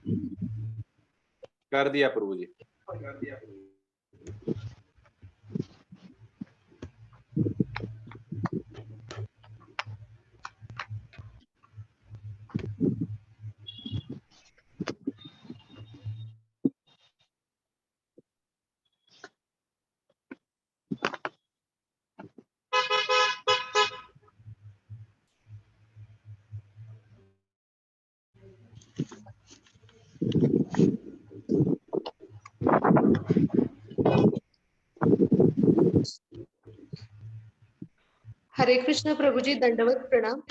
कर दिया प्रभु जी। हरे कृष्ण प्रभु जी, दंडवत प्रणाम।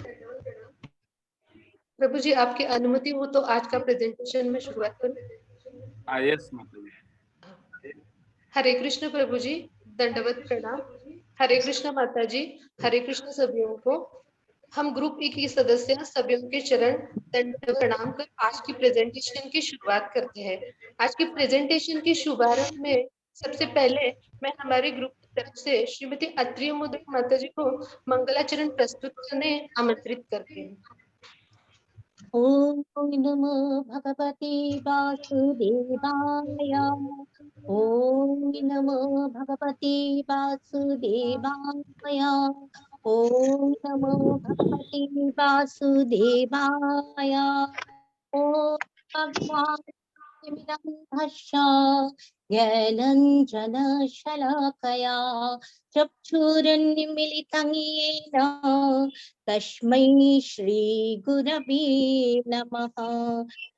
प्रभु जी, आपकी अनुमति हो तो आज का प्रेजेंटेशन में शुरुआत करूं? यस माता जी। हरे कृष्ण प्रभु जी, दंडवत प्रणाम। हरे कृष्ण माता जी, हरे कृष्ण सभियों को। हम ग्रुप ई की सदस्य सभियों के चरण दंडवत प्रणाम कर आज की प्रेजेंटेशन की शुरुआत करते हैं। आज की प्रेजेंटेशन की शुभारंभ में सबसे पहले मैं हमारे ग्रुप की तरफ से श्रीमती अत्रि मुद्रिक माता जी को मंगलाचरण प्रस्तुत करने आमंत्रित करती हूँ। ओम नमो भगवते वासुदेवाय। ओम नमो भगवते वासुदेवाय। ओम नमो भगवते वासुदेवाय। ओम भगवान् ज्ञानञ्जनशलाकया चक्षुरुन्मीलितं येन तस्मै श्रीगुरवे नमः।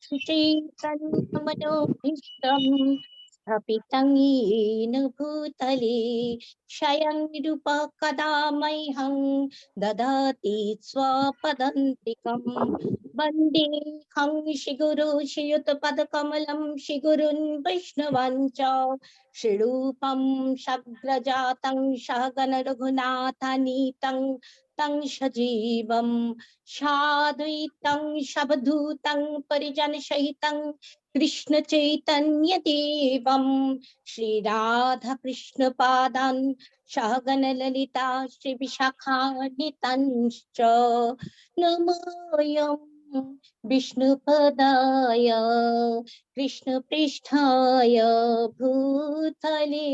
श्रीचैतन्यमनोभीष्टं स्थापितं येन भूतले स्वयं रूपः कदा मह्यं ददाति स्वपदान्तिकम्। वन्देऽहं श्रीगुरो श्रीयुतपदकमलं श्रीगुरुन् वैष्णवान् च श्रीरूपं सग्रजातं सहगण रघुनाथानीतं तं सजीवं साद्वैतं सवधूतं परिजनसहितं कृष्ण चैतन्य देवं श्रीराधाकृष्णपादान् सहगण ललिता श्रीविशाखान्वितांश्च नमोऽयं विष्णुपदाय कृष्णपृष्ठाय भूतले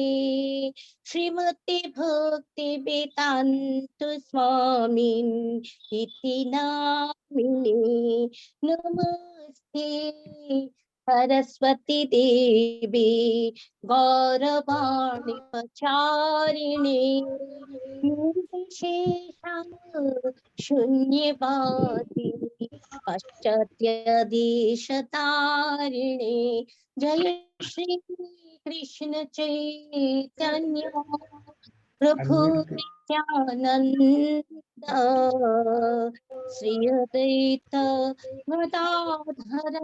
श्रीमते भक्ति वेदांत स्वामिन् इति नामिने। नमस्ते सरस्वती देवी गौरवाणी प्रचारिणे निर्विशेषं शून्यवादी पाश्चात्यदेशतारिणे। जय श्री कृष्ण चैतन्य प्रभु नित्यानंद श्री अद्वैत गदाधर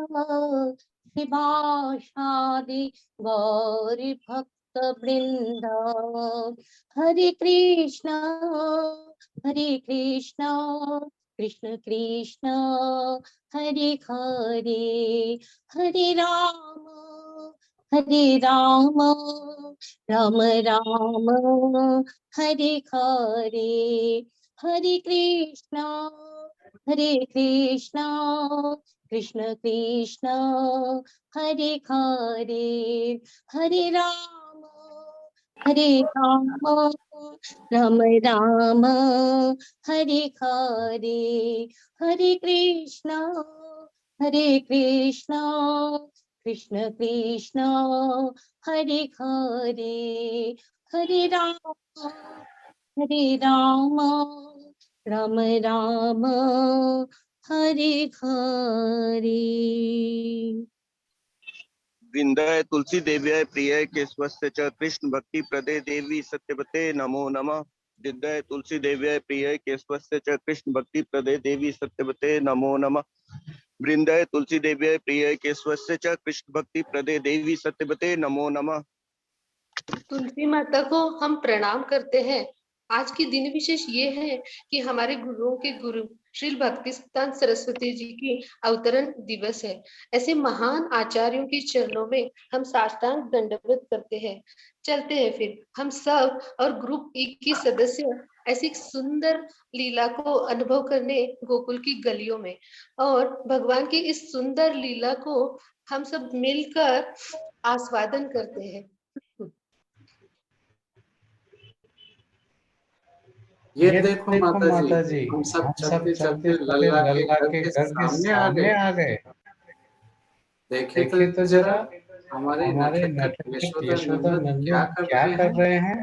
शिवासादि गौरी भक्त वृंद। हरे कृष्ण कृष्ण कृष्ण हरे हरे हरे राम राम राम हरे हरे हरे कृष्ण कृष्ण कृष्ण हरे हरे हरे राम राम राम हरे हरे हरे कृष्ण कृष्ण कृष्ण हरे हरे हरे राम राम राम हरे हरे। वृंदाय तुलसी देव्याय प्रियाय केशवस्य च कृष्ण भक्ति प्रदे देवी सत्यवते नमो नमः। वृंदाय तुलसी देव्याय प्रियाय केशवस्य च कृष्ण भक्ति प्रदे देवी सत्यवते नमो नमः। वृंदाय तुलसी देव्याय प्रियाय केशवस्य च कृष्ण भक्ति प्रदे देवी सत्यवते नमो नमः। तुलसी माता को हम प्रणाम करते हैं। आज की दिन विशेष ये है कि हमारे गुरुओं के गुरु श्री भक्ति सिद्धांत सरस्वती जी की अवतरण दिवस है। ऐसे महान आचार्यों के चरणों में हम साष्टांग दंडवत करते हैं। चलते हैं फिर हम सब और ग्रुप ई की सदस्य ऐसी एक सुंदर लीला को अनुभव करने गोकुल की गलियों में, और भगवान की इस सुंदर लीला को हम सब मिलकर आस्वादन करते हैं। ये देखो माता जी, हम सब चलते चलते लल्ला के घर के सामने आ गए। देखे तो जरा हमारे नटखट यशोदा नंदन क्या कर रहे हैं।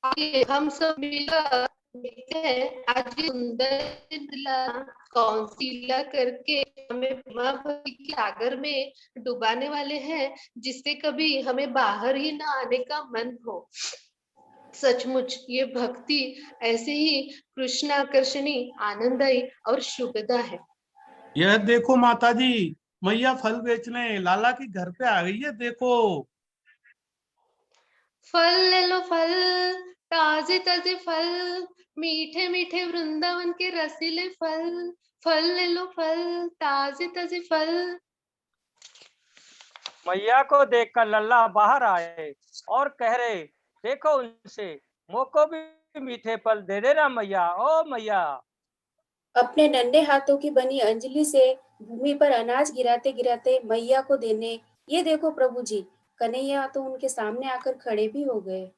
आइए हम सब मिलकर देखते हैं आज ये सुंदर लीला कौन सी लीला करके हमें माँ भक्ति के सागर में डुबाने वाले हैं, जिससे कभी हमें बाहर ही ना आने का मन हो। सचमुच ये भक्ति ऐसे ही कृष्ण आकर्षणी, आनंददायी और शुभदा है। यह देखो माता जी, मैया फल बेचने लाला के घर पे आ गई है, देखो। फल ले लो फल, ताजे ताजे फल, मीठे मीठे वृंदावन के रसीले फल। फल ले लो फल, ताजे ताजे फल। मैया को देखकर लल्ला बाहर आए और कह रहे, देखो उनसे मोको भी मीठे फल दे देना मैया, ओ मैया। अपने नन्हे हाथों की बनी अंजलि से भूमि पर अनाज गिराते गिराते मैया को देने, ये देखो प्रभु जी। कन्हैया तो उनके सामने आकर खड़े भी हो गए।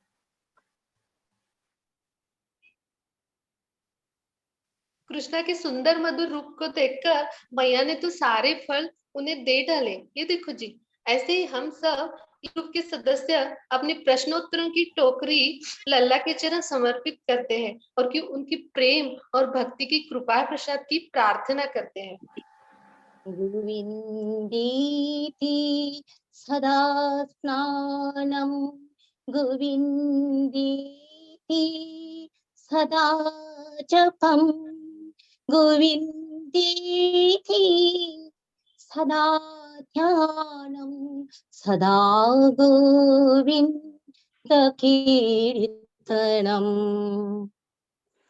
कृष्णा के सुंदर मधुर रूप को देखकर मैया ने तो सारे फल उन्हें दे डाले। ये देखो जी, ऐसे ही हम सब ग्रुप के सदस्य अपने प्रश्नोत्तरों की टोकरी लल्ला के चरण समर्पित करते हैं और कि उनकी प्रेम और भक्ति की कृपा प्रसाद की प्रार्थना करते हैं। गोविंदेति सदा स्नानं, गोविंदेति सदा जपं, गोविंदेति सदा ध्यानं, सदा गोविंद कीर्तनम।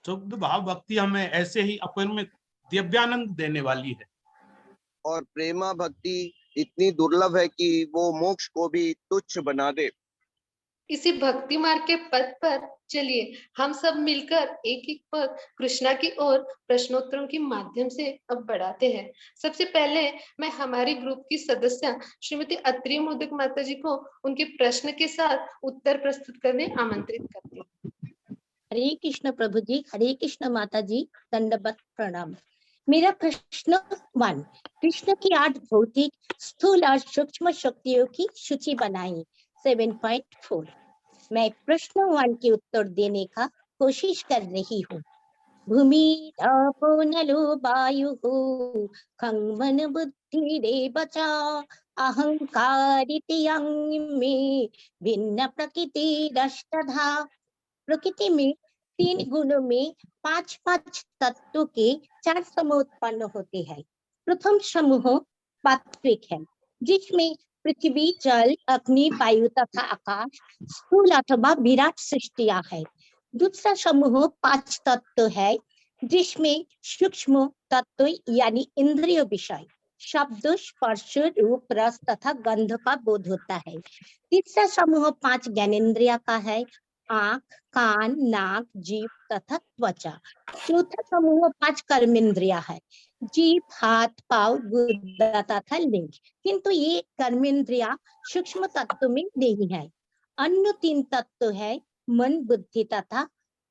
शुद्ध भाव भक्ति हमें ऐसे ही अपन में दिव्यानंद देने वाली है। और प्रेमा भक्ति इतनी दुर्लभ है कि वो मोक्ष को भी तुच्छ बना दे। इसी भक्ति मार्ग के पथ पर चलिए हम सब मिलकर एक एक पग कृष्णा की ओर प्रश्नोत्तरों के माध्यम से अब बढ़ाते हैं। सबसे पहले मैं हमारी ग्रुप की सदस्य श्रीमती अत्रि मोदक माता जी को उनके प्रश्न के साथ उत्तर प्रस्तुत करने आमंत्रित करती हूँ। हरे कृष्ण प्रभु जी, हरे कृष्ण माता जी, दंडवत प्रणाम। मेरा प्रश्न 1, कृष्ण की 8 भौतिक स्थूल और सूक्ष्म शक्तियों की सूची बनाई। 7.4। मैं प्रश्न 1 के उत्तर देने का कोशिश कर रही हूँ। भूमि आपो नलो वायु खं मन बुद्धि रेव च अहंकारिति में भिन्न प्रकृति रष्टधा। प्रकृति में 3 गुणों में 5 तत्वों के 4 समूह उत्पन्न होते हैं। प्रथम समूह पात्विक है, जिसमें पृथ्वी, जल, अग्नि, वायु तथा आकाश स्थूल अथवा विराट सृष्टियां है। दूसरा समूह 5 तत्व है, जिसमें सूक्ष्म तत्व यानी इंद्रिय विषय शब्द, स्पर्श, रूप, रस तथा गंध का बोध होता है। तीसरा समूह 5 ज्ञानेंद्रिय का है, आंख, कान, नाक, जीभ तथा त्वचा। चौथा समूह 5 कर्मेंद्रिया है, जीभ, हाथ, पांव, गुदा तथा लिंग। किंतु ये कर्मेंद्रिया सूक्ष्म तत्व में नहीं है। अन्य 3 तत्व है मन, बुद्धि तथा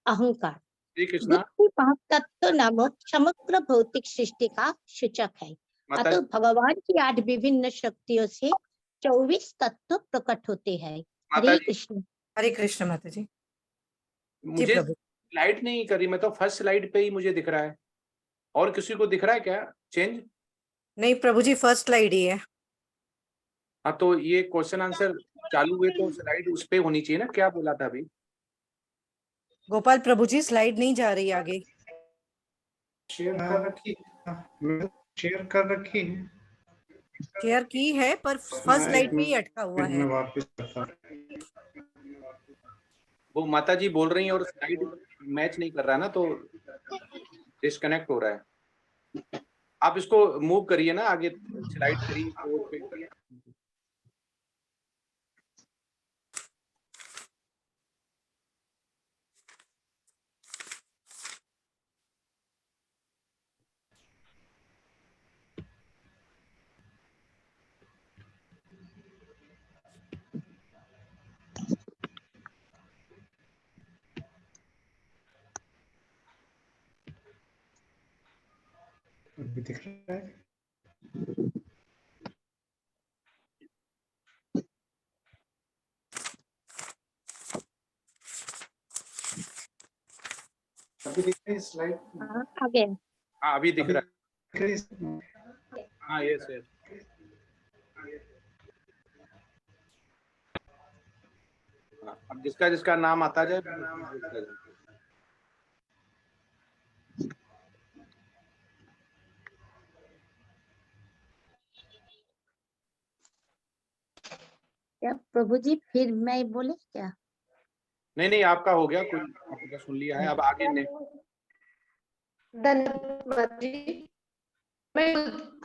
अहंकार। बुद्धि 5 तत्व नामक समग्र भौतिक सृष्टि का सूचक है। अतः भगवान की 8 विभिन्न शक्तियों से 24 तत्व प्रकट होते हैं। हरे कृष्ण। हरे कृष्ण माता जी। मुझे स्लाइड नहीं करी, मैं तो फर्स्ट स्लाइड पे ही मुझे दिख रहा है। और किसी को दिख रहा है क्या चेंज? नहीं प्रभु जी, फर्स्ट स्लाइड ही है। हाँ, तो ये क्वेश्चन आंसर चालू हुए तो स्लाइड उस पे होनी चाहिए ना। क्या बोला था अभी गोपाल प्रभु जी? स्लाइड नहीं जा रही आगे। शेयर कर रखी, शेयर कर रखी है, शेयर की है पर फर्स्ट स्लाइड पे ही अटका हुआ है। वापस करता। वो माता जी बोल रही हैं और स्लाइड मैच नहीं कर रहा ना, तो डिस्कनेक्ट हो रहा है। आप इसको मूव करिए ना आगे, स्लाइड 3 4 पे। अभी दिख रहा है? अभी दिख रही है स्लाइड? हाँ, आगे हाँ अभी दिख रहा दिख रही है? है। हाँ यस यस। अब जिसका जिसका नाम आता जाए लिखता जाए। क्या प्रभु जी, फिर मैं बोले क्या? नहीं नहीं आपका हो गया, कोई आपका सुन लिया है, अब आगे नहीं। धन्यवाद जी। मैं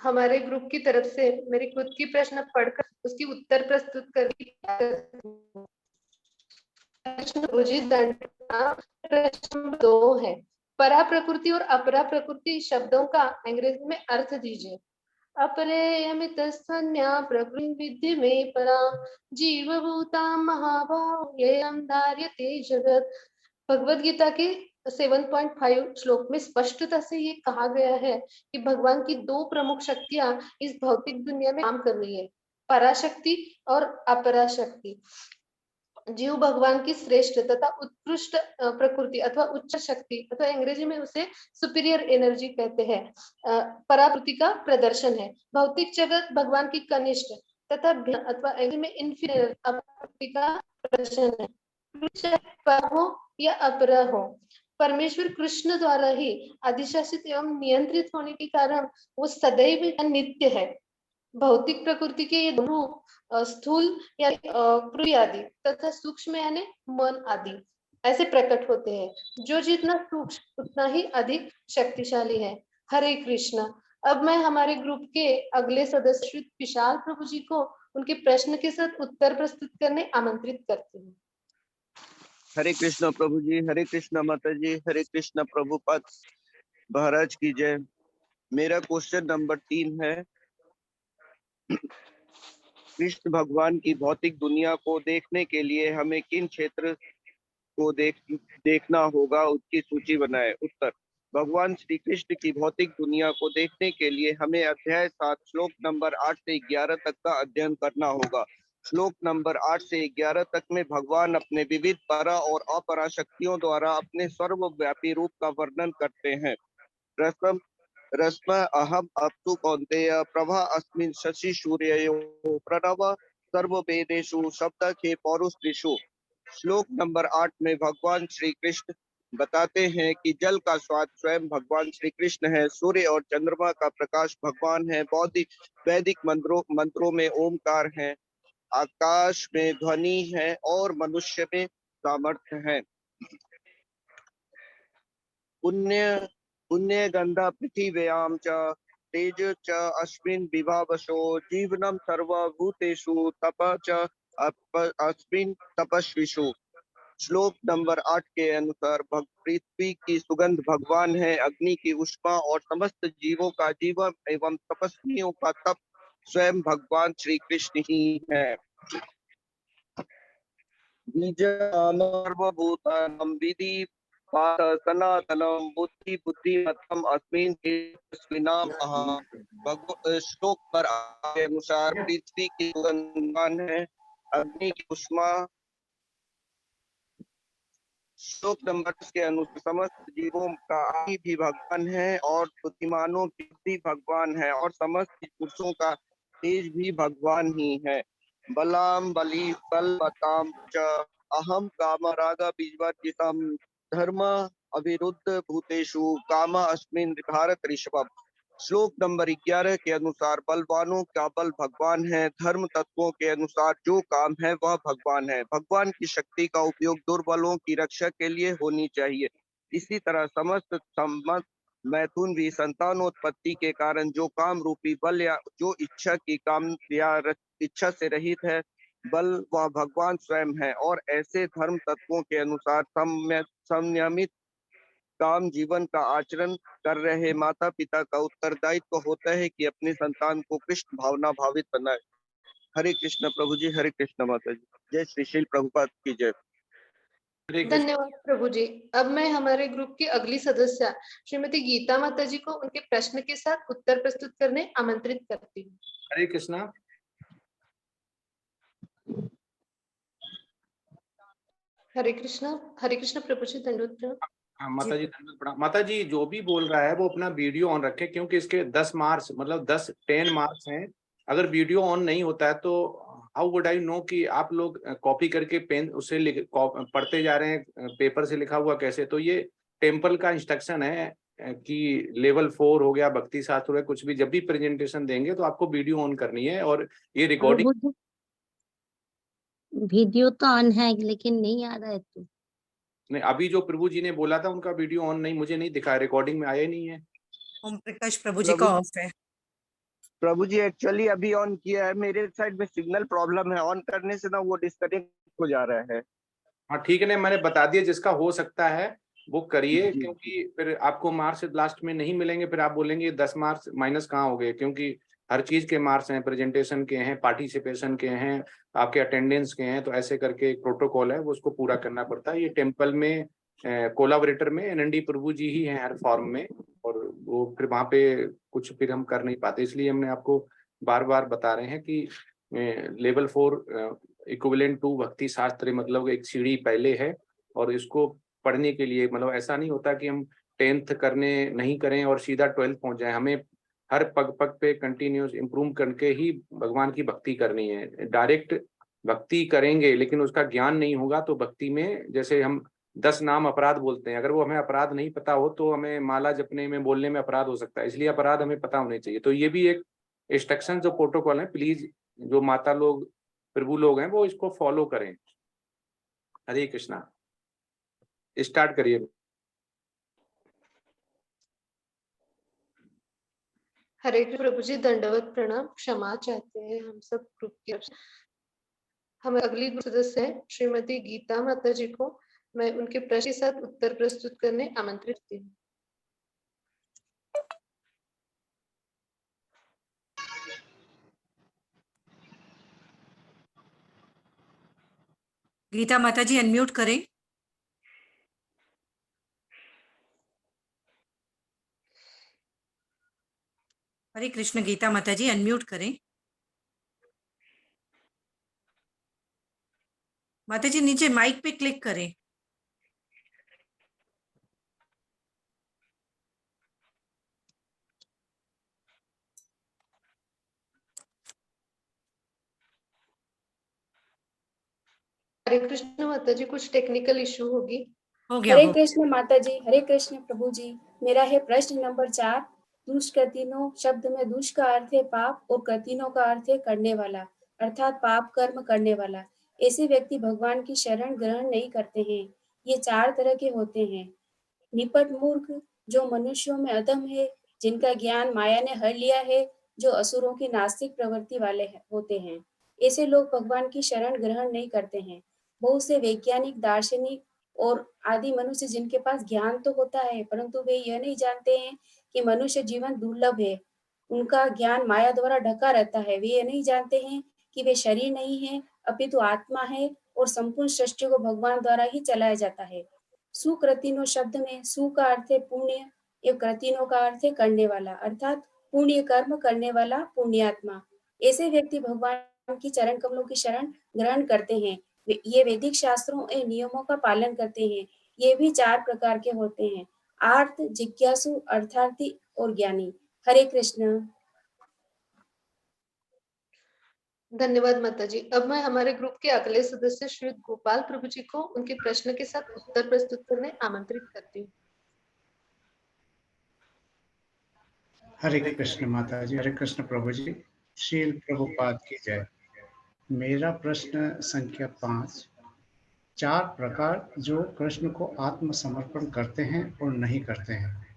हमारे ग्रुप की तरफ से मेरी खुद की प्रश्न पढ़कर उसकी उत्तर प्रस्तुत करके प्रश्न 2 है। परा प्रकृति और अपरा प्रकृति शब्दों का अंग्रेजी में अर्थ दीजिए। अपरेयमितस्तन्या प्रकृति विद्धि में परा जीवभूता महाभाव येयं धार्यते जगत। भगवद गीता के 7.5 श्लोक में स्पष्टता से ये कहा गया है कि भगवान की दो प्रमुख शक्तियां इस भौतिक दुनिया में काम कर रही है, पराशक्ति और अपराशक्ति। जीव भगवान की श्रेष्ठ तथा उत्कृष्ट प्रकृति अथवा उच्च शक्ति अथवा अंग्रेजी में उसे सुपीरियर एनर्जी कहते हैं, पराकृति का प्रदर्शन है। भौतिक जगत भगवान की कनिष्ठ तथा अथवा अंग्रेजी में इंफीरियर प्रकृति का प्रदर्शन है। पर हो या अपरा हो, परमेश्वर कृष्ण द्वारा ही अधिशासित एवं नियंत्रित होने के कारण वो सदैव नित्य है। भौतिक प्रकृति के ये दोनों स्थूल या पृथ्वी आदि तथा सूक्ष्म यानी मन आदि ऐसे प्रकट होते हैं। जो जितना सूक्ष्म उतना ही अधिक शक्तिशाली है। हरे कृष्णा। अब मैं हमारे ग्रुप के अगले सदस्य श्री विशाल प्रभु जी को उनके प्रश्न के साथ उत्तर प्रस्तुत करने आमंत्रित करती हूँ। हरे कृष्ण प्रभु जी, हरे कृष्ण माता जी, हरे कृष्ण प्रभुपाद महाराज की जय। मेरा क्वेश्चन नंबर 3 है। कृष्ण भगवान की भौतिक दुनिया को देखने के लिए हमें किन क्षेत्र को देखना होगा, उसकी सूची बनाएं। उत्तर, भगवान श्री कृष्ण की भौतिक दुनिया को देखने के लिए हमें अध्याय 7 श्लोक नंबर 8 से 11 तक का अध्ययन करना होगा। श्लोक नंबर 8 से 11 तक में भगवान अपने विविध परा और अपरा शक्तियों द्वारा अपने सर्वव्यापी रूप का वर्णन करते हैं। रस्म अहम अप्तु कौन्तेय प्रभा अस्मिन् शशि सूर्ययोः प्रणव सर्ववेदेषु शब्दखे पौरुषेषु। श्लोक नंबर 8 में भगवान श्री कृष्ण बताते हैं कि जल का स्वाद स्वयं भगवान श्री कृष्ण है, सूर्य और चंद्रमा का प्रकाश भगवान है, वैदिक मंत्रों में ओमकार है, आकाश में ध्वनि है और मनुष्य में सामर्थ्य है। पुण्य गंधा पृथिव्यां च तेज च अस्मिन् विभावसो जीवनम सर्वभूतेषु तप च अस्मिन् तपस्विषु। श्लोक नंबर 8 के अनुसार पृथ्वी की सुगंध भगवान है, अग्नि की उष्मा और समस्त जीवों का जीवन एवं तपस्वियों का तप स्वयं भगवान श्री कृष्ण ही है। बीजभूतानां विधि सनातनम बुद्धिमत्तम अस्मिन् तेजस्विनाम अहम्। श्लोक पर के अनुसार पृथ्वी की सुगंध है, अग्नि की उष्मा। श्लोक नंबर के अनुसार समस्त जीवों का आदि भी भगवान है और बुद्धिमानों की बुद्धि भगवान है और समस्त पुरुषों का तेज भी भगवान ही है। बलाम बलि बलवताम च अहम काम राग बीजवर्जितम धर्म अविरुद्ध भूतेषु काम अस्मिन् भारत ऋषभम। श्लोक नंबर 11 के अनुसार बलवानों का बल भगवान है, धर्म तत्वों के अनुसार जो काम है वह भगवान है। भगवान की शक्ति का उपयोग दुर्बलों की रक्षा के लिए होनी चाहिए। इसी तरह समस्त मैथुन भी संतानोत्पत्ति के कारण जो काम रूपी बल या जो इच्छा की काम या इच्छा से रहित है बल वह भगवान स्वयं है और ऐसे धर्म तत्वों के अनुसार संयमित काम जीवन का आचरण कर रहे माता पिता का उत्तरदायित्व होता है कि अपने संतान को कृष्ण भावना भावित बनाए। हरे कृष्ण प्रभु जी, हरे कृष्ण माता जी। जय श्री शिल प्रभुपाद की जय। हरे कृष्ण। धन्यवाद प्रभु जी। अब मैं हमारे ग्रुप की अगली सदस्य श्रीमती गीता माता जी को उनके प्रश्न के साथ उत्तर प्रस्तुत करने आमंत्रित करती हूँ। हरे कृष्णा। हरे कृष्ण प्रभु जी, दंडवत प्रणाम। हाँ माता जी धन्यवाद प्रणाम। माता जी जो भी बोल रहा है वो अपना वीडियो ऑन रखे, क्योंकि इसके 10 मार्क्स मतलब 10 मार्क्स हैं। अगर वीडियो ऑन नहीं होता है तो हाउ वुड आई नो कि आप लोग कॉपी करके पेन उससे पढ़ते जा रहे हैं, पेपर से लिखा हुआ कैसे। तो ये टेम्पल का इंस्ट्रक्शन है कि लेवल 4 हो गया, भक्ति शास्त्र हो गया, कुछ भी जब भी प्रेजेंटेशन देंगे तो आपको वीडियो ऑन करनी है। और ये रिकॉर्डिंग प्रभु जी वीडियो तो ऑन है लेकिन नहीं आ रहा है तो। नहीं, अभी जो प्रभु जी ने बोला था उनका वीडियो ऑन नहीं, मुझे नहीं दिखा, रिकॉर्डिंग में आया ही नहीं है। ओम प्रकाश प्रभु जी का ऑफ है। प्रभु जी एक्चुअली अभी ऑन किया है, मेरे साइड में सिग्नल प्रॉब्लम है, ऑन करने से ना वो डिस्कनेक्ट हो जा रहा है। हाँ ठीक है ना, मैंने बता दिया जिसका हो सकता है वो करिए, जी, क्योंकि फिर आपको मार्क्स लास्ट में नहीं मिलेंगे, फिर आप बोलेंगे 10 मार्क्स माइनस कहाँ हो गए। क्योंकि हर चीज के मार्क्स हैं, प्रेजेंटेशन के हैं, पार्टिसिपेशन के हैं, आपके अटेंडेंस के हैं। तो ऐसे करके एक प्रोटोकॉल है, वो उसको पूरा करना पड़ता है। ये टेम्पल में कोलाबरेटर में एनएनडी प्रभु जी ही हैं हर फॉर्म में, और वो फिर वहाँ पे कुछ फिर हम कर नहीं पाते। इसलिए हमने आपको बार बार बता रहे हैं कि लेवल 4 इक्विवेलेंट टू भक्ति शास्त्र, मतलब एक सीढ़ी पहले है। और इसको पढ़ने के लिए मतलब ऐसा नहीं होता कि हम 10th करने नहीं करें और सीधा 12th पहुंच जाए। हमें हर पग पग पे कंटिन्यूस इम्प्रूव करके ही भगवान की भक्ति करनी है। डायरेक्ट भक्ति करेंगे लेकिन उसका ज्ञान नहीं होगा तो भक्ति में, जैसे हम 10 नाम अपराध बोलते हैं, अगर वो हमें अपराध नहीं पता हो तो हमें माला जपने में बोलने में अपराध हो सकता है। इसलिए अपराध हमें पता होने चाहिए। तो ये भी एक इंस्ट्रक्शन जो प्रोटोकॉल है, प्लीज जो माता लोग प्रभु लोग हैं वो इसको फॉलो करें। हरे कृष्णा, स्टार्ट करिए। हरे कृष्ण प्रभु जी, दंडवत प्रणाम। क्षमा चाहते हैं हम सब ग्रुप के। हम अगली ग्रुप सदस्य है श्रीमती गीता माता जी को मैं उनके प्रश्न के साथ उत्तर प्रस्तुत करने आमंत्रित करती हूँ। गीता माता जी अनम्यूट करें। हरे कृष्ण, गीता माता जी अनम्यूट करें। माता जी नीचे माइक पे क्लिक करें। हरे कृष्ण माता जी, कुछ टेक्निकल इशू होगी। हो गया। हरे कृष्ण माता जी, हरे कृष्ण प्रभु जी। मेरा है प्रश्न नंबर 4। दुष्कृतिनो शब्द में दुष् का अर्थ है पाप और कृतिनो का अर्थ है करने वाला, अर्थात पाप कर्म करने वाला। ऐसे व्यक्ति भगवान की शरण ग्रहण नहीं करते हैं। ये 4 तरह के होते हैं। निपट मूर्ख, जो मनुष्यों में अधम है, जिनका ज्ञान माया ने हर लिया है, जो असुरों की नास्तिक प्रवृत्ति वाले होते हैं। ऐसे लोग भगवान की शरण ग्रहण नहीं करते हैं। बहुत से वैज्ञानिक, दार्शनिक और आदि मनुष्य जिनके पास ज्ञान तो होता है परंतु वे यह नहीं जानते हैं कि मनुष्य जीवन दुर्लभ है। उनका ज्ञान माया द्वारा ढका रहता है। वे यह नहीं जानते हैं कि वे शरीर नहीं है अपितु आत्मा है और संपूर्ण सृष्टि को भगवान द्वारा ही चलाया जाता है। सुकृतिनो शब्द में सु का अर्थ है पुण्य एवं कृतिनो का अर्थ है करने वाला, अर्थात पुण्य कर्म करने वाला पुण्यात्मा। ऐसे व्यक्ति भगवान की चरण कमलों की शरण ग्रहण करते हैं। ये वैदिक शास्त्रों एवं नियमों का पालन करते हैं। ये भी 4 प्रकार के होते हैं: आर्त, जिज्ञासु, अर्थार्थी और ज्ञानी। हरे कृष्ण। धन्यवाद माता जी। अब मैं हमारे ग्रुप के अगले सदस्य श्री गोपाल प्रभु जी को उनके प्रश्न के साथ उत्तर प्रस्तुत करने आमंत्रित करती हूँ। हरे कृष्ण माता जी, हरे कृष्ण प्रभु जी, श्रील प्रभुपाद की जय। मेरा प्रश्न संख्या 5। 4 प्रकार जो कृष्ण को आत्मसमर्पण करते हैं और नहीं करते हैं।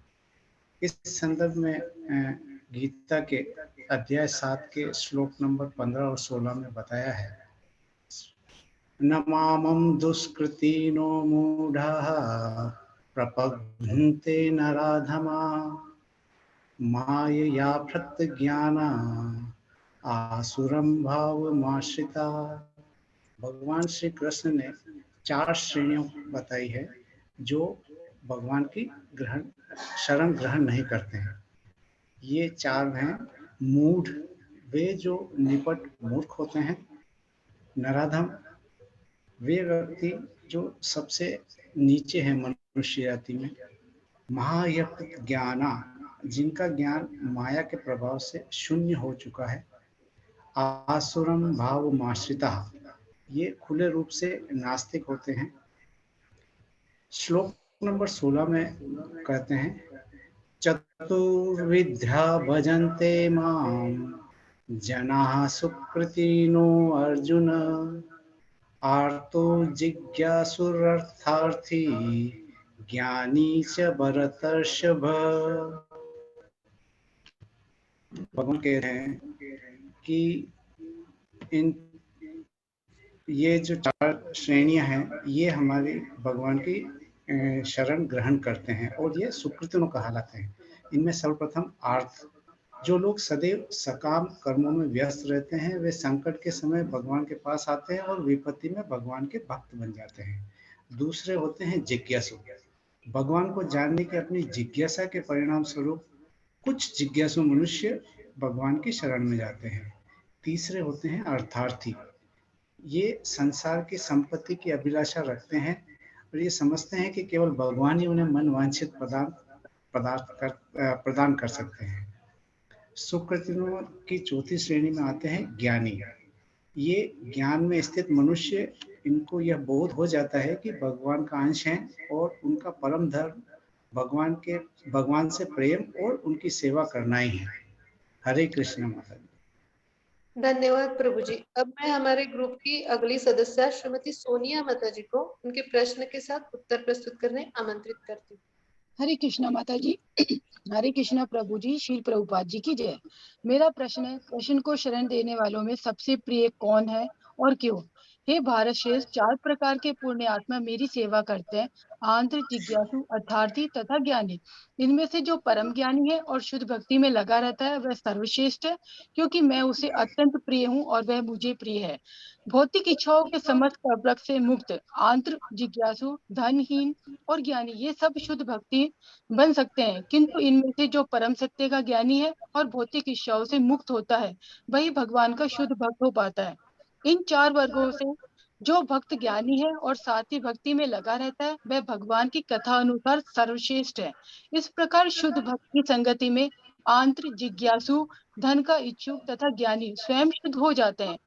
इस संदर्भ में गीता के अध्याय 7 के श्लोक नंबर 15 और 16 में बताया है, न मामं दुष्कृतिनो मूढ़ाः प्रपद्यन्ते नराधमा मायया प्रत्यज्ञाना आसुरं भावमाश्रिता। भगवान श्री कृष्ण ने 4 श्रेणियों बताई है जो भगवान की शरण ग्रहण नहीं करते हैं। ये 4 हैं मूढ़, वे जो निपट मूर्ख होते हैं। नराधम, वे व्यक्ति जो सबसे नीचे हैं मनुष्य जाति में। महायज्ञ ज्ञाना, जिनका ज्ञान माया के प्रभाव से शून्य हो चुका है। आसुरम भावमाश्रिता, ये खुले रूप से नास्तिक होते हैं। श्लोक नंबर 16 में कहते हैं चतुर्विद्या भजन्ते माम जनाः सुकृतिनो अर्जुन आर्तो जिज्ञासुरर्थार्थी ज्ञानी च भरतर्षभ। भगवान कह रहे हैं कि ये जो 4 श्रेणियां हैं ये हमारी भगवान की शरण ग्रहण करते हैं और ये सुकृतियों कहलाते हैं। इनमें सर्वप्रथम आर्थ, जो लोग सदैव सकाम कर्मों में व्यस्त रहते हैं, वे संकट के समय भगवान के पास आते हैं और विपत्ति में भगवान के भक्त बन जाते हैं। दूसरे होते हैं जिज्ञासु, भगवान को जानने की अपनी जिज्ञासा के परिणाम स्वरूप कुछ जिज्ञासु मनुष्य भगवान की शरण में जाते हैं। तीसरे होते हैं अर्थार्थी, ये संसार की संपत्ति की अभिलाषा रखते हैं और ये समझते हैं कि केवल भगवान ही उन्हें मन वांछित प्रदान कर सकते हैं। सुकृतियों की चौथी श्रेणी में आते हैं ज्ञानी। ये ज्ञान में स्थित मनुष्य, इनको यह बोध हो जाता है कि भगवान का अंश हैं और उनका परम धर्म भगवान से प्रेम और उनकी सेवा करना ही है। हरे कृष्ण माता जी। धन्यवाद प्रभु जी। अब मैं हमारे ग्रुप की अगली सदस्य श्रीमती सोनिया माता जी को उनके प्रश्न के साथ उत्तर प्रस्तुत करने आमंत्रित करती हूँ। हरे कृष्णा माता जी। हरे कृष्णा प्रभु जी, श्रील प्रभुपाद जी की जय। मेरा प्रश्न है, कृष्ण को शरण देने वालों में सबसे प्रिय कौन है और क्यों? हे भारत श्रेष्ठ, 4 प्रकार के पुण्य आत्मा मेरी सेवा करते हैं, आंत्र, जिज्ञासु, अर्थार्थी तथा ज्ञानी। इनमें से जो परम ज्ञानी है और शुद्ध भक्ति में लगा रहता है वह सर्वश्रेष्ठ है, क्योंकि मैं उसे अत्यंत प्रिय हूँ और वह मुझे प्रिय है। भौतिक इच्छाओं के समस्त प्रवृत्त से मुक्त, आंत्र, जिज्ञासु, धनहीन और ज्ञानी, ये सब शुद्ध भक्ति बन सकते हैं, किंतु इनमें से जो परम सत्य का ज्ञानी है और भौतिक इच्छाओं से मुक्त होता है वही भगवान का शुद्ध भक्त हो पाता है। इन 4 वर्गों से जो भक्त ज्ञानी है और साथ ही भक्ति में लगा रहता है वह भगवान की कथा अनुसार सर्वश्रेष्ठ है। इस प्रकार शुद्ध भक्त की संगति में आंत्र, जिज्ञासु, धन का इच्छुक तथा ज्ञानी स्वयं शुद्ध हो जाते हैं।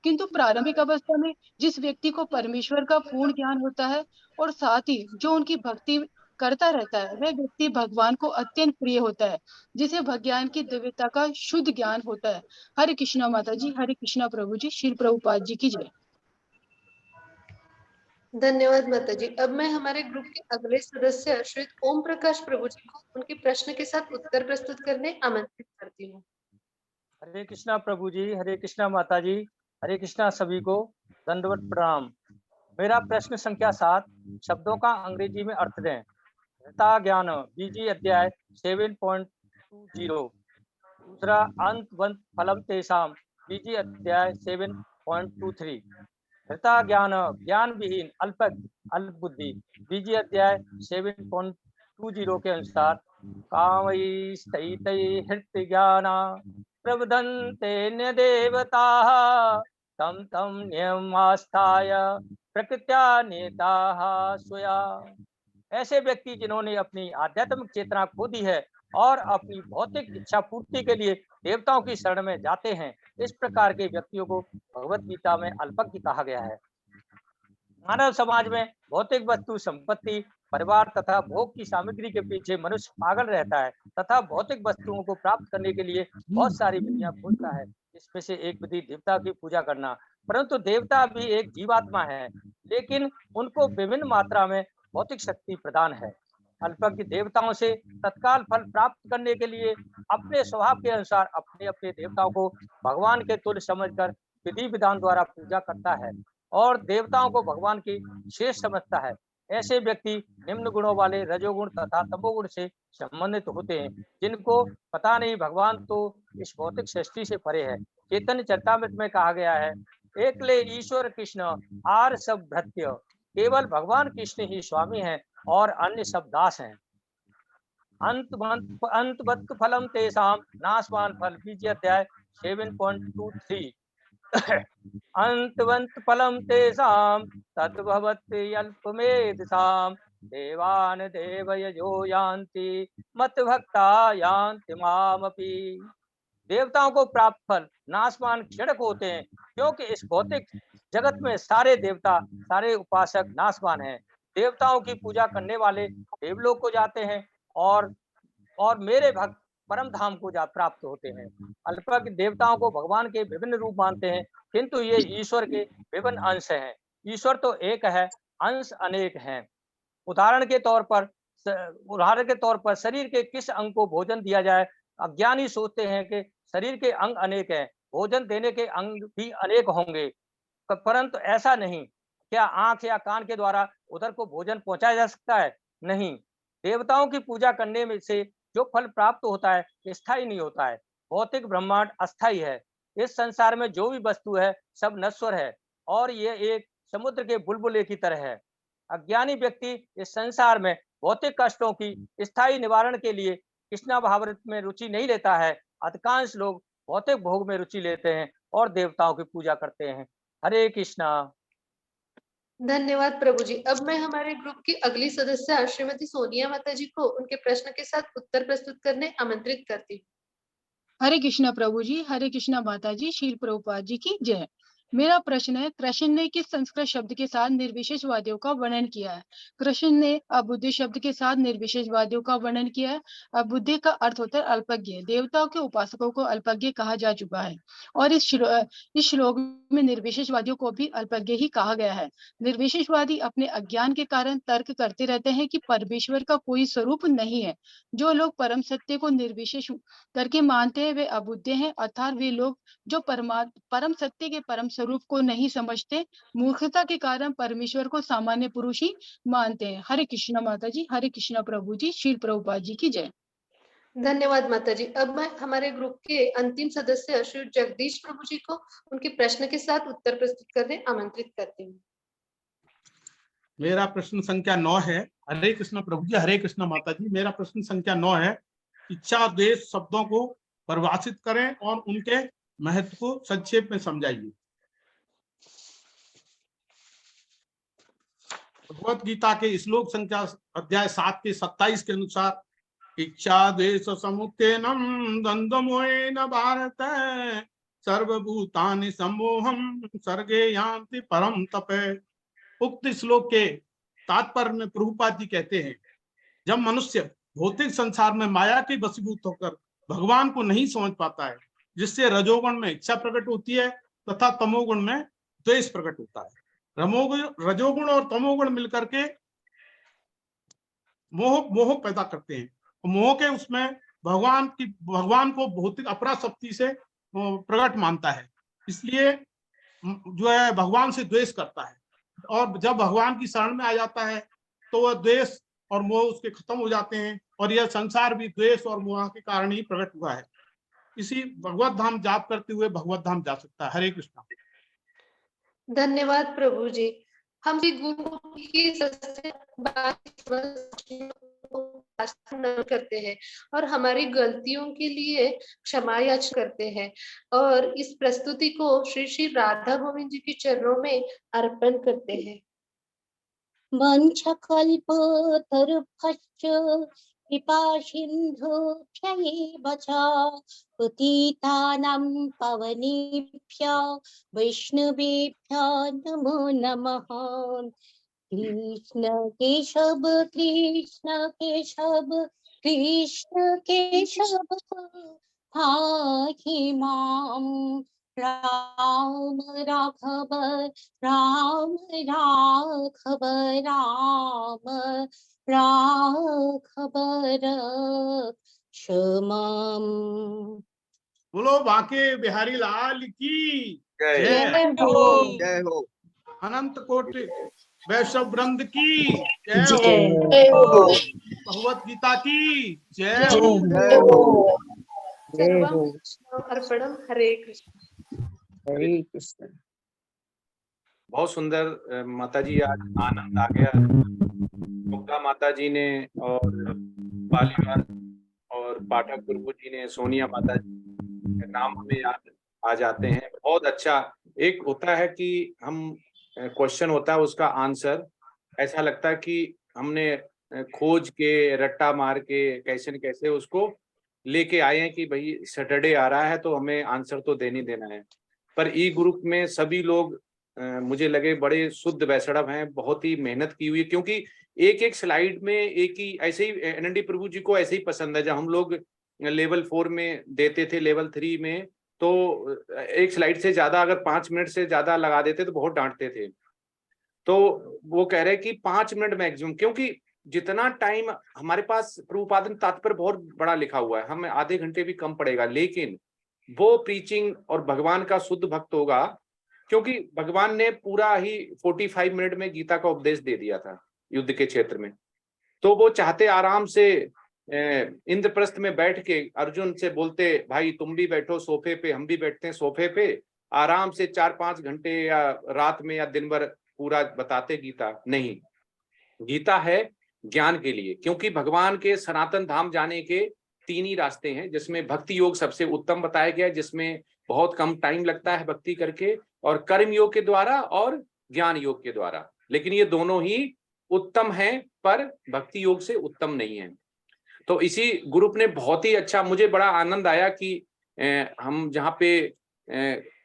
किंतु प्रारंभिक अवस्था में जिस व्यक्ति को परमेश्वर का पूर्ण ज्ञान होता है और साथ ही जो उनकी भक्ति करता रहता है वह व्यक्ति भगवान को अत्यंत प्रिय होता है, जिसे भगवान की दिव्यता का शुद्ध ज्ञान होता है। हरे कृष्णा माता जी। हरे कृष्णा प्रभु जी। श्री प्रभुपाद जी की जय। धन्यवाद माता जी। अब मैं हमारे ग्रुप के अगले सदस्य श्री ओम प्रकाश प्रभु जी को उनके प्रश्न के साथ उत्तर प्रस्तुत करने आमंत्रित करती हूँ। हरे कृष्णा प्रभु जी, हरे कृष्णा माता जी, हरे कृष्णा सभी को दंडवत प्रणाम। मेरा प्रश्न संख्या 7, शब्दों का अंग्रेजी में अर्थ दें। ऋता ज्ञान, बीजी अध्याय 7.20। दूसरा, अंत वंत फलम तेसाम, बीजी अध्याय 7.23। ऋता ज्ञान, ज्ञान विहीन, अल्प बुद्धि, बीजी अध्याय 7.20 के अनुसार कामैस्तैतै हृत ज्ञाना प्रवदन्ते देवताः तम तम नियमास्थाय प्रकृत्या नेताः स्वया। ऐसे व्यक्ति जिन्होंने अपनी आध्यात्मिक चेतना खो दी है और अपनी भौतिक इच्छा पूर्ति के लिए देवताओं की शरण में जाते हैं, इस प्रकार के व्यक्तियों को भगवत गीता में अल्पज्ञ कहा गया है। मानव समाज में भौतिक वस्तु संपत्ति, परिवार तथा भोग की सामग्री के पीछे मनुष्य पागल रहता है तथा भौतिक वस्तुओं को प्राप्त करने के लिए बहुत सारी विधियां खोजता है। इसमें से एक विधि देवता की पूजा करना, परंतु देवता भी एक जीवात्मा है, लेकिन उनको विभिन्न मात्रा में भौतिक शक्ति प्रदान है। अल्पज्ञ देवताओं से तत्काल फल प्राप्त करने के लिए अपने स्वभाव के अनुसार अपने अपने देवताओं को भगवान के तुल्य समझकर विधि विधान द्वारा पूजा करता है और देवताओं को भगवान की शेष समझता है। ऐसे व्यक्ति निम्न गुणों वाले रजोगुण तथा तमोगुण से संबंधित होते हैं, जिनको पता नहीं भगवान तो इस भौतिक सृष्टि से परे है। चैतन्य चरितामृत में कहा गया है, एकले ईश्वर कृष्ण आर सब भृत्य केवल भगवान कृष्ण ही स्वामी हैं और अन्य सब दास हैं। अंतवत् फलम तेषां नाशवान फल बीज अध्याय 7.23। अंतवंत फलम तेषां तद्भवति अल्पमेधसां देवान देवयजो यान्ति मत भक्ता यान्ति मामपि। देवताओं को प्राप्त फल नाशवान क्षणिक होते हैं, क्योंकि इस भौतिक जगत में सारे देवता, सारे उपासक नाशवान हैं। देवताओं की पूजा करने वाले देवलोक को जाते हैं और मेरे भक्त परम धाम को जा प्राप्त होते हैं। अल्पज्ञ देवताओं को भगवान के विभिन्न रूप मानते हैं, किंतु ये ईश्वर के विभिन्न अंश हैं। ईश्वर तो एक है, अंश अनेक हैं। उदाहरण के तौर पर शरीर के किस अंग को भोजन दिया जाए? अज्ञानी सोचते हैं कि शरीर के अंग अनेक हैं, भोजन देने के अंग भी अनेक होंगे, परंतु ऐसा नहीं। क्या आंख या कान के द्वारा उधर को भोजन पहुंचाया जा सकता है? नहीं। देवताओं की पूजा करने में से जो फल प्राप्त होता है स्थायी नहीं होता है। भौतिक ब्रह्मांड अस्थायी है। इस संसार में जो भी वस्तु है सब नश्वर है और ये एक समुद्र के बुलबुले की तरह है। अज्ञानी व्यक्ति इस संसार में भौतिक कष्टों की स्थायी निवारण के लिए कृष्णा भावामृत में रुचि नहीं लेता है। अधिकांश लोग भौतिक भोग में रुचि लेते हैं और देवताओं की पूजा करते हैं। हरे कृष्णा। धन्यवाद प्रभु जी। अब मैं हमारे ग्रुप की अगली सदस्य श्रीमती सोनिया माता जी को उनके प्रश्न के साथ उत्तर प्रस्तुत करने आमंत्रित करती हूँ। हरे कृष्णा प्रभु जी, हरे कृष्णा माता जी, शील प्रभुपाद जी की जय। मेरा प्रश्न है, कृष्ण ने किस संस्कृत शब्द के साथ निर्विशेषवादियों का वर्णन किया है? कृष्ण ने अबुद्धि शब्द के साथ निर्विशेषवादियों का वर्णन किया है। अबुद्धि का अर्थ होता है अल्पज्ञ। देवताओं के उपासकों को अल्पज्ञ कहा जा चुका है और इस श्लोक में निर्विशेषवादियों को भी अल्पज्ञ ही कहा गया है। निर्विशेषवादी अपने अज्ञान के कारण तर्क करते रहते हैं कि परमेश्वर का कोई स्वरूप नहीं है। जो लोग परम सत्य को निर्विशेष करके मानते हैं वे अबुद्धि हैं, अर्थात वे लोग जो परम सत्य के परम स्वरूप को नहीं समझते, मूर्खता के कारण परमेश्वर को सामान्य पुरुष ही मानते हैं। हरे कृष्णा माता जी, हरे कृष्णा प्रभु जी, श्री प्रभुपाद जी की जय। धन्यवाद माता जी। अब मैं हमारे ग्रुप के अंतिम सदस्य श्री जगदीश प्रभु जी को उनके प्रश्न के साथ उत्तर प्रस्तुत करने आमंत्रित करती हूँ। मेरा प्रश्न संख्या 9 है। हरे कृष्ण प्रभु जी, हरे कृष्ण माता जी। मेरा प्रश्न संख्या 9 है। इच्छा द्वेष शब्दों को परिभाषित करें और उनके महत्व को संक्षेप में समझाइए। भगवत गीता के श्लोक संख्या अध्याय 7 के 27 के अनुसार इच्छा द्वेष समुत्थानं द्वन्द्वमोहेन भारत सर्वभूतानि सम्मोहं सर्गे यान्ति परम तपे। उक्त श्लोक के तात्पर्य में प्रभुपाद जी कहते हैं, जब मनुष्य भौतिक संसार में माया के वशीभूत होकर भगवान को नहीं समझ पाता है, जिससे रजोगुण में इच्छा प्रकट होती है तथा तमोगुण में द्वेष प्रकट होता है। रजोगुण और तमोगुण मिलकर के मोह पैदा करते हैं। मोह के उसमें भगवान को भौतिक अपरा शक्ति से प्रकट मानता है, इसलिए जो है भगवान से द्वेष करता है। और जब भगवान की शरण में आ जाता है तो वह द्वेष और मोह उसके खत्म हो जाते हैं और यह संसार भी द्वेष और मोह के कारण ही प्रकट हुआ है। इसी भगवत धाम जाप करते हुए भगवत धाम जा सकता है। हरे कृष्णा। धन्यवाद प्रभु जी। हम भी गुरु की करते हैं और हमारी गलतियों के लिए क्षमा याचना करते हैं और इस प्रस्तुति को श्री श्री राधा गोविंद जी के चरणों में अर्पण करते हैं। वंशकल्पतरुभ्यश्च कृपासिन्धुभ्यैव च पतितानां पावनेभ्यो वैष्णवेभ्यो नमो नमः। कृष्ण केशव कृष्ण केशव कृष्ण केशव पाहि मां राम राघव राम राघव राम राघव रक्षमाम्। बोलो बांके बिहारी लाल की जय हो। जय हो। अनंत कोटि वैष्णव वृंद की जय हो। भगवत गीता की जय हो। जय हो। सर्वं कृष्णार्पणम। हरे कृष्ण। हरे कृष्ण। बहुत सुंदर माता जी, आज आनंद आ गया। मुक्ता माता जी ने और पालीवाल और पाठक प्रभु जी ने, सोनिया माता जी के नाम हमें याद आ जाते हैं। बहुत अच्छा। एक होता है कि हम क्वेश्चन होता है उसका आंसर ऐसा लगता है कि हमने खोज के रट्टा मार के कैसे न कैसे उसको लेके आए हैं कि भाई सैटरडे आ रहा है तो हमें आंसर तो देने देना है। पर ई ग्रुप में सभी लोग मुझे लगे बड़े शुद्ध बैसड़ब हैं, बहुत ही मेहनत की हुई है, क्योंकि एक एक स्लाइड में एक ही, ऐसे ही एनएनडी प्रभु जी को ऐसे ही पसंद है। जब हम लोग लेवल 4 में देते थे, लेवल 3 में, तो एक स्लाइड से ज्यादा अगर 5 मिनट से ज्यादा लगा देते तो बहुत डांटते थे। तो वो कह रहे कि 5 मिनट मैक्सिमम, क्योंकि जितना टाइम हमारे पास प्रभुपादन तात्पर्य बहुत बड़ा लिखा हुआ है, हमें आधे घंटे भी कम पड़ेगा, लेकिन वो प्रीचिंग और भगवान का शुद्ध भक्त होगा, क्योंकि भगवान ने पूरा ही 45 मिनट में गीता का उपदेश दे दिया था युद्ध के क्षेत्र में। तो वो चाहते आराम से इंद्रप्रस्थ में बैठ के अर्जुन से बोलते, भाई तुम भी बैठो सोफे पे, हम भी बैठते हैं सोफे पे, आराम से 4-5 घंटे या रात में या दिन भर पूरा बताते गीता। नहीं, गीता है ज्ञान के लिए, क्योंकि भगवान के सनातन धाम जाने के 3 ही रास्ते हैं, जिसमें भक्ति योग सबसे उत्तम बताया गया है, जिसमें बहुत कम टाइम लगता है भक्ति करके, और कर्म योग के द्वारा और ज्ञान योग के द्वारा। लेकिन ये दोनों ही उत्तम हैं, पर भक्ति योग से उत्तम नहीं है। तो इसी ग्रुप ने बहुत ही अच्छा, मुझे बड़ा आनंद आया कि हम जहाँ पे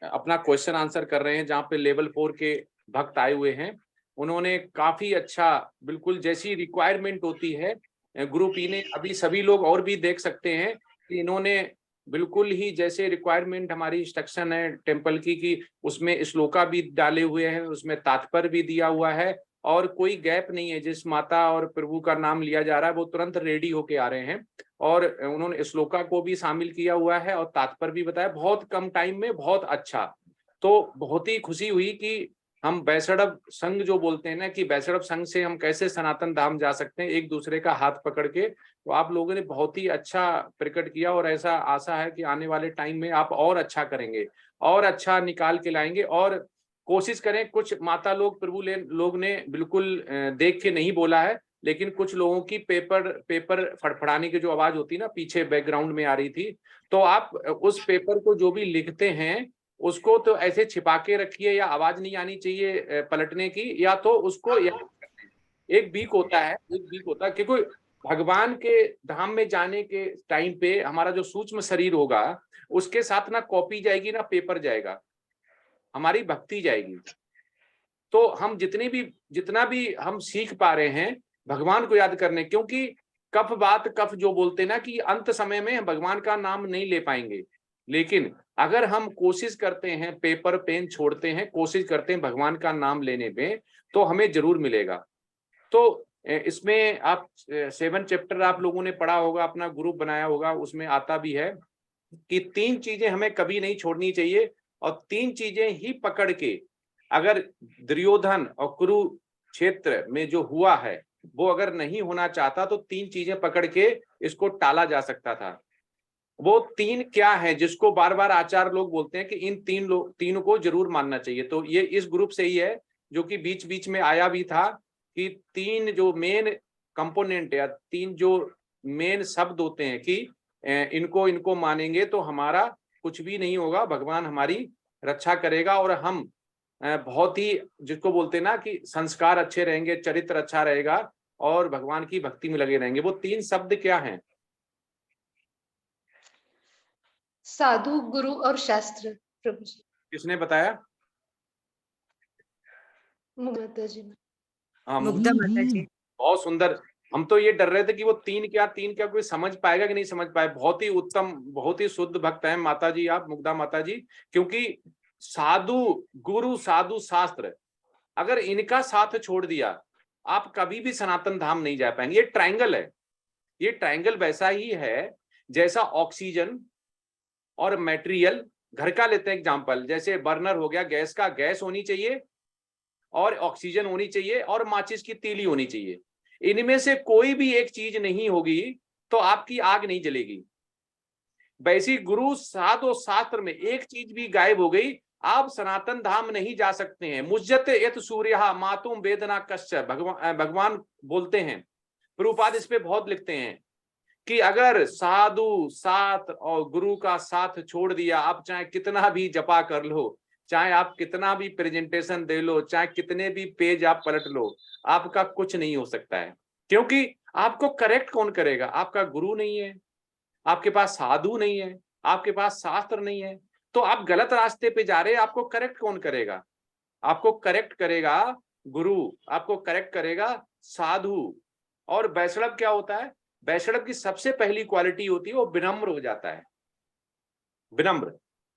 अपना क्वेश्चन आंसर कर रहे हैं, जहाँ पे लेवल 4 के भक्त आए हुए हैं, उन्होंने काफी अच्छा, बिल्कुल जैसी रिक्वायरमेंट होती है ग्रुप ई ने, अभी सभी लोग और भी देख सकते हैं कि इन्होंने बिल्कुल ही जैसे रिक्वायरमेंट हमारी इंस्ट्रक्शन है टेम्पल की, कि उसमें श्लोका भी डाले हुए हैं, उसमें तात्पर्य भी दिया हुआ है, और कोई गैप नहीं है। जिस माता और प्रभु का नाम लिया जा रहा है वो तुरंत रेडी होके आ रहे हैं, और उन्होंने श्लोका को भी शामिल किया हुआ है और तात्पर्य भी बताया, बहुत कम टाइम में, बहुत अच्छा। तो बहुत ही खुशी हुई कि हम बैसड़ब संघ जो बोलते हैं ना, कि बैसड़ब संघ से हम कैसे सनातन धाम जा सकते हैं एक दूसरे का हाथ पकड़ के, तो आप लोगों ने बहुत ही अच्छा प्रकट किया, और ऐसा आशा है कि आने वाले टाइम में आप और अच्छा करेंगे, और अच्छा निकाल के लाएंगे। और कोशिश करें, कुछ माता लोग प्रभु लोग ने बिल्कुल देख के नहीं बोला है, लेकिन कुछ लोगों की पेपर फड़फड़ाने की जो आवाज होती है ना, पीछे बैकग्राउंड में आ रही थी, तो आप उस पेपर को जो भी लिखते हैं उसको तो ऐसे छिपा के रखिए, या आवाज नहीं आनी चाहिए पलटने की, या तो उसको एक वीक होता है, क्योंकि भगवान के धाम में जाने के टाइम पे हमारा जो सूक्ष्म शरीर होगा उसके साथ ना कॉपी जाएगी ना पेपर जाएगा, हमारी भक्ति जाएगी। तो हम जितना भी हम सीख पा रहे हैं भगवान को याद करने, क्योंकि कफ बात कफ जो बोलते ना, कि अंत समय में भगवान का नाम नहीं ले पाएंगे, लेकिन अगर हम कोशिश करते हैं, पेपर पेन छोड़ते हैं, कोशिश करते हैं भगवान का नाम लेने में, तो हमें जरूर मिलेगा। तो इसमें आप 7 चैप्टर आप लोगों ने पढ़ा होगा, अपना ग्रुप बनाया होगा, उसमें आता भी है कि 3 चीजें हमें कभी नहीं छोड़नी चाहिए, और 3 चीजें ही पकड़ के, अगर दुर्योधन और कुरुक्षेत्र में जो हुआ है वो अगर नहीं होना चाहता, तो 3 चीजें पकड़ के इसको टाला जा सकता था। वो 3 क्या है, जिसको बार बार आचार्य लोग बोलते हैं कि इन तीनों को जरूर मानना चाहिए। तो ये इस ग्रुप से ही है, जो कि बीच बीच में आया भी था, कि 3 जो मेन कंपोनेंट या 3 जो मेन शब्द होते हैं, कि इनको मानेंगे तो हमारा कुछ भी नहीं होगा, भगवान हमारी रक्षा करेगा, और हम बहुत ही, जिसको बोलते हैं ना, कि संस्कार अच्छे रहेंगे, चरित्र अच्छा रहेगा, और भगवान की भक्ति में लगे रहेंगे। वो 3 शब्द क्या हैं? साधु, गुरु और शास्त्र। प्रभु जी, किसने बताया? माता जी। हाँ, मुग्धा माता जी। बहुत सुंदर। हम तो ये डर रहे थे कि वो 3 क्या कोई समझ पाएगा कि नहीं समझ पाए। बहुत ही उत्तम, बहुत ही शुद्ध भक्त हैं माता जी आप, मुग्धा माता जी, क्योंकि साधु गुरु साधु शास्त्र, अगर इनका साथ छोड़ दिया आप कभी भी सनातन धाम नहीं जा पाएंगे। ये ट्रायंगल है, ये ट्रायंगल वैसा ही है जैसा ऑक्सीजन और मटेरियल, घर का लेते हैं एग्जांपल, जैसे बर्नर हो गया गैस का, गैस होनी चाहिए और ऑक्सीजन होनी चाहिए और माचिस की तीली होनी चाहिए। इनमें से कोई भी एक चीज नहीं होगी तो आपकी आग नहीं जलेगी। वैसी गुरु साधु शास्त्र में एक चीज भी गायब हो गई आप सनातन धाम नहीं जा सकते हैं। मुज्जत यत सूर्य मातुम वेदना कश्च, भगवान बोलते हैं, प्रभुपाद इस पे बहुत लिखते हैं कि अगर साधु साथ और गुरु का साथ छोड़ दिया, आप चाहे कितना भी जपा कर लो, चाहे आप कितना भी प्रेजेंटेशन दे लो, चाहे कितने भी पेज आप पलट लो, आपका कुछ नहीं हो सकता है। क्योंकि आपको करेक्ट कौन करेगा? आपका गुरु नहीं है, आपके पास साधु नहीं है, आपके पास शास्त्र नहीं है, तो आप गलत रास्ते पे जा रहे हैं। आपको करेक्ट कौन करेगा? आपको करेक्ट करेगा गुरु, आपको करेक्ट करेगा साधु। और वैष्णव क्या होता है? वैष्णव की सबसे पहली क्वालिटी होती है वो विनम्र हो जाता है। विनम्र,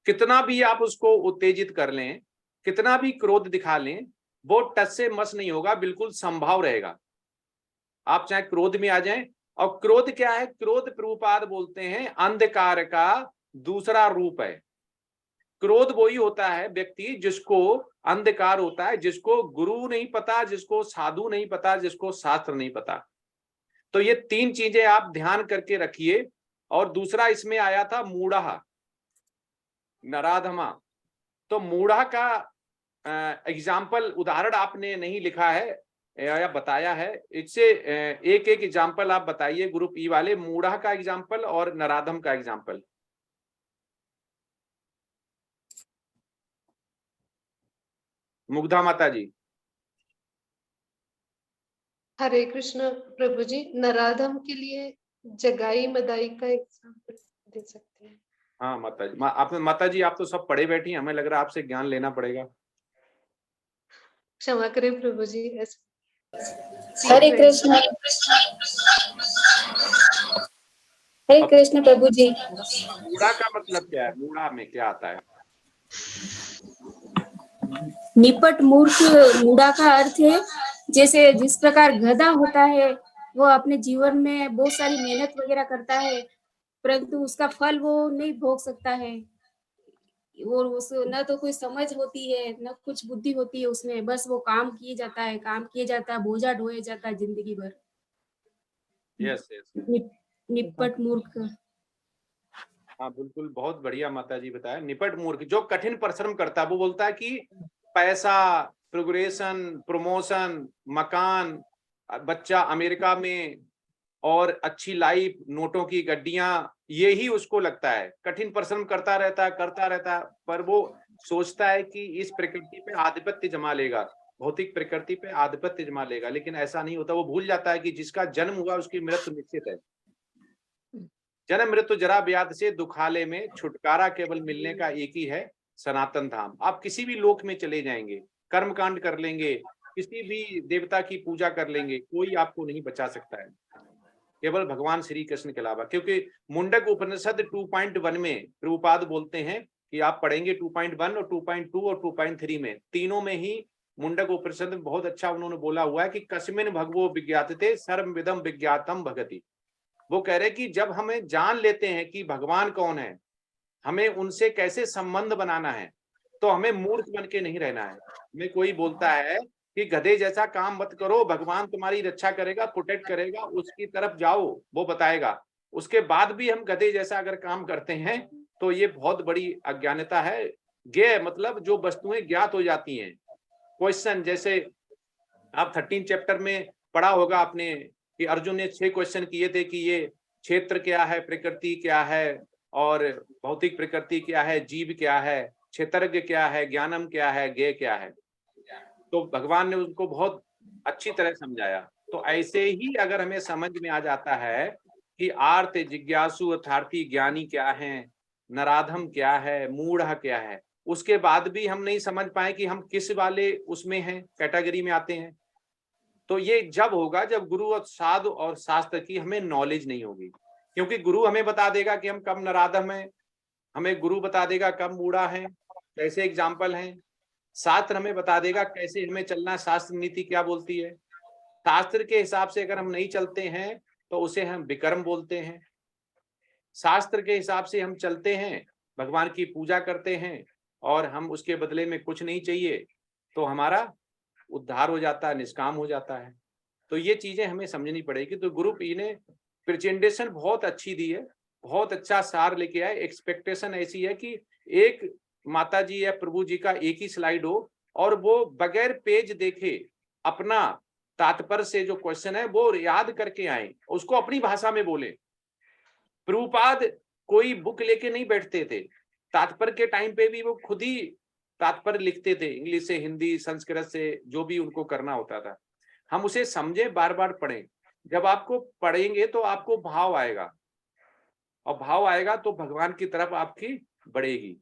कितना भी आप उसको उत्तेजित कर लें, कितना भी क्रोध दिखा लें, वो टच से मस नहीं होगा, बिल्कुल संभाव रहेगा। आप चाहे क्रोध में आ जाएं, और क्रोध क्या है? क्रोध प्रभुपाद बोलते हैं अंधकार का दूसरा रूप है। क्रोध वही होता है व्यक्ति जिसको अंधकार होता है, जिसको गुरु नहीं पता, जिसको साधु नहीं पता, जिसको शास्त्र नहीं पता। तो ये तीन चीजें आप ध्यान करके रखिए। और दूसरा इसमें आया था मूढ़ा, नराधमा। तो मूढ़ा का एग्जाम्पल, उदाहरण आपने नहीं लिखा है या बताया है, इससे एक एक एग्जाम्पल आप बताइए ग्रुप ई वाले, मूढ़ा का एग्जाम्पल और नराधम का एग्जाम्पल। मुग्धा माता जी। हरे कृष्ण प्रभु जी, नराधम के लिए जगाई मदाई का एग्जाम्पल दे सकते हैं? हाँ माता जी, माता जी आप तो सब पढ़े बैठी हैं, हमें लग रहा है आपसे ज्ञान लेना पड़ेगा। क्षमा करें प्रभु जी। हरे कृष्ण। हरे कृष्ण प्रभु जी। मूढ़ा का मतलब क्या है? मूढ़ा में क्या आता है? निपट मूर्ख, मूढ़ा का अर्थ है जैसे जिस प्रकार गधा होता है, वो अपने जीवन में बहुत सारी मेहनत वगैरह करता है, परंतु उसका फल वो नहीं भोग सकता है। और उस न तो कोई समझ होती है, न कुछ बुद्धि होती है उसमें, बस वो काम किए जाता है, काम किए जाता है, बोझा ढोए जाता है जिंदगी भर। यस निपट मूर्ख। हाँ बिल्कुल, बहुत बढ़िया माता जी बताया। निपट मूर्ख जो कठिन परिश्रम करता है, वो बोलता है कि पैसा, प्रोग्रेशन, प्रमोशन, मकान, बच्चा अमेरिका में और अच्छी लाइफ, नोटों की गड्डियां, यही उसको लगता है। कठिन परिश्रम करता रहता है, पर वो सोचता है कि इस प्रकृति पे आधिपत्य जमा लेगा, भौतिक प्रकृति पे आधिपत्य जमा लेगा, लेकिन ऐसा नहीं होता। वो भूल जाता है कि जिसका जन्म हुआ उसकी मृत्यु निश्चित है। जन्म मृत्यु जरा व्याधि से दुखालय में छुटकारा केवल मिलने का एक ही है, सनातन धाम। आप किसी भी लोक में चले जाएंगे, कर्म कांड कर लेंगे, किसी भी देवता की पूजा कर लेंगे, कोई आपको नहीं बचा सकता है, केवल भगवान श्री कृष्ण के अलावा। क्योंकि मुंडक उपनिषद 2.1 में प्रभुपाद बोलते हैं कि आप पढ़ेंगे 2.1 और 2.2 और 2.3 में, तीनों में ही मुंडक उपनिषद में बहुत अच्छा उन्होंने बोला हुआ है कि कस्मिन भगवो विज्ञाते सर्वविदम विज्ञातम भगति। वो कह रहे कि जब हमें जान लेते हैं कि भगवान कौन है, हमें उनसे कैसे संबंध बनाना है, तो हमें मूर्ख बन के नहीं रहना है। हमें कोई बोलता है कि गधे जैसा काम मत करो, भगवान तुम्हारी रक्षा करेगा, प्रोटेक्ट करेगा, उसकी तरफ जाओ, वो बताएगा। उसके बाद भी हम गधे जैसा अगर काम करते हैं तो ये बहुत बड़ी अज्ञानता है। ज्ञेय मतलब जो वस्तुएं ज्ञात हो जाती हैं। क्वेश्चन, जैसे आप 13 चैप्टर में पढ़ा होगा आपने कि अर्जुन ने 6 क्वेश्चन किए थे कि ये क्षेत्र क्या है, प्रकृति क्या है, और भौतिक प्रकृति क्या है, जीव क्या है, क्षेत्रज्ञ क्या है, ज्ञानम क्या है, ज्ञेय क्या है। तो भगवान ने उनको बहुत अच्छी तरह समझाया। तो ऐसे ही अगर हमें समझ में आ जाता है कि आर्त, जिज्ञासु, अर्थार्थी, ज्ञानी क्या है, नराधम क्या है, मूढ़ क्या है, उसके बाद भी हम नहीं समझ पाए कि हम किस वाले उसमें हैं, कैटेगरी में आते हैं, तो ये जब होगा जब गुरु और साधु और शास्त्र की हमें नॉलेज नहीं होगी। क्योंकि गुरु हमें बता देगा कि हम कब नराधम हैं, हमें गुरु बता देगा कब मूढ़ा है, कैसे एग्जाम्पल हैं। शास्त्र हमें बता देगा कैसे हमें चलना, शास्त्र नीति क्या बोलती है। शास्त्र के हिसाब से अगर हम नहीं चलते हैं तो उसे हम विकर्म बोलते हैं। शास्त्र के हिसाब से हम चलते हैं, भगवान की पूजा करते हैं और हम उसके बदले में कुछ नहीं चाहिए, तो हमारा उद्धार हो जाता है, निष्काम हो जाता है। तो ये चीजें हमें समझनी पड़ेगी। तो ग्रुप ई ने प्रेजेंटेशन बहुत अच्छी दी है, बहुत अच्छा सार लेके आए। एक्सपेक्टेशन ऐसी है कि एक माता जी या प्रभु जी का एक ही स्लाइड हो और वो बगैर पेज देखे अपना तात्पर्य से जो क्वेश्चन है वो याद करके आए, उसको अपनी भाषा में बोले। प्रभुपाद कोई बुक लेके नहीं बैठते थे, तात्पर्य के टाइम पे भी वो खुद ही तात्पर्य लिखते थे, इंग्लिश से, हिंदी, संस्कृत से, जो भी उनको करना होता था। हम उसे समझे, बार बार पढ़ें। जब आपको पढ़ेंगे तो आपको भाव आएगा, और भाव आएगा तो भगवान की तरफ आपकी बढ़ेगी।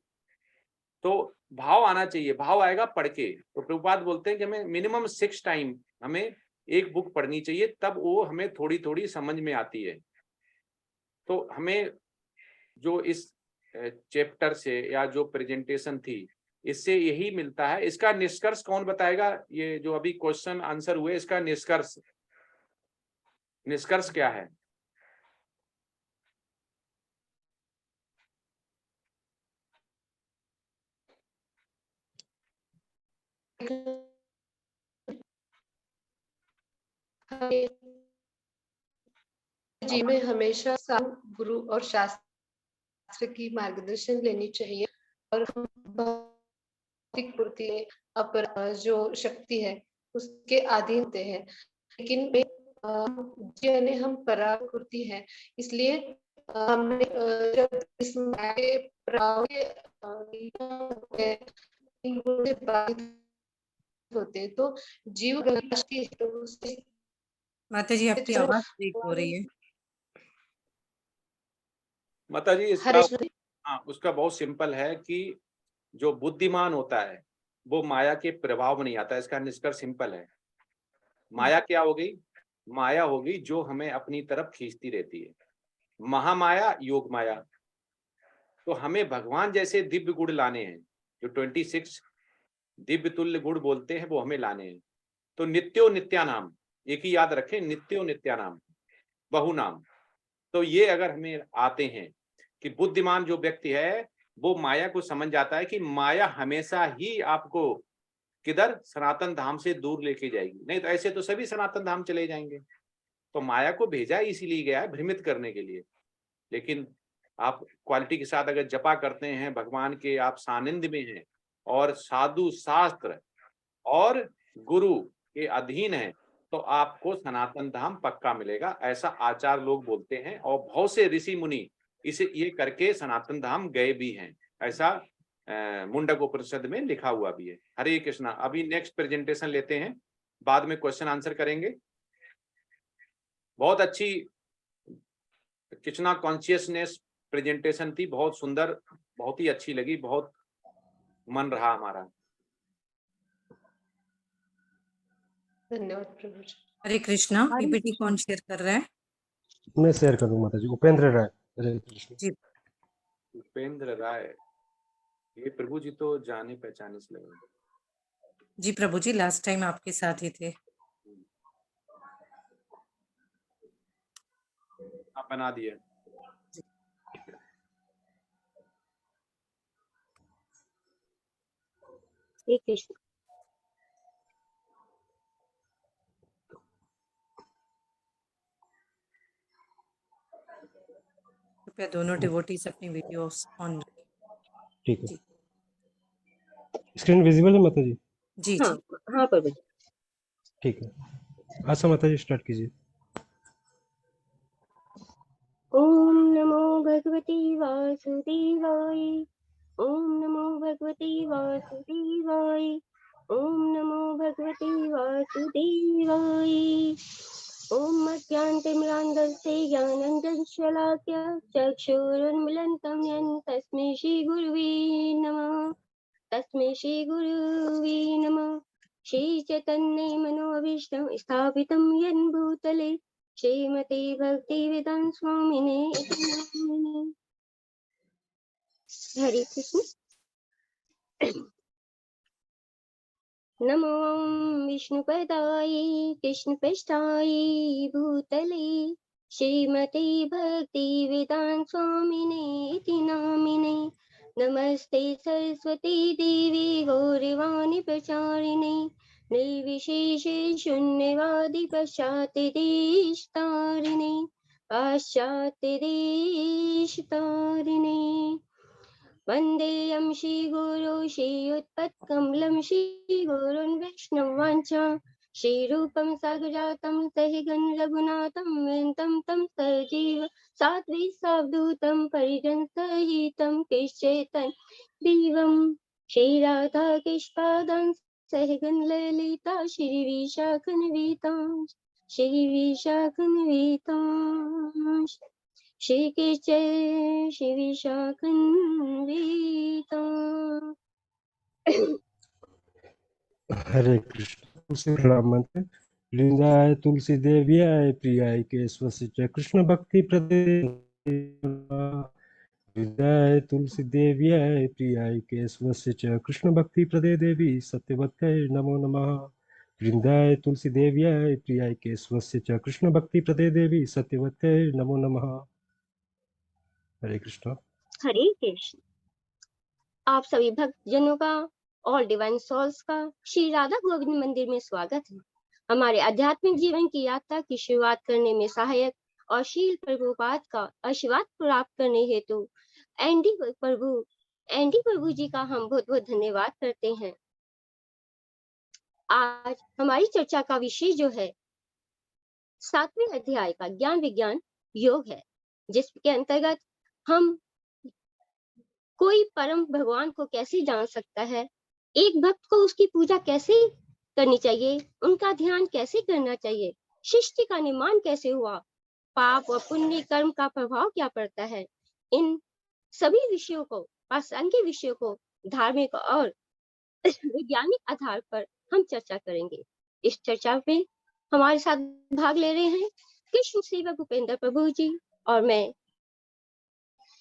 तो भाव आना चाहिए, भाव आएगा पढ़ के। तो प्रभुपाद बोलते हैं कि हमें मिनिमम 6 टाइम हमें एक बुक पढ़नी चाहिए, तब वो हमें थोड़ी थोड़ी समझ में आती है। तो हमें जो इस चैप्टर से या जो प्रेजेंटेशन थी, इससे यही मिलता है। इसका निष्कर्ष कौन बताएगा? ये जो अभी क्वेश्चन आंसर हुए, इसका निष्कर्ष क्या है? जी में हमेशा गुरु और शास्त्र की मार्गदर्शन लेनी चाहिए, और हम भौतिक पूर्ति अपर जो शक्ति है उसके अधीन होते हैं। लेकिन जिन्हें हम पराकृति है, इसलिए हमने जब इस माया प्रभाव से बाधित होते हैं तो जीव की माता जी आपकी आवाज ब्रेक हो रही है। माता जी इसका उसका बहुत सिंपल है कि जो बुद्धिमान होता है वो माया के प्रभाव में नहीं आता। इसका निष्कर्ष सिंपल है। माया क्या हो गई? माया होगी जो हमें अपनी तरफ खींचती रहती है, महामाया, योग माया। तो हमें भगवान जैसे दिव्य गुण लाने हैं, जो 26 दिव्य तुल्य गुण बोलते हैं, वो हमें लाने हैं। तो नित्यो नित्यानाम, एक ही याद रखें, नित्यो नित्यानाम बहुनाम। तो ये अगर हमें आते हैं कि बुद्धिमान जो व्यक्ति है वो माया को समझ जाता है कि माया हमेशा ही आपको किधर? सनातन धाम से दूर लेके जाएगी। नहीं तो ऐसे तो सभी सनातन धाम चले जाएंगे। तो माया को भेजा इसीलिए गया है, भ्रमित करने के लिए। लेकिन आप क्वालिटी के साथ अगर जपा करते हैं, भगवान के आप सानिध्य में हैं और साधु शास्त्र और गुरु के अधीन है, तो आपको सनातन धाम पक्का मिलेगा, ऐसा आचार्य लोग बोलते हैं। और बहुत से ऋषि मुनि इसे ये करके सनातन धाम गए भी हैं, ऐसा मुंडक उपनिषद में लिखा हुआ भी है। हरे कृष्णा। अभी नेक्स्ट प्रेजेंटेशन लेते हैं, बाद में क्वेश्चन आंसर करेंगे। बहुत अच्छी कृष्णा कॉन्शियसनेस प्रेजेंटेशन थी, बहुत सुंदर, बहुत ही अच्छी लगी, बहुत मन रहा हमारा। धन्यवाद प्रभु जी। हरे कृष्णा। पीपीटी कौन शेयर कर रहा है? मैं शेयर कर दूं माता जी। उपेंद्र राय। जी उपेंद्र राय, ये प्रभु जी तो जाने पहचाने से लगे। जी प्रभु जी, लास्ट टाइम आपके साथ ही थे। आप बना दिए। कृपया दोनों डिवोटीज अपनी वीडियोस ऑन रखें। ठीक है। स्क्रीन विजिबल है माता जी? जी हाँ, जी हाँ प्रभु। ठीक है। आशा माता जी स्टार्ट कीजिए। ओम नमो भगवती वासुदेवाय। ओम नमो भगवती वासुदेवाय। ओम नमो भगवती वासुदेवाय। ओम अज्ञानतिमिरान्धस्य ज्ञानाञ्जनशलाकया चक्षुरुन्मीलितं येन तस्मै श्रीगुरुवे नमः। तस्मै श्रीगुरुवे नमः। श्रीचैतन्ये मनोभीष्टं स्थापितं येन भूतले श्रीमते भक्तिवेदांत स्वामिने इति नामिने। हरे कृष्ण। नमो विष्णुपदाय कृष्णपृष्ठाय भूतले श्रीमते भक्तिवेदांत स्वामिने इति नामिने। नमस्ते सरस्वती देवी गौरवाणी प्रचारिणे निर्विशेषे शून्यवादी पाश्चात्य देशतारिणे। वन्देयं श्रीगुरो श्रीयुत्पत्कमलं श्रीगुरुन् वैष्णवांश्च श्रीरूपं साग्रजातं सहितं रघुनाथं वेन्तं तं सजीव सात्विसावधूतं परिजनसहितं कृष्णेतं दिवं श्रीराधा कृष्णपादां सहितं ललिता श्रीविशाखन्वितां श्री कृष्ण श्री विशाखन्वितां। हरे कृष्ण। तुलसी प्रणाम मंत्र। वृंदाय तुलसी देव्याय प्रियाय केशवस्य च कृष्ण भक्ति प्रदे वृंदाय तुलसी देव्याय प्रियाय केशवस्य च कृष्ण भक्ति प्रदे देवी सत्यवत्यै नमो नमः। वृंदाय तुलसी देव्याय प्रियाय केशवस्य च कृष्ण भक्ति प्रदे देवी सत्यवत्यै नमो नमः। हरे कृष्ण। हरे कृष्ण। आप सभी भक्त जनों का और डिवाइन सोल्स का श्री राधा गोविंद मंदिर में स्वागत है। हमारे आध्यात्मिक जीवन की यात्रा की शुरुआत करने में सहायक और शील प्रभुपाद का आशीर्वाद प्राप्त करने हेतु एंडी प्रभु जी का हम बहुत बहुत धन्यवाद करते हैं। आज हमारी चर्चा का विषय जो है 7वें अध्याय का ज्ञान विज्ञान योग है, जिसके अंतर्गत हम कोई परम भगवान को कैसे जान सकता है, एक भक्त को उसकी पूजा कैसे करनी चाहिए, उनका ध्यान कैसे करना चाहिए, सृष्टि का निर्माण कैसे हुआ, पाप और पुण्य कर्म का प्रभाव क्या पड़ता है, इन सभी विषयों को, प्रासंगिक विषयों को धार्मिक और वैज्ञानिक आधार पर हम चर्चा करेंगे। इस चर्चा में हमारे साथ भाग ले रहे हैं कृष्ण सेवक उपेंद्र प्रभु जी और मैं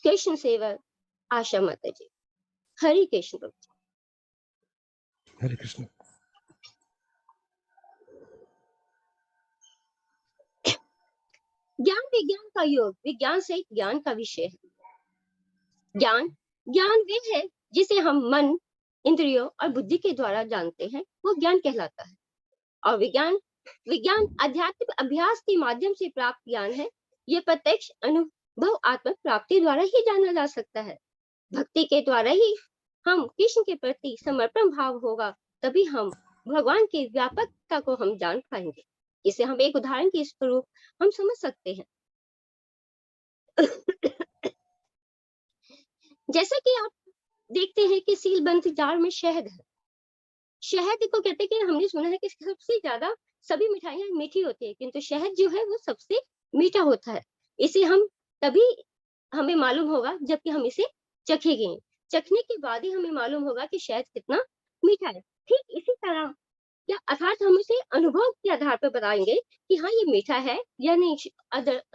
कृष्ण सेवक आशा माता जी। हरे कृष्ण प्रभु जी। हरे कृष्ण। ज्ञान विज्ञान का योग विज्ञान से ज्ञान का विषय है। ज्ञान वे है जिसे हम मन, इंद्रियों और बुद्धि के द्वारा जानते हैं, वो ज्ञान कहलाता है। और विज्ञान आध्यात्मिक अभ्यास के माध्यम से प्राप्त ज्ञान है। ये प्रत्यक्ष अनुभव आत्म प्राप्ति द्वारा ही जाना जा सकता है। भक्ति के द्वारा ही हम कृष्ण के प्रति समर्पण भाव होगा, तभी हम भगवान की व्यापकता को हम जान पाएंगे। इसे हम एक उदाहरण के स्वरूप हम समझ सकते हैं। जैसा कि आप देखते हैं कि सीलबंद जार में शहद है। शहद को कहते हैं कि हमने सुना है कि सबसे ज्यादा सभी मिठाइयां मीठी होती है, किंतु शहद जो है वो सबसे मीठा होता है। इसे हम तभी हमें मालूम होगा जबकि हम इसे चखेंगे। चखने के बाद ही हमें मालूम होगा कि शहद कितना मीठा है। ठीक इसी तरह या अर्थात हम इसे अनुभव के आधार पर बताएंगे कि हाँ ये मीठा है या नहीं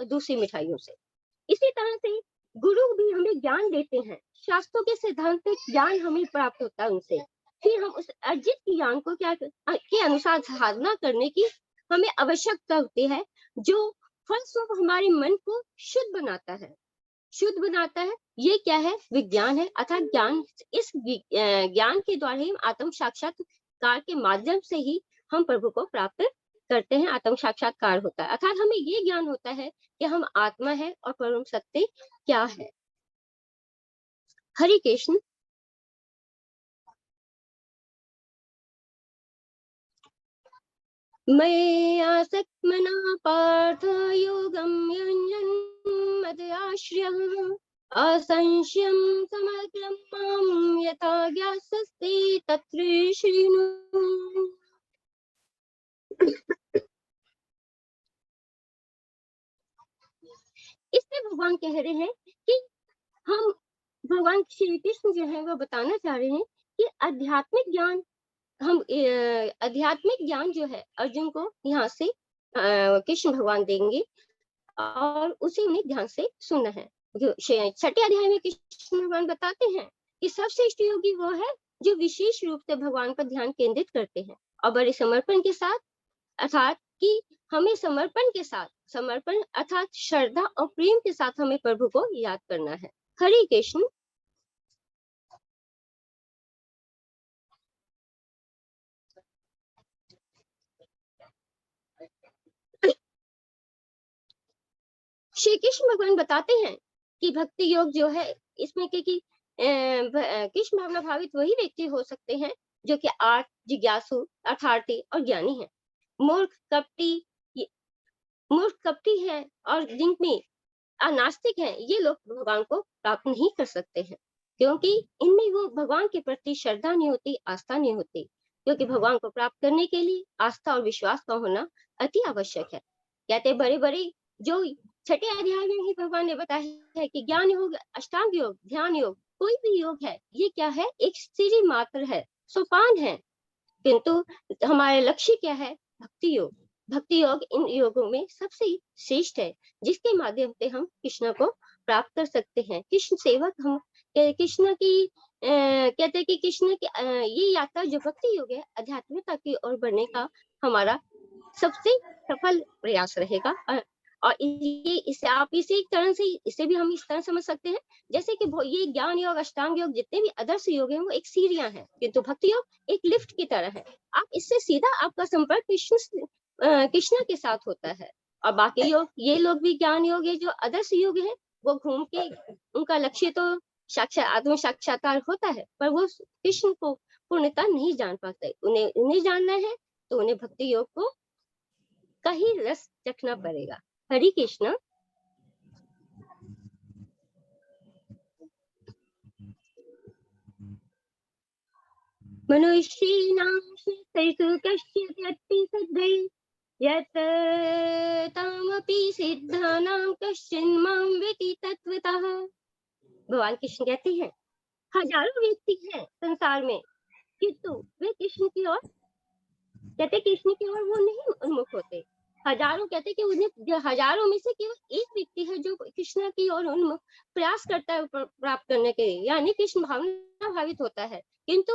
दूसरी मिठाइयों से। इसी तरह से गुरु भी हमें ज्ञान देते हैं। शास्त्रों के सिद्धांतिक ज्ञान हमें प्राप्त होता है उनसे। फिर हम उस अर्जित ज्ञान को क्या के अनुसार साधना करने की हमें आवश्यकता होती है, जो फलस्वरूप हमारे मन को शुद्ध बनाता है। ये क्या है? विज्ञान है। अर्थात इस ज्ञान के द्वारा ही आत्म साक्षात्कार के माध्यम से ही हम प्रभु को प्राप्त करते हैं। आत्म साक्षात्कार होता है, अर्थात हमें ये ज्ञान होता है कि हम आत्मा है और परम सत्य क्या है। हरे कृष्ण। मय्यासक्तमनः पार्थ योगं युञ्जन् मदयाश्रयम् असंशयं समग्रं मां यथा ज्ञास्यसि तत्र शृणु। इसमें भगवान कह रहे हैं कि हम भगवान श्री कृष्ण जो है वो बताना चाह रहे हैं कि आध्यात्मिक ज्ञान जो है अर्जुन को यहाँ से कृष्ण भगवान देंगे और उसे उन्हें ध्यान से सुनना है। जो 6ठे अध्याय में कृष्ण भगवान बताते हैं कि सर्वश्रेष्ठ योगी वो है जो विशेष रूप से भगवान पर ध्यान केंद्रित करते हैं और बड़े समर्पण के साथ, अर्थात कि हमें समर्पण अर्थात श्रद्धा और प्रेम के साथ हमें प्रभु को याद करना है। हरे कृष्ण। श्री कृष्ण भगवान बताते हैं कि भक्ति योग जो है इसमें कि कृष्ण भावना भावित वही व्यक्ति हो सकते हैं जो कि आर्ट, जिज्ञासु, अर्थार्थी और ज्ञानी है। मूर्ख कपटी है और जिनमें अनास्तिक है, ये लोग भगवान को प्राप्त नहीं कर सकते हैं, क्योंकि इनमें वो भगवान के प्रति श्रद्धा नहीं होती, आस्था नहीं होती। क्योंकि भगवान को प्राप्त करने के लिए आस्था और विश्वास का होना अति आवश्यक है। कहते बड़े बड़े जो छठे अध्याय में ही भगवान ने बताया है कि ज्ञान योग, अष्टांग योग, ध्यान योग, कोई भी योग है, ये क्या है, एक सीढ़ी मात्र है, सोपान है, किंतु हमारे लक्ष्य क्या है, भक्ति योग। भक्ति योग इन योगों में सबसे श्रेष्ठ है, जिसके माध्यम से हम कृष्ण को प्राप्त कर सकते हैं। कृष्ण सेवक हम कृष्ण की कहते हैं कि कृष्ण की ये यात्रा जो भक्ति योग है, आध्यात्मिकता की ओर बढ़ने का हमारा सबसे सफल प्रयास रहेगा। और ये इसे आप इसे एक तरह से इसे भी हम इस तरह समझ सकते हैं जैसे कि ये ज्ञान योग, अष्टांग योग, जितने भी आदर्श योग हैं वो एक सीढ़ियां हैं, किंतु भक्ति योग एक लिफ्ट की तरह है। आप इससे सीधा आपका संपर्क कृष्ण के साथ होता है। और बाकी योग, ये लोग भी ज्ञान योग है, जो आदर्श योग है, वो घूम के उनका लक्ष्य तो आत्म साक्षात्कार होता है, पर वो कृष्ण को पूर्णतः नहीं जान पाते। उन्हें जानना है तो उन्हें भक्ति योग को का ही रस चखना पड़ेगा। हरि कृष्ण। मनुष्येणां श्रेष्ठेषु कश्चिदपि सिद्धे यत् तामपि सिद्धानां कश्चिन् मां वेति तत्वतः। भगवान कृष्ण कहते हैं हजारों व्यक्ति हैं संसार में, किंतु वे कृष्ण की ओर वो नहीं उन्मुख होते। हजारों कहते कि उन्हें हजारों में से केवल एक व्यक्ति है जो कृष्ण की ओर उन्मुख प्रयास करता है प्राप्त करने के लिए, यानी कृष्ण भावना भावित होता है, किंतु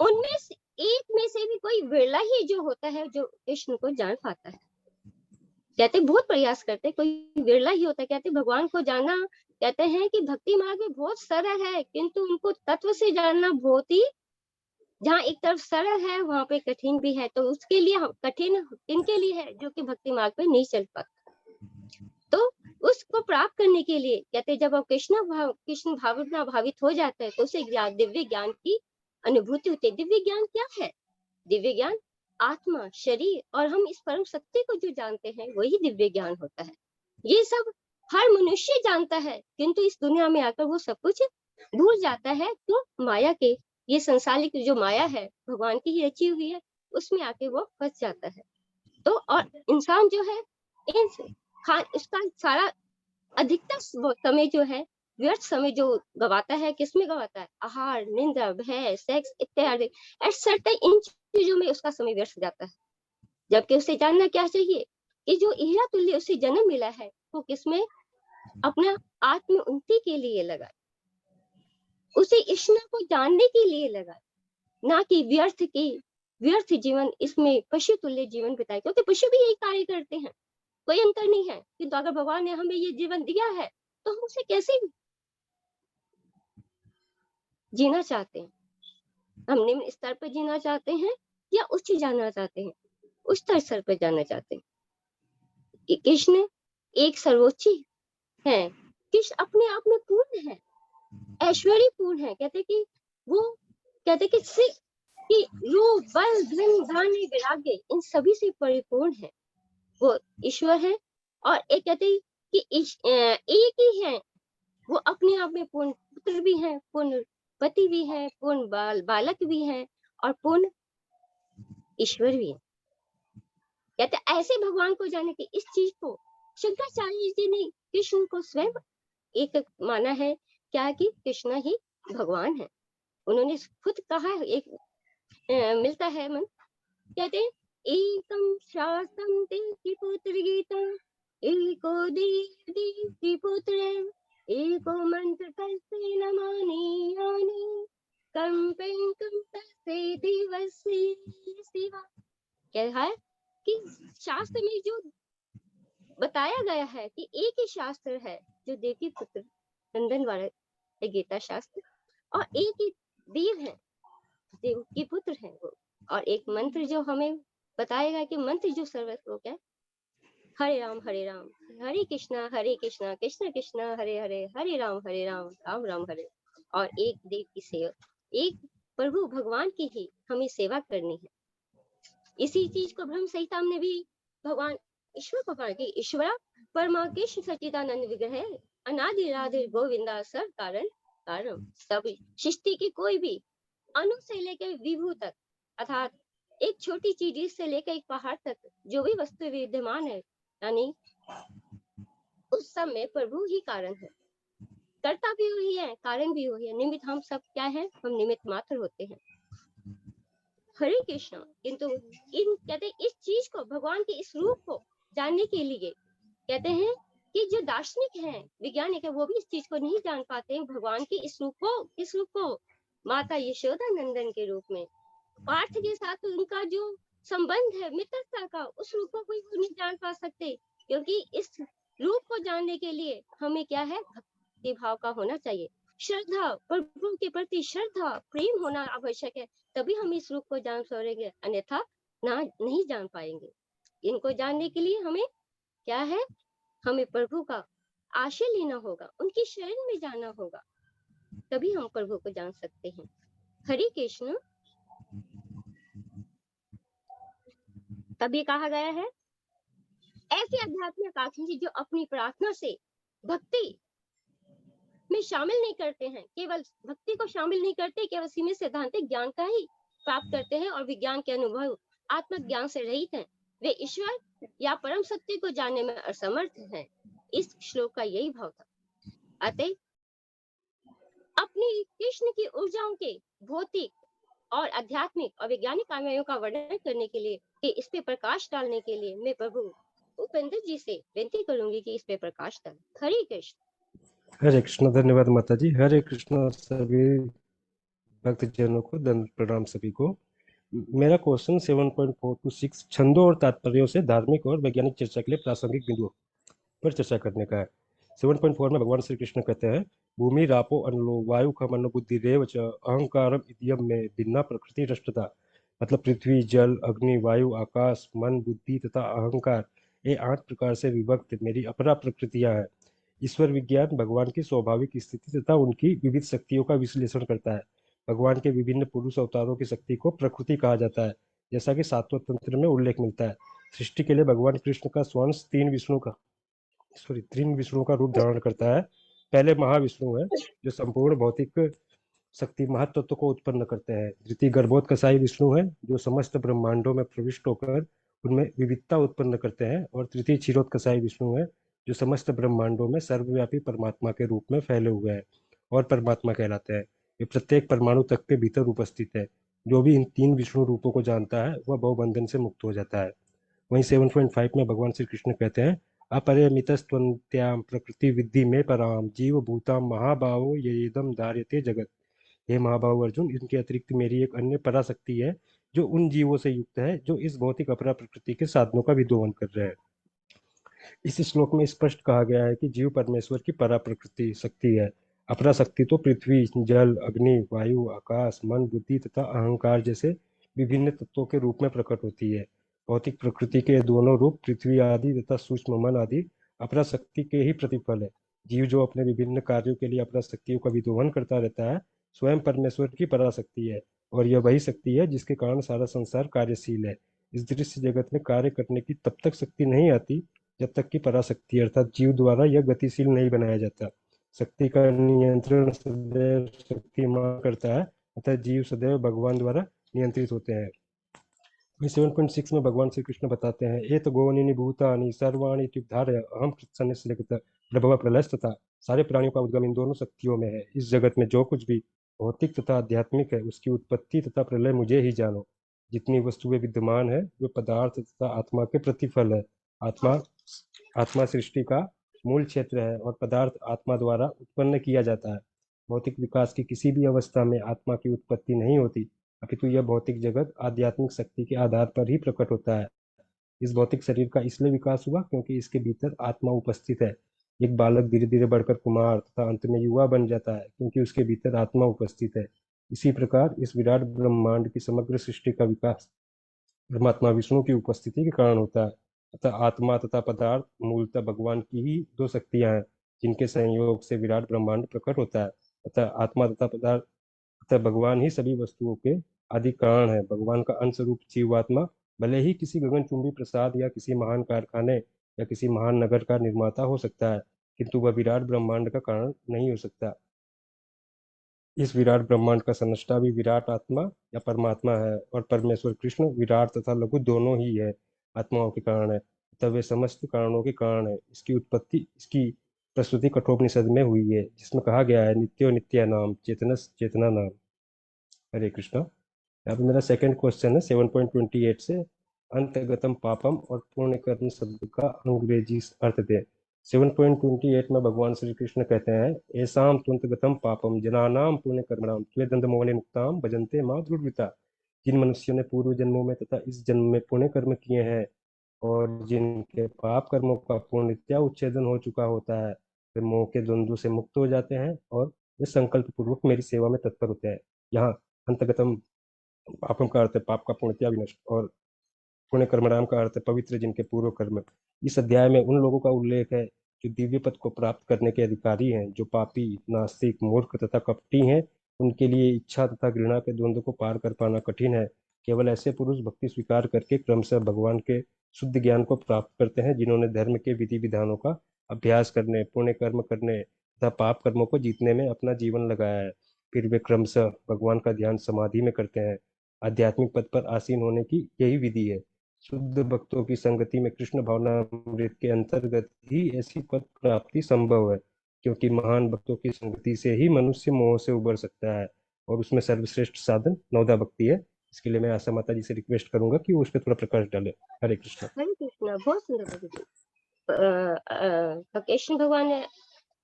उनमें से एक में से भी कोई विरला ही जो होता है जो कृष्ण को जान पाता है। कहते बहुत प्रयास करते, कोई विरला ही होता है। कहते भगवान को जानना, कहते हैं कि भक्ति मार्ग में बहुत सरल है, किंतु उनको तत्व से जानना बहुत ही, जहाँ एक तरफ सरल है वहां पे कठिन भी है। तो उसके लिए हम कठिन इनके लिए है जो कि भक्ति मार्ग पे नहीं चल पाता। तो उसको प्राप्त करने के लिए कहते जब आप कृष्ण भावना भावित हो जाता है तो उसे दिव्य ज्ञान की अनुभूति होती है। दिव्य ज्ञान क्या है? दिव्य ज्ञान आत्मा, शरीर और हम इस परम सत्य को जो जानते हैं वही दिव्य ज्ञान होता है। ये सब हर मनुष्य जानता है, किंतु इस दुनिया में आकर वो सब कुछ भूल जाता है। तो माया के, ये संसारिक जो माया है भगवान की ही रची हुई है, उसमें आके वो फंस जाता है। तो और इंसान जो है उसका सारा अधिकतर समय जो है, व्यर्थ समय जो गवाता है, किसमें गवाता है? आहार, निंदा, भय, सेक्स इत्यादि एक्सेट्रा, इन चीजों में उसका समय व्यर्थ जाता है। जबकि उसे जानना क्या चाहिए कि जो हीरा तुल्य उसे जन्म मिला है वो किसमें? अपना आत्म उन्नति के लिए लगा, उसे कृष्ण को जानने के लिए लगा, ना कि व्यर्थ जीवन इसमें पशु तुल्य जीवन बिताए। क्योंकि पशु भी यही कार्य करते हैं, कोई अंतर नहीं है। किंतु अगर भगवान ने हमें ये जीवन दिया है तो हम उसे कैसे जीना चाहते हैं? हम निम्न स्तर पर जीना चाहते हैं या उच्च जाना चाहते हैं? उच्च स्तर पर जाना चाहते हैं। कृष्ण एक सर्वोच्च है, कृष्ण अपने आप में पूर्ण है, ऐश्वर्य पूर्ण है। कहते कि वो कहते कि रूप, बल, धन, धान्य, वैराग्य इन सभी से परिपूर्ण है, वो ईश्वर है। और एक कहते कि एक ही है, वो अपने आप में पूर्ण पुत्र भी है, पूर्ण पति भी है, पूर्ण बालक भी है और पूर्ण ईश्वर भी है। कहते ऐसे भगवान को जाने की इस चीज को शंकराचार्य जी ने कृष्ण को स्वयं एक माना है, क्या कि कृष्ण ही भगवान है। उन्होंने खुद कहा है, एक मिलता है मन, कहते एकम शास्त्रम ते पुत्र गीतम, एको देव पुत्र, एको मंत्र तस्ते नमानि यानि, कंपेंकम तस्ते दिवसी शिवा। क्या है कि शास्त्र में जो बताया गया है कि एक ही शास्त्र है जो देवी पुत्र नंदन वाला है, गीता शास्त्र, और एक ही देव है, देव के पुत्र है वो। और एक मंत्र जो हमें बताएगा कि मंत्र जो सर्वश्लोक है, हरे राम हरे कृष्णा कृष्ण कृष्ण हरे हरे, हरे राम राम राम हरे। और एक देव की सेवा, एक प्रभु भगवान की ही हमें सेवा करनी है। इसी चीज को ब्रह्म संहिता में भी भगवान ईश्वर को कहा कि ईश्वर परमाकृष्ण सच्चिदानंद विग्रह अनादि राधे गोविंदा सर कारण कारण। सभी सृष्टि की कोई भी अणु से लेकर विभू तक, अर्थात एक छोटी चीज से लेकर एक पहाड़ तक जो भी वस्तु विद्यमान है, यानी उस सब में प्रभु ही कारण है। कर्ता भी वही है, कारण भी वही है। निमित्त हम सब क्या है? हम निमित्त मात्र होते हैं। हरे कृष्ण। किंतु इन कहते इस चीज को, भगवान के इस रूप को जानने के लिए कहते हैं कि जो दार्शनिक हैं, वैज्ञानिक है, वो भी इस चीज को नहीं जान पाते हैं, भगवान के इस रूप को। किस रूप को? माता यशोदा नंदन के रूप में। पार्थ के साथ उनका जो संबंध है मित्रता का, उस रूप को कोई नहीं जान पा सकते, क्योंकि इस रूप को जानने के लिए हमें क्या है? भक्ति भाव का होना चाहिए, श्रद्धा, प्रभु के प्रति श्रद्धा प्रेम होना आवश्यक है, तभी हम इस रूप को जान सकेंगे, अन्यथा नहीं जान पाएंगे। इनको जानने के लिए हमें क्या है? हमें प्रभु का आश्रय लेना होगा, उनकी शरण में जाना होगा, तभी हम प्रभु को जान सकते हैं। हरे कृष्ण। तभी कहा गया है ऐसे आध्यात्मिक आकांक्षी जो अपनी प्रार्थना से भक्ति में शामिल नहीं करते हैं, केवल भक्ति को शामिल नहीं करते, केवल सीमित सिद्धांतिक ज्ञान का ही प्राप्त करते हैं और विज्ञान के अनुभव आत्मक ज्ञान से रहित हैं, वे ईश्वर या परम सत्य को जानने में असमर्थ हैं। इस श्लोक का यही भाव था। अतः अपनी कृष्ण की ऊर्जाओं के भौतिक और आध्यात्मिक और वैज्ञानिक कामयाबियों का वर्णन करने के लिए, कि इस पे प्रकाश डालने के लिए मैं प्रभु उपेंद्र जी से विनती करूंगी कि इस पे प्रकाश डालें। हरे कृष्ण। हरे कृष्ण। धन्यवाद माता जी। हरे कृष्ण। सभी भक्तजनों को दंड प्रणाम सभी को। मेरा क्वेश्चन 7.4 to 6 छंदों और तात्पर्यों से धार्मिक और वैज्ञानिक चर्चा के लिए प्रासंगिक बिंदुओं पर चर्चा करने का है। 7.4 में भगवान श्री कृष्ण कहते हैं, भूमि रापो अनलो वायु खमनो बुद्धि रेव च अहंकारम इत्यम में भिन्ना प्रकृति रष्टता। मतलब पृथ्वी, जल, अग्नि, वायु, आकाश, मन, बुद्धि तथा अहंकार, ये 8 प्रकार से विभक्त मेरी अपरा प्रकृतियां हैं। ईश्वर विज्ञान भगवान की स्वाभाविक स्थिति तथा उनकी विविध शक्तियों का विश्लेषण करता है। भगवान के विभिन्न पुरुष अवतारों की शक्ति को प्रकृति कहा जाता है, जैसा कि सातवें तंत्र में उल्लेख मिलता है। सृष्टि के लिए भगवान कृष्ण का स्वंश तीन विष्णु का रूप धारण करता है। पहले महाविष्णु है जो संपूर्ण भौतिक शक्ति महत्त्व को उत्पन्न करते हैं। द्वितीय गर्भोत्कर्षाई विष्णु है जो समस्त ब्रह्मांडों में प्रविष्ट होकर उनमें विविधता उत्पन्न करते हैं। और तृतीय क्षीरोत्कर्षाई विष्णु है जो समस्त ब्रह्मांडों में सर्वव्यापी परमात्मा के रूप में फैले हुए हैं और परमात्मा कहलाते हैं। ये प्रत्येक परमाणु तक के भीतर उपस्थित है। जो भी इन तीन विष्णु रूपों को जानता है वह भवबंधन से मुक्त हो जाता है। वहीं 7.5 में भगवान श्री कृष्ण कहते हैं, अपरिमितस्त्वन्त्यां प्रकृति विद्धि में पराम जीव भूताम महाभावो येदम धार्यते जगत। हे महाभाव अर्जुन, इनके अतिरिक्त मेरी एक अन्य पराशक्ति है जो उन जीवों से युक्त है जो इस भौतिक अपरा प्रकृति के साधनों का विद्रोहन कर रहे हैं। इस श्लोक में स्पष्ट कहा गया है कि जीव परमेश्वर की परा प्रकृति शक्ति है। अपरा शक्ति तो पृथ्वी, जल, अग्नि, वायु, आकाश, मन, बुद्धि तथा अहंकार जैसे विभिन्न तत्वों के रूप में प्रकट होती है। भौतिक प्रकृति के दोनों रूप पृथ्वी आदि तथा सूक्ष्म मन आदि अपरा शक्ति के ही प्रतिफल है। जीव जो अपने विभिन्न कार्यों के लिए अपरा शक्तियों का विद्रोहन करता रहता है स्वयं परमेश्वर की पराशक्ति है, और यह वही शक्ति है जिसके कारण सारा संसार कार्यशील है। इस दृश्य जगत में कार्य करने की तब तक शक्ति नहीं आती जब तक कि पराशक्ति अर्थात जीव द्वारा यह गतिशील नहीं बनाया जाता। शक्ति का नियंत्रण सदैव शक्तिमान करता है, अतः जीव सदैव भगवान द्वारा नियंत्रित होते हैं। 7.6 में भगवान श्री कृष्ण बताते हैं, एत गोनिनि भूतानि सर्वाणि इत्युद्धारय अहम कृत्सन्नस्य जगत प्रभव प्रलयस्तथा। सारे प्राणियों का उद्गम इन दोनों शक्तियों में है। इस जगत में जो कुछ भी भौतिक तथा आध्यात्मिक है उसकी उत्पत्ति तथा प्रलय मुझे ही जानो। जितनी वस्तुएं विद्यमान है वे पदार्थ तथा आत्मा के प्रतिफल है। आत्मा सृष्टि का मूल क्षेत्र है और पदार्थ आत्मा द्वारा उत्पन्न किया जाता है। भौतिक विकास की किसी भी अवस्था में आत्मा की उत्पत्ति नहीं होती, अपितु यह भौतिक जगत आध्यात्मिक शक्ति के आधार पर ही प्रकट होता है। इस भौतिक शरीर का इसलिए विकास हुआ क्योंकि इसके भीतर आत्मा उपस्थित है। एक बालक धीरे धीरे बढ़कर कुमार तथा अंत में युवा बन जाता है क्योंकि उसके भीतर आत्मा उपस्थित है। इसी प्रकार इस विराट ब्रह्मांड की समग्र सृष्टि का विकास परमात्मा विष्णु की उपस्थिति के कारण होता है। अतः आत्मा तथा पदार्थ मूलतः भगवान की ही दो शक्तियां हैं जिनके संयोग से विराट ब्रह्मांड प्रकट होता है। अतः आत्मा तथा पदार्थ अतः भगवान ही सभी वस्तुओं के आदि कारण है। भगवान का अंश रूप जीवात्मा भले ही किसी गगनचुंबी प्रसाद या किसी महान कारखाने या किसी महान नगर का निर्माता हो सकता है, किंतु वह विराट ब्रह्मांड का कारण नहीं हो सकता। इस विराट ब्रह्मांड का सनष्टा भी विराट आत्मा या परमात्मा है, और परमेश्वर कृष्ण विराट तथा लघु दोनों ही है, आत्माओं के कारण है, तथा वे समस्त कारणों के कारण है। इसकी उत्पत्ति, इसकी प्रस्तुति कठोपनिषद में हुई है, जिसमें कहा गया है नित्यो नित्या नाम चेतनस चेतना नाम। हरे कृष्णा। यहाँ पे मेरा सेकंड क्वेश्चन है 7.28 से, अंतगतम पापम और पुण्य कर्म शब्द का अंग्रेजी अर्थ दे। 7.28 में भगवान श्री कृष्ण कहते हैं, ऐसाम त्वंतगतम पापम जनानाम पुण्य कर्मणाम त्वेदंत मोहने मुक्ताम भजन्ते मां दुर्वृता। जिन मनुष्यों ने पूर्व जन्मों में तथा इस जन्म में पुण्य कर्म किए हैं और जिनके पाप कर्मों का पूर्णतया उच्छेदन हो चुका होता है, वे मोह के द्वंद्व से मुक्त हो जाते हैं और वे संकल्प पूर्वक मेरी सेवा में तत्पर होते हैं। यहाँ अंतगतम पापम का अर्थ है पाप का पूर्णतया विनष्ट, और पुण्य कर्मणाम का अर्थ है पवित्र जिनके पूर्व कर्म। इस अध्याय में उन लोगों का उल्लेख है जो दिव्य पद को प्राप्त करने के अधिकारी हैं। जो पापी, नास्तिक, मूर्ख तथा कपटी हैं, उनके लिए इच्छा तथा घृणा के द्वंद्व को पार कर पाना कठिन है। केवल ऐसे पुरुष भक्ति स्वीकार करके क्रमशः भगवान के शुद्ध ज्ञान को प्राप्त करते हैं, जिन्होंने धर्म के विधि विधानों का अभ्यास करने, पुण्य कर्म करने तथा पाप कर्मों को जीतने में अपना जीवन लगाया है। फिर वे क्रमशः भगवान का ध्यान समाधि में करते हैं। आध्यात्मिक पद पर आसीन होने की यही विधि है। शुद्ध भक्तों की संगति में कृष्ण भावनामृत के अंतर्गत ही ऐसी पद प्राप्ति संभव है, क्योंकि महान भक्तों की संगति से ही मनुष्य मोह से उबर सकता है, और उसमें सर्वश्रेष्ठ साधन नवदा भक्ति है। इसके लिए मैं आशा माता जी से रिक्वेस्ट करूंगा कि वो उस पर थोड़ा प्रकाश डाले। हरे कृष्ण। हरे कृष्णा। बहुत सुंदर प्रभु जी। कृष्ण भगवान ने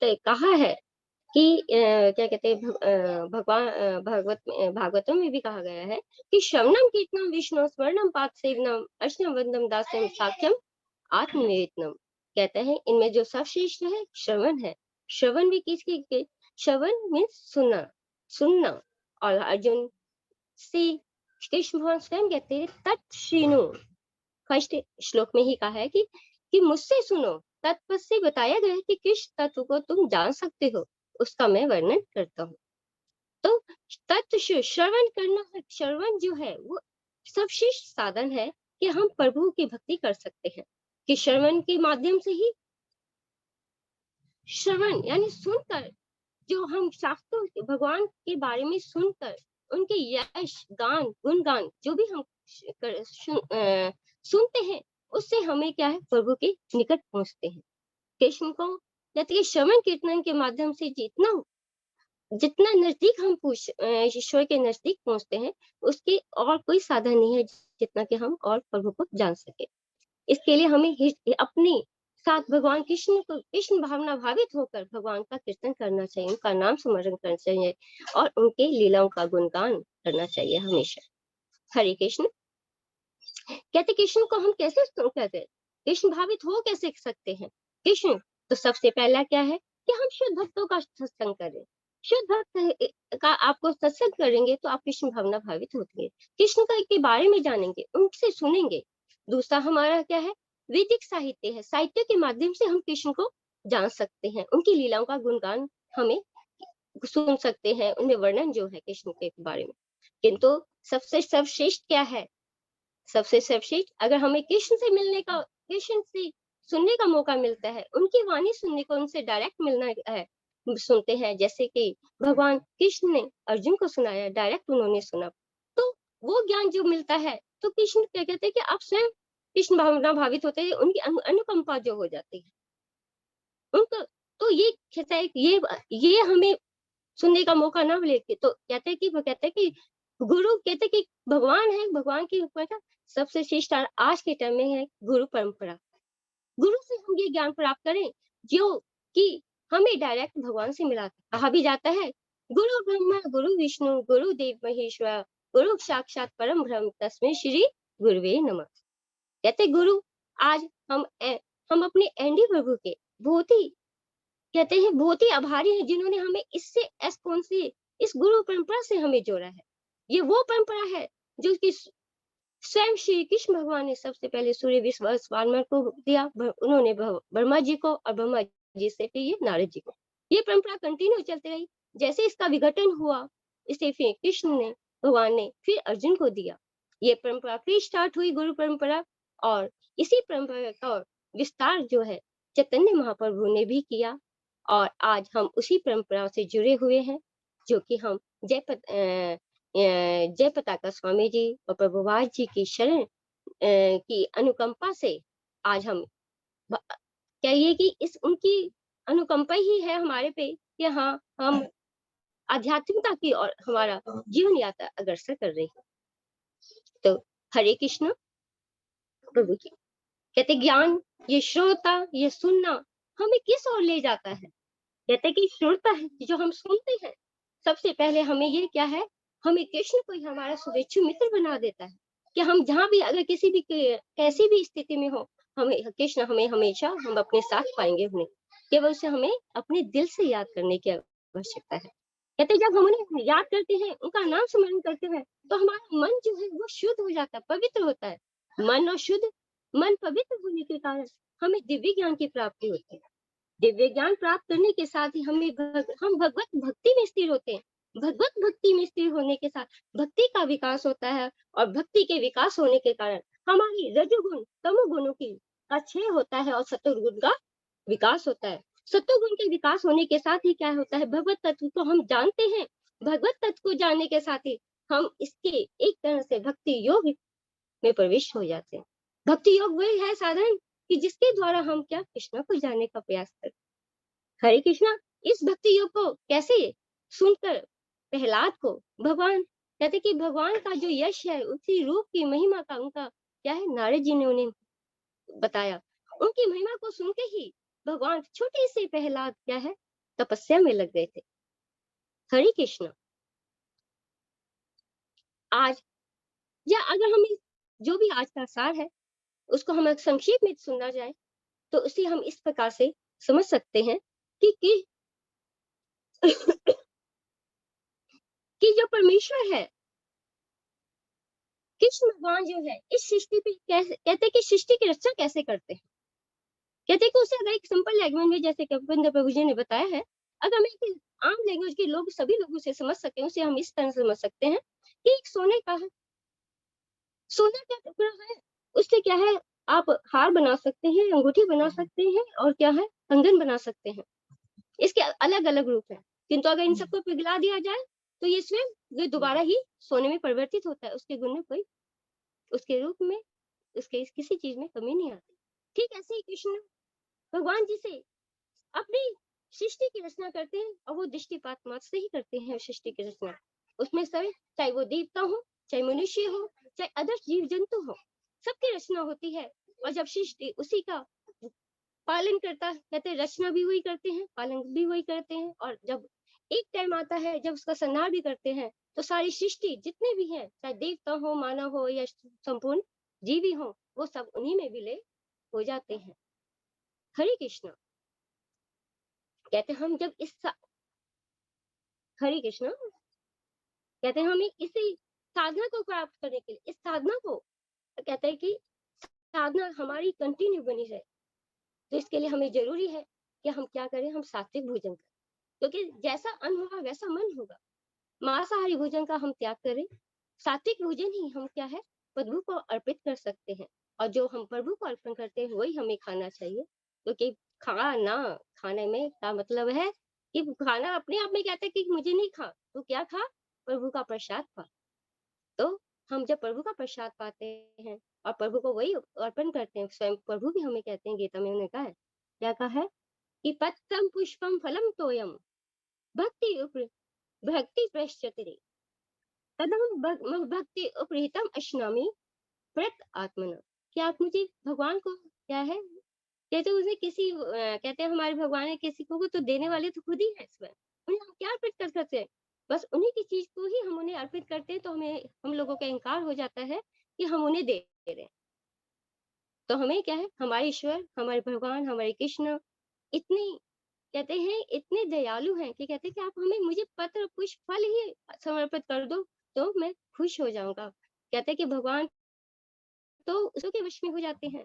तो कहा है कि क्या कहते हैं, भागवतों में भी कहा गया है कि श्रवणम कीर्तनम विष्णु स्मरणम पाद सेवनम अर्चनम वंदनम दास्यम साख्यम आत्मनिवेदनम। कहते हैं इनमें जो सर्वश्रेष्ठ है श्रवण है। श्रवण भी किसके? श्रवण मीन्स सुनना, सुनना। और अर्जुन से कृष्ण भगवान स्वयं कहते हैं तत्श्रीनु। फर्स्ट श्लोक में ही कहा है कि मुझसे सुनो। तत्व से बताया गया है कि किस तत्व को तुम जान सकते हो, उसका मैं वर्णन करता हूँ। तो तत्व श्रवण करना, श्रवण जो है वो सर्वश्रेष्ठ साधन है कि हम प्रभु की भक्ति कर सकते हैं। कि श्रवण के माध्यम से ही, श्रवण यानी सुनकर, जो हम शास्त्रों भगवान के बारे में सुनकर उनके यश गान गुणगान जो भी हम सुनते हैं, उससे हमें क्या है, प्रभु के निकट पहुंचते हैं। कृष्ण को कहते हैं श्रवण कीर्तन के माध्यम से जितना नजदीक हम ईश्वर के नजदीक पहुंचते हैं, उसके और कोई साधन नहीं है जितना कि हम और प्रभु को जान सके। इसके लिए हमें अपने साथ भगवान कृष्ण भावना भावित होकर भगवान का कीर्तन करना चाहिए, उनका नाम स्मरण करना चाहिए और उनके लीलाओं का गुणगान करना चाहिए हमेशा। हरे कृष्ण। कहते कृष्ण को हम कैसे कहते, कृष्ण भावित हो कैसे सकते हैं कृष्ण? तो सबसे पहला क्या है कि हम शुद्ध भक्तों का सत्संग करें। शुद्ध भक्त का आपको सत्संग करेंगे तो आप कृष्ण भावना भावित होंगे, कृष्ण के बारे में जानेंगे, उनसे सुनेंगे। दूसरा हमारा क्या है, वैदिक साहित्य है। साहित्य के माध्यम से हम कृष्ण को जान सकते हैं, उनकी लीलाओं का गुणगान हमें सुन सकते हैं, उनमें वर्णन जो है कृष्ण के बारे में। किंतु सबसे सर्वश्रेष्ठ क्या है? सबसे सर्वश्रेष्ठ अगर हमें कृष्ण से मिलने का, कृष्ण से सुनने का मौका मिलता है, उनकी वाणी सुनने को, उनसे डायरेक्ट मिलना है, सुनते हैं। जैसे कि भगवान कृष्ण ने अर्जुन को सुनाया, डायरेक्ट उन्होंने सुना, तो वो ज्ञान जो मिलता है, तो कृष्ण क्या कहते हैं कि आप स्वयं कृष्ण भावना भावित होते हैं, उनकी अनुकंपा जो हो जाती है उनको। तो ये कहता है ये हमें सुनने का मौका ना मिले तो कहते हैं कि वो कहते हैं कि गुरु, कहते हैं कि भगवान है, भगवान के ऊपर का सबसे श्रेष्ठ आज के टाइम में है गुरु परंपरा। गुरु से हम ये ज्ञान प्राप्त करें जो कि हमें डायरेक्ट भगवान से मिला। कहा भी जाता है गुरु ब्रह्मा गुरु विष्णु गुरु देव महेश्वर गुरु साक्षात परम ब्रह्म तस्मै श्री गुरुवे नमः। कहते गुरु, आज हम अपने एनडी प्रभु के बहुत ही कहते हैं बहुत ही आभारी हैं, जिन्होंने हमें इस गुरु परंपरा से हमें जोड़ा है। ये वो परंपरा है जो कि स्वयं श्री कृष्ण भगवान ने सबसे पहले सूर्य विश्वामित्र को दिया, उन्होंने ब्रह्मा जी को, और ब्रह्मा जी से फिर ये नारद जी को। ये परंपरा कंटिन्यू चलती रही। जैसे इसका विघटन हुआ, इसे फिर कृष्ण ने, भगवान ने फिर अर्जुन को दिया। ये परंपरा फिर स्टार्ट हुई, गुरु परंपरा, और इसी परंपरा का विस्तार जो है चैतन्य महाप्रभु ने भी किया, और आज हम उसी परंपरा से जुड़े हुए हैं, जो कि हम जय पताका स्वामी जी और प्रभुपाद जी की शरण की अनुकंपा से आज हम कहिए कि इस उनकी अनुकंपा ही है हमारे पे कि हाँ, हम आध्यात्मिकता की और हमारा जीवन यात्रा अग्रसर कर रहे हैं। तो हरे कृष्ण प्रभु जी कहते ज्ञान, ये श्रोता, ये सुनना हमें किस ओर ले जाता है? कहते कि श्रोता है जो हम सुनते हैं, सबसे पहले हमें ये क्या है, हमें कृष्ण को ही हमारा शुभेच्छु मित्र बना देता है कि हम जहाँ भी, अगर किसी भी कैसी भी स्थिति में हो, हमें कृष्ण हमें हमेशा हम अपने साथ पाएंगे उन्हें। केवल उसे हमें अपने दिल से याद करने की आवश्यकता है। कहते जब हम उन्हें याद करते हैं, उनका नाम स्मरण करते हैं, तो हमारा मन जो है वो शुद्ध हो जाता है, पवित्र होता है। मन और शुद्ध, मन पवित्र होने के कारण हमें दिव्य ज्ञान की प्राप्ति होती है। दिव्य ज्ञान प्राप्त करने के साथ ही हम भगवत भक्ति में स्थिर होते हैं। भगवत भक्ति में स्थिर होने के साथ भक्ति का विकास होता है, और भक्ति के विकास होने के कारण हमारी रजोगुण तमोगुणों की का क्षय होता है और सत्वगुण का विकास होता है। सत्वगुण के विकास होने के साथ ही क्या होता है, भगवत तत्व को हम जानते हैं। भगवत तत्व को जानने के साथ ही हम इसके एक तरह से भक्ति योग में प्रवेश हो जाते हैं। भक्ति योग वही है साधन कि जिसके द्वारा हम क्या, कृष्ण को जानने का प्रयास करते। हरे कृष्णा, इस भक्ति योग को कैसे सुनकर प्रहलाद को भगवान कहते कि भगवान का जो यश है, उसी रूप की महिमा का उनका क्या है, नारद जी ने उन्हें बताया। उनकी महिमा को सुन के ही भगवान छोटे से प्रहलाद क्या है, तपस्या में लग गए थे। हरे कृष्ण, आज या अगर हम जो भी आज का सार है उसको हम संक्षेप में सुनना जाए, तो उसे हम इस प्रकार से समझ सकते हैं कि कि जो परमेश्वर है, कृष्ण भगवान जो है, इस सृष्टि पे कैसे, कहते हैं कि सृष्टि की रचना कैसे करते हैं। कहते हैं कि उसे अगर एक सिंपल लैंग्वेज में, जैसे कपिल प्रभु जी ने बताया है, अगर मैं एक आम लैंग्वेज के लोग सभी लोग उसे समझ सके, उसे हम इस तरह समझ सकते हैं कि एक सोने का है, सोना का टुकड़ा है, उससे क्या है, आप हार बना सकते हैं, अंगूठी बना सकते हैं, और क्या है, कंगन बना सकते हैं। इसके अलग अलग रूप है, किंतु अगर इन सबको पिघला दिया जाए तो ये स्वयं दोबारा ही सोने में परिवर्तित होता है। उसके गुण में कोई, उसके रूप में, उसके किसी चीज में कमी नहीं आती। ठीक ऐसे ही कृष्ण भगवान जी से अपनी सृष्टि की रचना करते हैं, और वो दृष्टिपात मात्र से ही करते हैं सृष्टि की रचना। उसमें सभी, चाहे वो देवता हो, चाहे मनुष्य हो, चाहे अदर जीव जंतु हो, सबकी रचना होती है। और जब सृष्टि उसी का पालन करता है, कहते हैं रचना भी वही करते हैं, पालन भी वही करते हैं। और जब एक टाइम आता है जब उसका संहार भी करते हैं, तो सारी सृष्टि जितने भी हैं, चाहे देवता हो, मानव हो, या संपूर्ण जीवी हो, वो सब उन्हीं में विलय हो जाते हैं। हरे कृष्ण, कहते हम जब हरे कृष्ण, कहते हैं हमें इसी साधना को प्राप्त करने के लिए, इस साधना को कहते हैं कि साधना हमारी कंटिन्यू बनी रहे, तो इसके लिए हमें जरूरी है कि हम क्या करें, हम सात्विक भोजन करें, क्योंकि जैसा अन्न होगा वैसा मन होगा। मांसाहारी भोजन का हम त्याग करें, सात्विक भोजन ही हम क्या है, प्रभु को अर्पित कर सकते हैं। और जो हम प्रभु को अर्पण करते हैं वही हमें खाना चाहिए, क्योंकि खाने में का मतलब है कि खाना अपने आप में कहते हैं कि मुझे नहीं खा, तो क्या खा, प्रभु का प्रसाद खा। तो हम जब प्रभु का प्रसाद पाते हैं और प्रभु को वही अर्पण करते हैं, स्वयं प्रभु भी हमें कहते हैं, गीता में उन्होंने कहा है, क्या कहा है कि पत्रम पुष्पम फलम तोयम भक्ति प्रश्चते तदम भक्ति उपरीतम अश्नामी प्रत आत्मना। क्या आप मुझे भगवान को क्या है, कहते उसे किसी कहते हैं हमारे भगवान है, किसी को तो देने वाले तो खुद ही है, इसमें उन्हें हम क्या अर्पित कर सकते हैं, बस उन्हीं की चीज को ही हम उन्हें अर्पित करते हैं। तो हमें, हम लोगों का इंकार हो जाता है कि हम उन्हें दे रहे हैं। तो हमें क्या है, हमारे ईश्वर, हमारे भगवान, हमारे कृष्ण इतनी कहते हैं, इतने दयालु हैं कि कहते हैं कि आप हमें, मुझे पत्र पुष्प फल ही समर्पित कर दो तो मैं खुश हो जाऊंगा। कहते हैं कि भगवान तो उसके के वश में हो जाते हैं,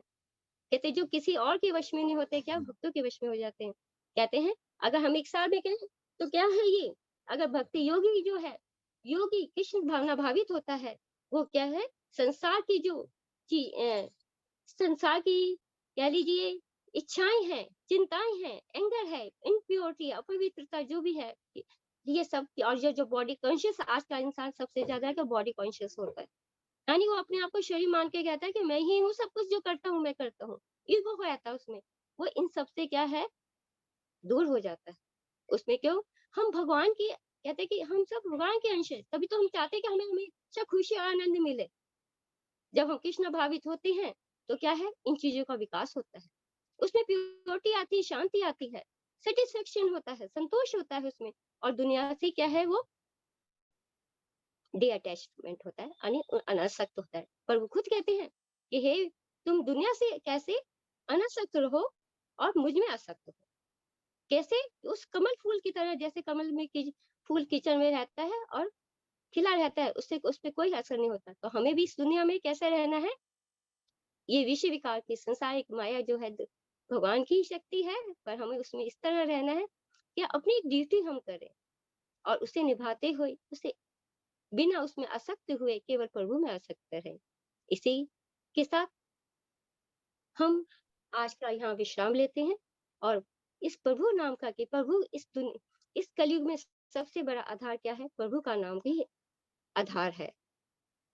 कहते जो किसी और के वश में नहीं होते, क्या भक्तों के वश में हो जाते हैं। कहते हैं अगर हम एक साल में कहें तो क्या है, ये अगर भक्ति योगी जो है, योगी कृष्ण भावना भावित होता है, वो क्या है, संसार की जो संसार की कह लीजिए इच्छाएं हैं, चिंताएं हैं, एंगर है, इम्प्योरिटी, अपवित्रता जो भी है, ये सब, और जो बॉडी कॉन्शियस आज का इंसान सबसे ज्यादा है, बॉडी कॉन्शियस होता है, यानी वो अपने आप को शरीर मान के कहता है कि मैं ही हूँ, सब कुछ जो करता हूँ मैं करता हूँ, ईगो हो जाता है उसमें, वो इन सब से क्या है, दूर हो जाता है। उसमें क्यों, हम भगवान की कहते हैं कि हम सब भगवान के अंश हैं, तभी तो हम चाहते हैं कि हमें हमेशा खुशी और आनंद मिले। जब हम कृष्ण भावित होते हैं तो क्या है, इन चीजों का विकास होता है, उसमें प्योरिटी आती है, शांति आती है, सेटिस्फेक्शन होता है, संतोष होता है उसमें, और दुनिया से क्या है, वो डिअटैचमेंट होता है, यानी अनासक्त होता है। पर वो खुद कहते हैं कि हे तुम दुनिया से कैसे अनासक्त रहो और मुझ में आसक्त हो, कैसे, उस कमल फूल की तरह, जैसे कमल में फूल कीचड़ में रहता है और खिला रहता है, उससे उस पर कोई असर नहीं होता। तो हमें भी इस दुनिया में कैसे रहना है, ये विषय विकार की संसारिक माया जो है भगवान की शक्ति है, पर हमें उसमें इस तरह रहना है कि अपनी ड्यूटी हम करें और उसे निभाते हुए, उसे बिना उसमें आसक्त हुए केवल प्रभु में आसक्त रहे। इसी के साथ हम आज का यहाँ विश्राम लेते हैं और इस प्रभु नाम का, कि प्रभु इस कलयुग में सबसे बड़ा आधार क्या है, प्रभु का नाम भी आधार है।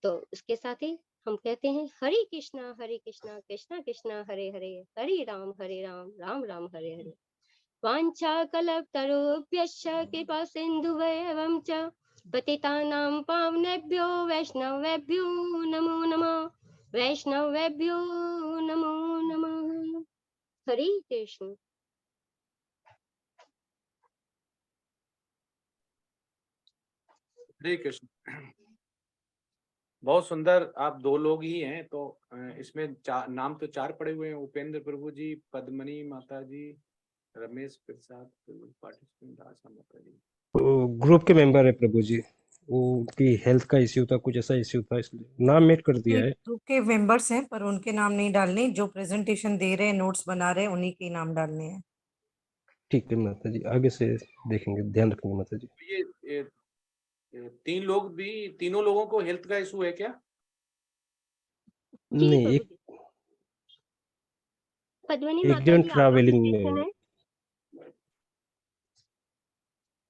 तो उसके साथ ही हम कहते हैं हरे कृष्णा कृष्णा कृष्णा हरे हरे, हरे राम राम राम हरे हरे। वाञ्छा कल्पतरुभ्यश्च कृपा सिन्धुभैरवं च पतितानां पावनेभ्यो वैष्णवेभ्यो नमो नमः, वैष्णवेभ्यो नमो नमः। हरे कृष्ण। हरे कृष्ण। बहुत सुंदर, आप दो लोग ही हैं तो इसमें नाम तो चार पड़े हुए हैं, उपेंद्र प्रभु जी, पद्मनी माता जी, रमेश प्रसाद पार्टिसिपेंट, आशा माता जी। ग्रुप के मेंबर है प्रभु जी, वो उनकी हेल्थ का इश्यू था, कुछ ऐसा इश्यू था, इसलिए नाम मेट कर दिया है। ग्रुप के मेंबर्स हैं पर उनके नाम नहीं डालने, जो प्रेजेंटेशन दे रहे हैं, नोट्स बना रहे हैं, उन्हीं के नाम डालने हैं। ठीक है माता जी, आगे से देखेंगे, ध्यान रखेंगे माता जी। ये तीनों लोगों को हेल्थ का इशू है क्या? नहीं, एक पद्मनी एक माता जन जी, आप लोग ट्रैवलिंग कैसे में। हैं?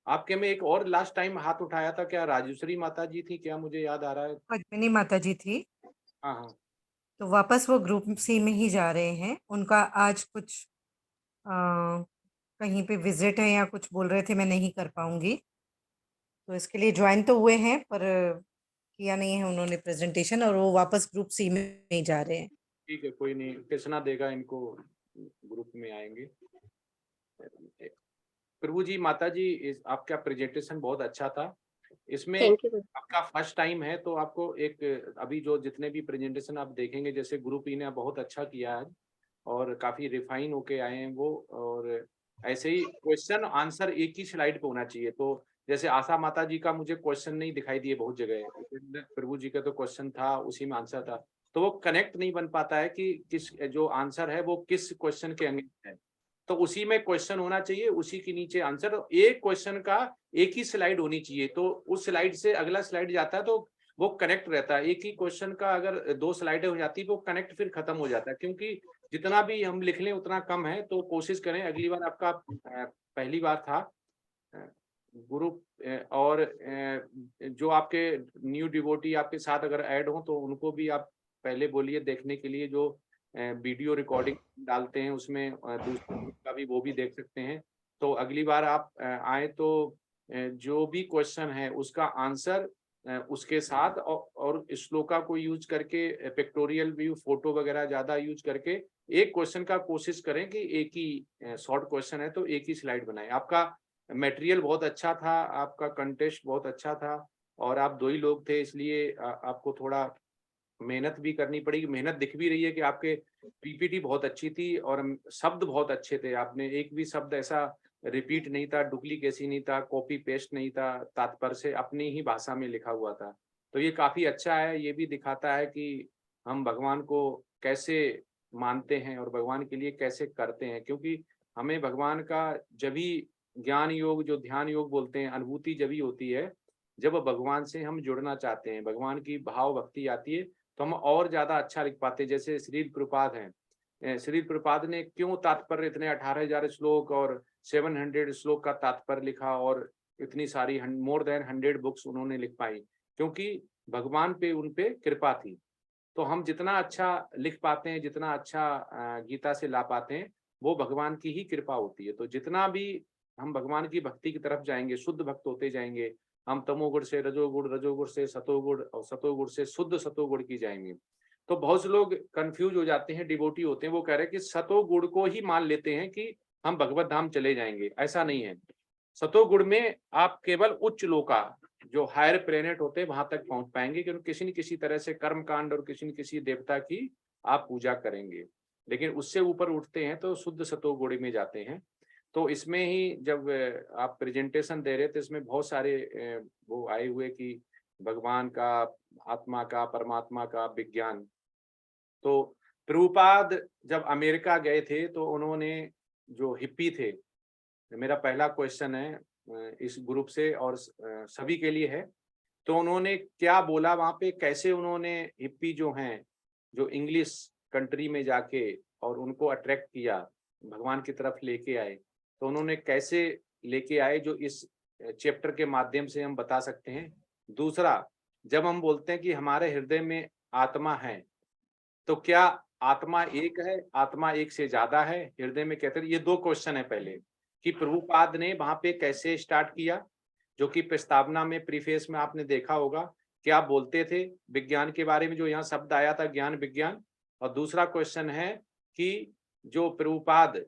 आपके में एक और लास्ट टाइम हाथ उठाया था, क्या राजेश्वरी माता जी थी क्या? मुझे याद आ रहा है। पद्मिनी माता जी थी। हाँ हाँ। तो वापस वो ग्रुप सी में ही जा रहे हैं, उनका आज कुछ कहीं पे विजिट है या कुछ बोल रहे थे, मैं नहीं कर पाऊंगी, तो इसके लिए ज्वाइन तो हुए हैं पर किया नहीं है उन्होंने प्रेजेंटेशन, और वो वापस ग्रुप सी में ही जा रहे हैं। ठीक है, कोई नहीं, कृष्णा देगा इनको, ग्रुप में आएंगे। प्रभु जी, माता जी, आपका प्रेजेंटेशन बहुत अच्छा था। इसमें आपका फर्स्ट टाइम है तो आपको एक, अभी जो जितने भी प्रेजेंटेशन आप देखेंगे, जैसे ग्रुप ई ने बहुत अच्छा किया है और काफी रिफाइन होके आए हैं वो, और ऐसे ही क्वेश्चन आंसर एक ही स्लाइड पे होना चाहिए। तो जैसे आशा माता जी का मुझे क्वेश्चन नहीं दिखाई दिए बहुत जगह, प्रभु जी का तो क्वेश्चन था, उसी में आंसर था, तो वो कनेक्ट नहीं बन पाता है कि किस जो आंसर है वो किस क्वेश्चन के अगेंस्ट है। तो उसी में क्वेश्चन होना चाहिए, उसी के नीचे आंसर, एक क्वेश्चन का एक ही स्लाइड होनी चाहिए, तो उस स्लाइड से अगला स्लाइड जाता है तो वो कनेक्ट रहता है। एक ही क्वेश्चन का अगर दो स्लाइडें हो जाती है तो कनेक्ट फिर खत्म हो जाता है, क्योंकि जितना भी हम लिख लें उतना कम है। तो कोशिश करें, अगली बार आपका पहली बार था ग्रुप, और जो आपके न्यू डिवोटी आपके साथ अगर ऐड हो तो उनको भी आप पहले बोलिए देखने के लिए, जो वीडियो रिकॉर्डिंग डालते हैं उसमें दूसरे का भी वो भी देख सकते हैं। तो अगली बार आप आए तो जो भी क्वेश्चन है उसका आंसर उसके साथ और श्लोका को यूज करके, पिक्टोरियल व्यू, फोटो वगैरह ज्यादा यूज करके एक क्वेश्चन का कोशिश करें कि एक ही शॉर्ट क्वेश्चन है तो एक ही स्लाइड बनाएं। आपका मटेरियल बहुत अच्छा था, आपका कंटेस्ट बहुत अच्छा था, और आप दो ही लोग थे, इसलिए आपको थोड़ा मेहनत भी करनी पड़ेगी। मेहनत दिख भी रही है कि आपके पीपीटी बहुत अच्छी थी और शब्द बहुत अच्छे थे, आपने एक भी शब्द ऐसा रिपीट नहीं था, डुप्लीकेसी नहीं था, कॉपी पेस्ट नहीं था, तात्पर्य से अपनी ही भाषा में लिखा हुआ था। तो ये काफी अच्छा है, ये भी दिखाता है कि हम भगवान को कैसे मानते हैं और भगवान के लिए कैसे करते हैं, क्योंकि हमें भगवान का जब ही ज्ञान योग, जो ध्यान योग बोलते हैं, अनुभूति जब ही होती है जब भगवान से हम जुड़ना चाहते हैं, भगवान की भाव भक्ति आती है, तो हम और ज्यादा अच्छा लिख पाते हैं। जैसे श्रील प्रपाद हैं, श्रील प्रपाद ने क्यों तात्पर्य इतने 18,000 श्लोक और 700 श्लोक का तात्पर्य लिखा और इतनी सारी मोर देन 100 बुक्स उन्होंने लिख पाई, क्योंकि भगवान पे उन पे कृपा थी। तो हम जितना अच्छा लिख पाते हैं, जितना अच्छा गीता से ला पाते हैं, वो भगवान की ही कृपा होती है। तो जितना भी हम भगवान की भक्ति की तरफ जाएंगे, शुद्ध भक्त होते जाएंगे, हम तमोगुण से रजोगुण, रजोगुण से सतोगुण और सतोगुण से शुद्ध सतोगुण की जाएंगे। तो बहुत से लोग कंफ्यूज हो जाते हैं, डिवोटी होते हैं, वो कह रहे हैं कि सतोगुण को ही मान लेते हैं कि हम भगवत धाम चले जाएंगे। ऐसा नहीं है। सतोगुण में आप केवल उच्च लोका, जो हायर प्लेनेट होते हैं, वहां तक पहुंच पाएंगे, क्योंकि किसी न किसी तरह से कर्म कांड और किसी न किसी देवता की आप पूजा करेंगे। लेकिन उससे ऊपर उठते हैं तो शुद्ध सतोगुण में जाते हैं। तो इसमें ही जब आप प्रेजेंटेशन दे रहे थे, इसमें बहुत सारे वो आए हुए कि भगवान का, आत्मा का, परमात्मा का विज्ञान। तो प्रभुपाद जब अमेरिका गए थे तो उन्होंने, जो हिप्पी थे, मेरा पहला क्वेश्चन है इस ग्रुप से और सभी के लिए है, तो उन्होंने क्या बोला वहां पे, कैसे उन्होंने हिप्पी जो हैं, जो इंग्लिश कंट्री में जाके और उनको अट्रैक्ट किया, भगवान की तरफ लेके आए, तो उन्होंने कैसे लेके आए, जो इस चैप्टर के माध्यम से हम बता सकते हैं। दूसरा, जब हम बोलते हैं कि हमारे हृदय में आत्मा है, तो क्या आत्मा एक है, आत्मा एक से ज्यादा है, हृदय में कहते हैं? ये दो क्वेश्चन है पहले, कि प्रभुपाद ने वहां पे कैसे स्टार्ट किया, जो कि प्रस्तावना में, प्रीफेस में आपने देखा होगा, क्या बोलते थे विज्ञान के बारे में, जो यहाँ शब्द आया था ज्ञान विज्ञान। और दूसरा क्वेश्चन है कि जो प्रभुपाद,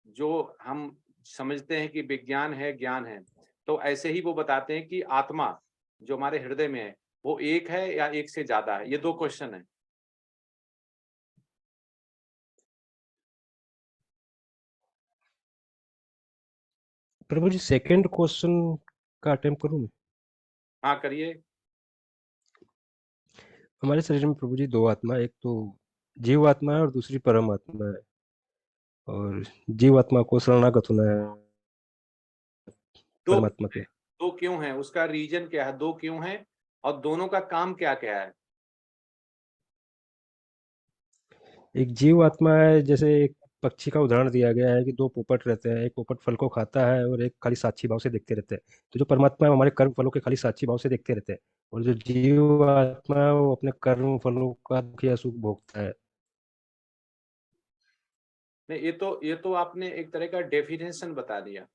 जो हम समझते हैं कि विज्ञान है, ज्ञान है, तो ऐसे ही वो बताते हैं कि आत्मा जो हमारे हृदय में है वो एक है या एक से ज्यादा है। ये दो क्वेश्चन है। प्रभु जी सेकंड क्वेश्चन का अटेम्प्ट करूं मैं? हाँ करिए। हमारे शरीर में प्रभु जी दो आत्मा, एक तो जीव आत्मा है और दूसरी परमात्मा है, और जीव आत्मा को शरणागत होना है परमात्मा के। दो क्यों है, उसका रीजन क्या है, दो क्यों है, और दोनों का काम क्या क्या है? एक जीव आत्मा है, जैसे एक पक्षी का उदाहरण दिया गया है कि दो पोपट रहते हैं, एक पोपट फल को खाता है और एक खाली साक्षी भाव से देखते रहते हैं। तो जो परमात्मा है हमारे कर्म फलों के खाली साक्षी भाव से देखते रहते हैं, और जो जीव आत्मा है वो अपने कर्म फलों का दुख या सुख भोगता है। नहीं, ये तो आपने एक तरह का डेफिनेशन बता दिया।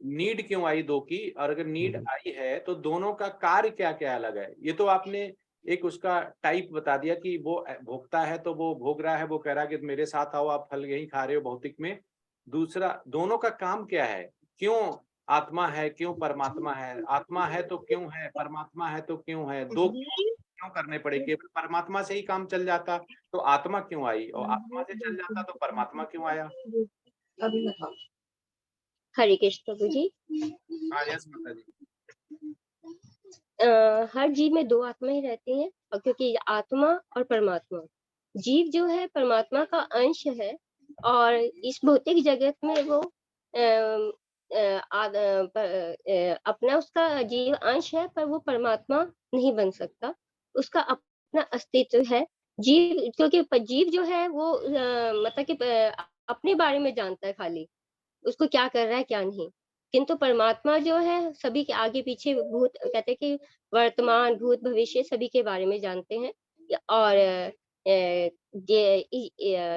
नीड क्यों आई दो की, और अगर नीड आई है तो दोनों का कार्य क्या क्या अलग है, ये तो आपने एक उसका टाइप बता दिया कि वो भोगता है तो वो भोग रहा है, वो कह रहा है कि मेरे साथ आओ, आप फल यही खा रहे हो भौतिक में। दूसरा, दोनों का काम क्या है, क्यों आत्मा है, क्यों परमात्मा है, आत्मा है तो क्यों है, परमात्मा है तो क्यों है, दो क्यों करने पड़े? केवल परमात्मा से ही काम चल जाता तो आत्मा क्यों आई, और आत्मा से चल जाता तो परमात्मा क्यों आया? हरे कृष्ण प्रभु जी। हाँ यस माता जी। हर जीव में दो आत्मा ही रहती हैं, और क्योंकि आत्मा और परमात्मा, जीव जो है परमात्मा का अंश है, और इस भौतिक जगत में वो अपना उसका जीव अंश है, पर वो परमात्मा नहीं बन सकता, उसका अपना अस्तित्व है। जीव, क्योंकि जीव जो है वो मतलब कि अपने बारे में जानता है, खाली उसको क्या कर रहा है क्या नहीं। किंतु परमात्मा जो है सभी के आगे पीछे, भूत, कहते हैं कि वर्तमान, भूत, भविष्य सभी के बारे में जानते हैं। और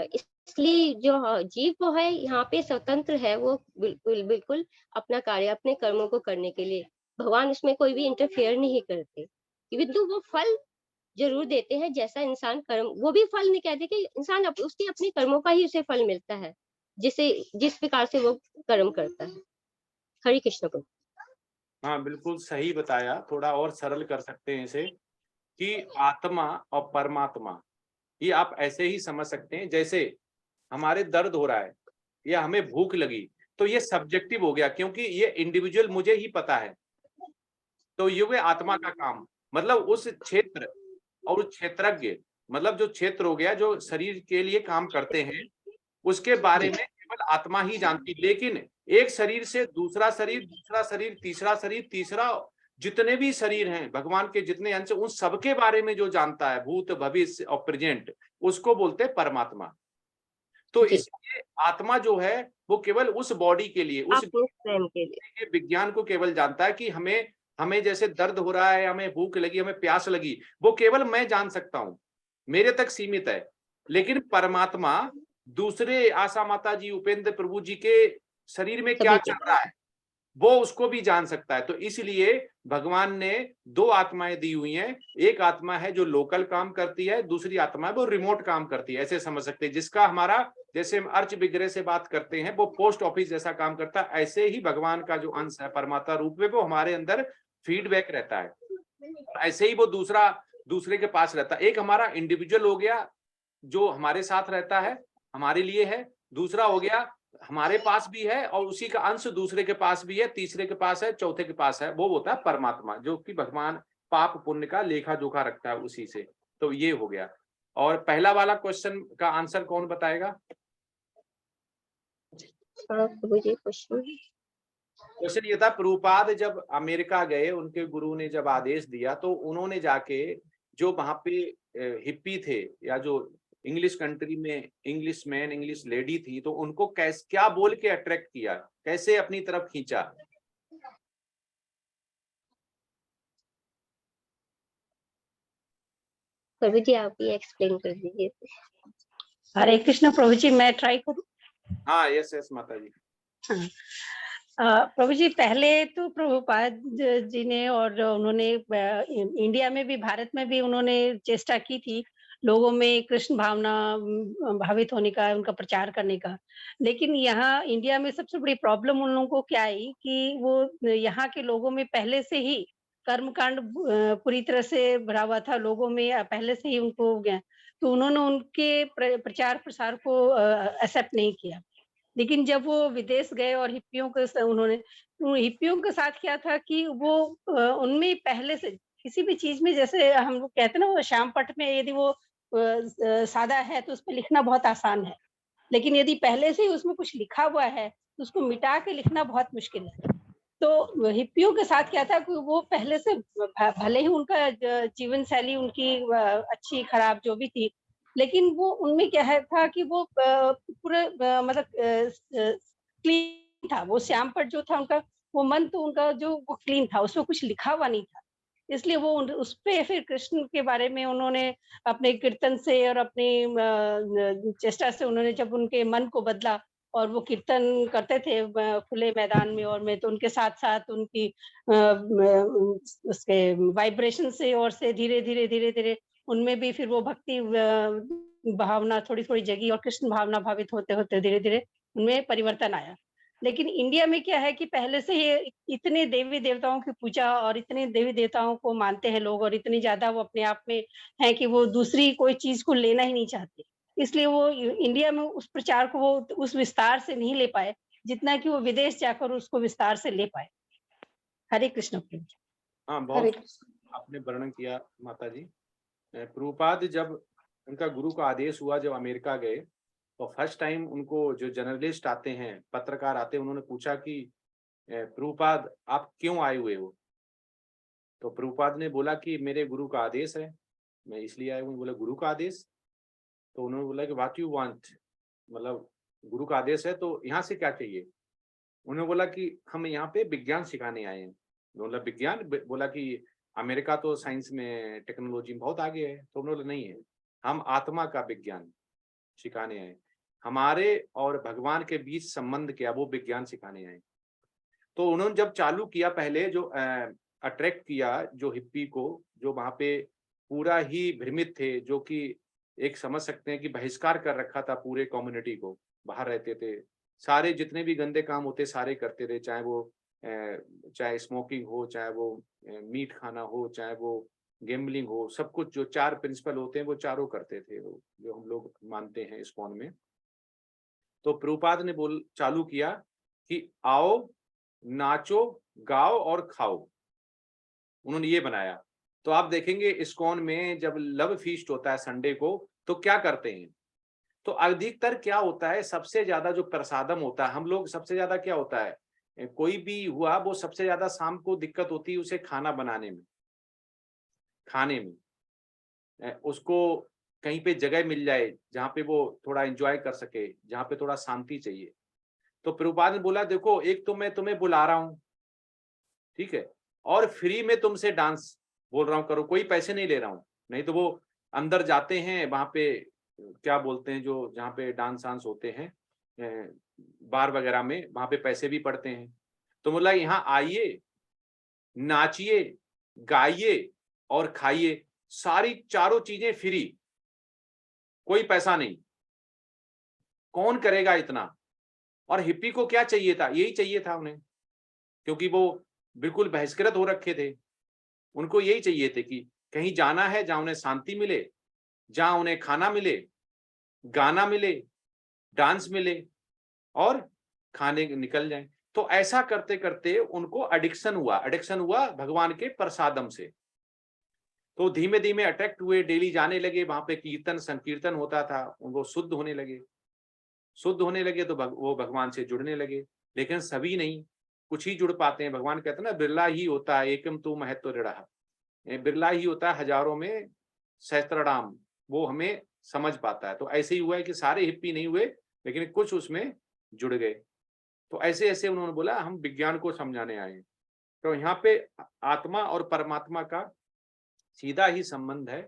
इसलिए जो जीव वो है यहाँ पे स्वतंत्र है, वो बिल्कुल अपना कार्य, अपने कर्मों को करने के लिए भगवान उसमें कोई भी इंटरफेयर नहीं करते, किंतु वो फल जरूर देते हैं। जैसा इंसान कर्म, वो भी फल नहीं कहते कि इंसान उसके अपने कर्मों का ही उसे फल मिलता है, जिस प्रकार से वो कर्म करता है। हरे कृष्ण को। हाँ बिल्कुल सही बताया, थोड़ा और सरल कर सकते हैं इसे, कि आत्मा और परमात्मा ये आप ऐसे ही समझ सकते हैं, जैसे हमारे दर्द हो रहा है या हमें भूख लगी, तो ये सब्जेक्टिव हो गया, क्योंकि ये इंडिविजुअल मुझे ही पता है। तो ये हुए आत्मा का काम, मतलब उस क्षेत्र और उस क्षेत्रज्ञ, मतलब जो क्षेत्र हो गया, जो शरीर के लिए काम करते हैं, उसके बारे में केवल केवल आत्मा ही जानती, लेकिन एक शरीर से दूसरा शरीर, तीसरा शरीर, तीसरा जितने भी शरीर हैं भगवान के, जितने अंश, उन सबके बारे में जो जानता है, भूत भविष्य और प्रेजेंट, उसको बोलते हैं परमात्मा। तो इसलिए आत्मा जो है वो केवल उस बॉडी के लिए, उस स्वयं के लिए विज्ञान को केवल जानता है कि हमें जैसे दर्द हो रहा है, हमें भूख लगी, हमें प्यास लगी, वो केवल मैं जान सकता हूं, मेरे तक सीमित है। लेकिन परमात्मा दूसरे आशा माता जी, उपेंद्र प्रभु जी के शरीर में क्या चल रहा है वो उसको भी जान सकता है। तो इसलिए भगवान ने दो आत्माएं दी हुई हैं, एक आत्मा है जो लोकल काम करती है, दूसरी आत्मा है वो रिमोट काम करती है, ऐसे समझ सकते हैं। जिसका हमारा, जैसे हम अर्च विग्रह से बात करते हैं, वो पोस्ट ऑफिस जैसा काम करता है, ऐसे ही भगवान का जो अंश है परमात्मा रूप में, वो हमारे अंदर फीडबैक रहता है, ऐसे ही वो दूसरे के पास रहता है। एक हमारा इंडिविजुअल हो गया जो हमारे साथ रहता है, हमारे लिए है, दूसरा हो गया हमारे पास भी है और उसी का अंश दूसरे के पास भी है, तीसरे के पास है, चौथे के पास है, वो होता है परमात्मा, जो कि भगवान पाप पुण्य का लेखा जोखा रखता है उसी से। तो ये हो गया। और पहला वाला क्वेश्चन का आंसर कौन बताएगा? क्वेश्चन ये था, प्रभुपाद जब अमेरिका गए, उनके गुरु ने जब आदेश दिया तो उन्होंने जाके जो वहां पे हिप्पी थे या जो इंग्लिश कंट्री में इंग्लिश मैन, इंग्लिश लेडी थी, तो उनको क्या बोल के अट्रैक्ट किया, कैसे अपनी तरफ खींचा? प्रभु जी आप ही एक्सप्लेन कर दीजिए। हरे कृष्ण प्रभु जी, मैं ट्राई करूं? हाँ, यस माता जी। प्रभु जी, पहले तो प्रभुपाद जी ने और उन्होंने इंडिया में भी, भारत में भी उन्होंने चेष्टा की थी लोगों में कृष्ण भावना भावित होने का, उनका प्रचार करने का। लेकिन यहाँ इंडिया में सबसे बड़ी प्रॉब्लम उन लोगों को क्या आई कि वो यहाँ के लोगों में पहले से ही कर्मकांड पूरी तरह से भरा हुआ था, लोगों में पहले से ही उनको गया, तो उन्होंने उनके प्रचार प्रसार को एक्सेप्ट नहीं किया। लेकिन जब वो विदेश गए और हिप्पियों के उन्होंने, तो हिप्पियों के साथ क्या था कि वो उनमें पहले से किसी भी चीज में, जैसे हम लोग कहते हैं ना, वो श्याम पट में यदि वो सादा है तो उसमें लिखना बहुत आसान है, लेकिन यदि पहले से ही उसमें कुछ लिखा हुआ है तो उसको मिटा के लिखना बहुत मुश्किल है। तो हिप्पियों के साथ क्या था कि वो पहले से, भले ही उनका जीवन शैली उनकी अच्छी खराब जो भी थी, लेकिन वो उनमें क्या है था कि वो पूरे मतलब क्लीन था। वो श्याम पट जो था उनका, वो मन तो उनका जो वो क्लीन था, उसमें कुछ लिखा हुआ नहीं था। इसलिए वो उस पे फिर कृष्ण के बारे में उन्होंने अपने कीर्तन से और अपनी चेष्टा से, उन्होंने जब उनके मन को बदला और वो कीर्तन करते थे खुले मैदान में, और मैं तो उनके साथ साथ उनकी उसके वाइब्रेशन से और से धीरे धीरे उनमें भी फिर वो भक्ति भावना थोड़ी थोड़ी जगी और कृष्ण भावना भावित होते होते धीरे धीरे उनमें परिवर्तन आया। लेकिन इंडिया में क्या है कि पहले से ही इतने देवी देवताओं की पूजा और इतने देवी देवताओं को मानते हैं लोग, और इतनी ज्यादा वो अपने आप में है कि वो दूसरी कोई चीज को लेना ही नहीं चाहते। इसलिए वो इंडिया में उस प्रचार को वो उस विस्तार से नहीं ले पाए जितना कि वो विदेश जाकर उसको विस्तार से ले पाए। हरे कृष्ण। हाँ, बहुत आपने वर्णन किया माता जी। प्रभुपाद जब उनका गुरु का आदेश हुआ, जब अमेरिका गए, तो फर्स्ट टाइम उनको जो जर्नलिस्ट आते हैं, पत्रकार आते हैं, उन्होंने पूछा कि प्रभुपाद आप क्यों आए हुए हो? तो प्रभुपाद ने बोला कि मेरे गुरु का आदेश है, मैं इसलिए आया हूँ। बोला गुरु का आदेश? तो उन्होंने बोला कि व्हाट यू वांट, मतलब गुरु का आदेश है तो यहाँ से क्या चाहिए? उन्होंने बोला कि हम यहाँ पे विज्ञान सिखाने आए हैं। बोला विज्ञान? बोला कि अमेरिका तो साइंस में टेक्नोलॉजी में बहुत आगे है। तो उन्होंने नहीं है, हम आत्मा का विज्ञान सिखाने आए, हमारे और भगवान के बीच संबंध क्या, वो विज्ञान सिखाने आए। तो उन्होंने जब चालू किया, पहले जो अट्रैक्ट किया जो हिप्पी को, जो वहां पे पूरा ही भ्रमित थे, जो कि एक समझ सकते हैं कि बहिष्कार कर रखा था पूरे कम्युनिटी को, बाहर रहते थे, सारे जितने भी गंदे काम होते सारे करते थे, चाहे स्मोकिंग हो, चाहे वो मीट खाना हो, चाहे वो गेम्बलिंग हो, सब कुछ जो 4 प्रिंसिपल होते हैं वो चारों करते थे, जो हम लोग मानते हैं इस्कॉन में। तो प्रभुपाद ने चालू किया कि आओ, नाचो, गाओ और खाओ, उन्होंने ये बनाया। तो आप देखेंगे इस्कॉन में जब लव फीस्ट होता है संडे को, तो क्या करते हैं, तो अधिकतर क्या होता है, सबसे ज्यादा जो प्रसादम होता है, हम लोग सबसे ज्यादा क्या होता है, कोई भी हुआ वो सबसे ज्यादा शाम को दिक्कत होती है उसे खाना बनाने में, खाने में। उसको कहीं पे जगह मिल जाए जहाँ पे वो थोड़ा एंजॉय कर सके, जहाँ पे थोड़ा शांति चाहिए। तो प्रभुपाद ने बोला देखो, एक तो मैं तुम्हें बुला रहा हूँ, ठीक है, और फ्री में तुमसे डांस बोल रहा हूँ करो, कोई पैसे नहीं ले रहा हूँ। नहीं तो वो अंदर जाते हैं वहां पे, क्या बोलते हैं, जो जहाँ पे डांस वांस होते हैं बार वगैरह में, वहां पे पैसे भी पड़ते हैं। तो बोला यहाँ आइए, नाचिए, गाइए और खाइए, सारी चारों चीजें फ्री, कोई पैसा नहीं। कौन करेगा इतना? और हिप्पी को क्या चाहिए था? यही चाहिए था उन्हें, क्योंकि वो बिल्कुल बहिष्कृत हो रखे थे। उनको यही चाहिए थे कि कहीं जाना है जहां उन्हें शांति मिले, जहां उन्हें खाना मिले, गाना मिले, डांस मिले और खाने निकल जाए। तो ऐसा करते करते उनको एडिक्शन हुआ भगवान के प्रसादम से। तो धीमे धीमे अट्रैक्ट हुए, डेली जाने लगे, वहां पे कीर्तन संकीर्तन होता था, वो शुद्ध होने लगे तो वो भगवान से जुड़ने लगे। लेकिन सभी नहीं, कुछ ही जुड़ पाते हैं। भगवान कहते हैं ना, बिरला ही होता है एकम तू महत्व ऋढ़, बिरला ही होता है हजारों में सहस्त्रनाम, वो हमें समझ पाता है। तो ऐसे ही हुआ है कि सारे हिप्पी नहीं हुए, लेकिन कुछ उसमें जुड़ गए। तो ऐसे ऐसे उन्होंने बोला हम विज्ञान को समझाने आए। तो यहाँ पे आत्मा और परमात्मा का सीधा ही संबंध है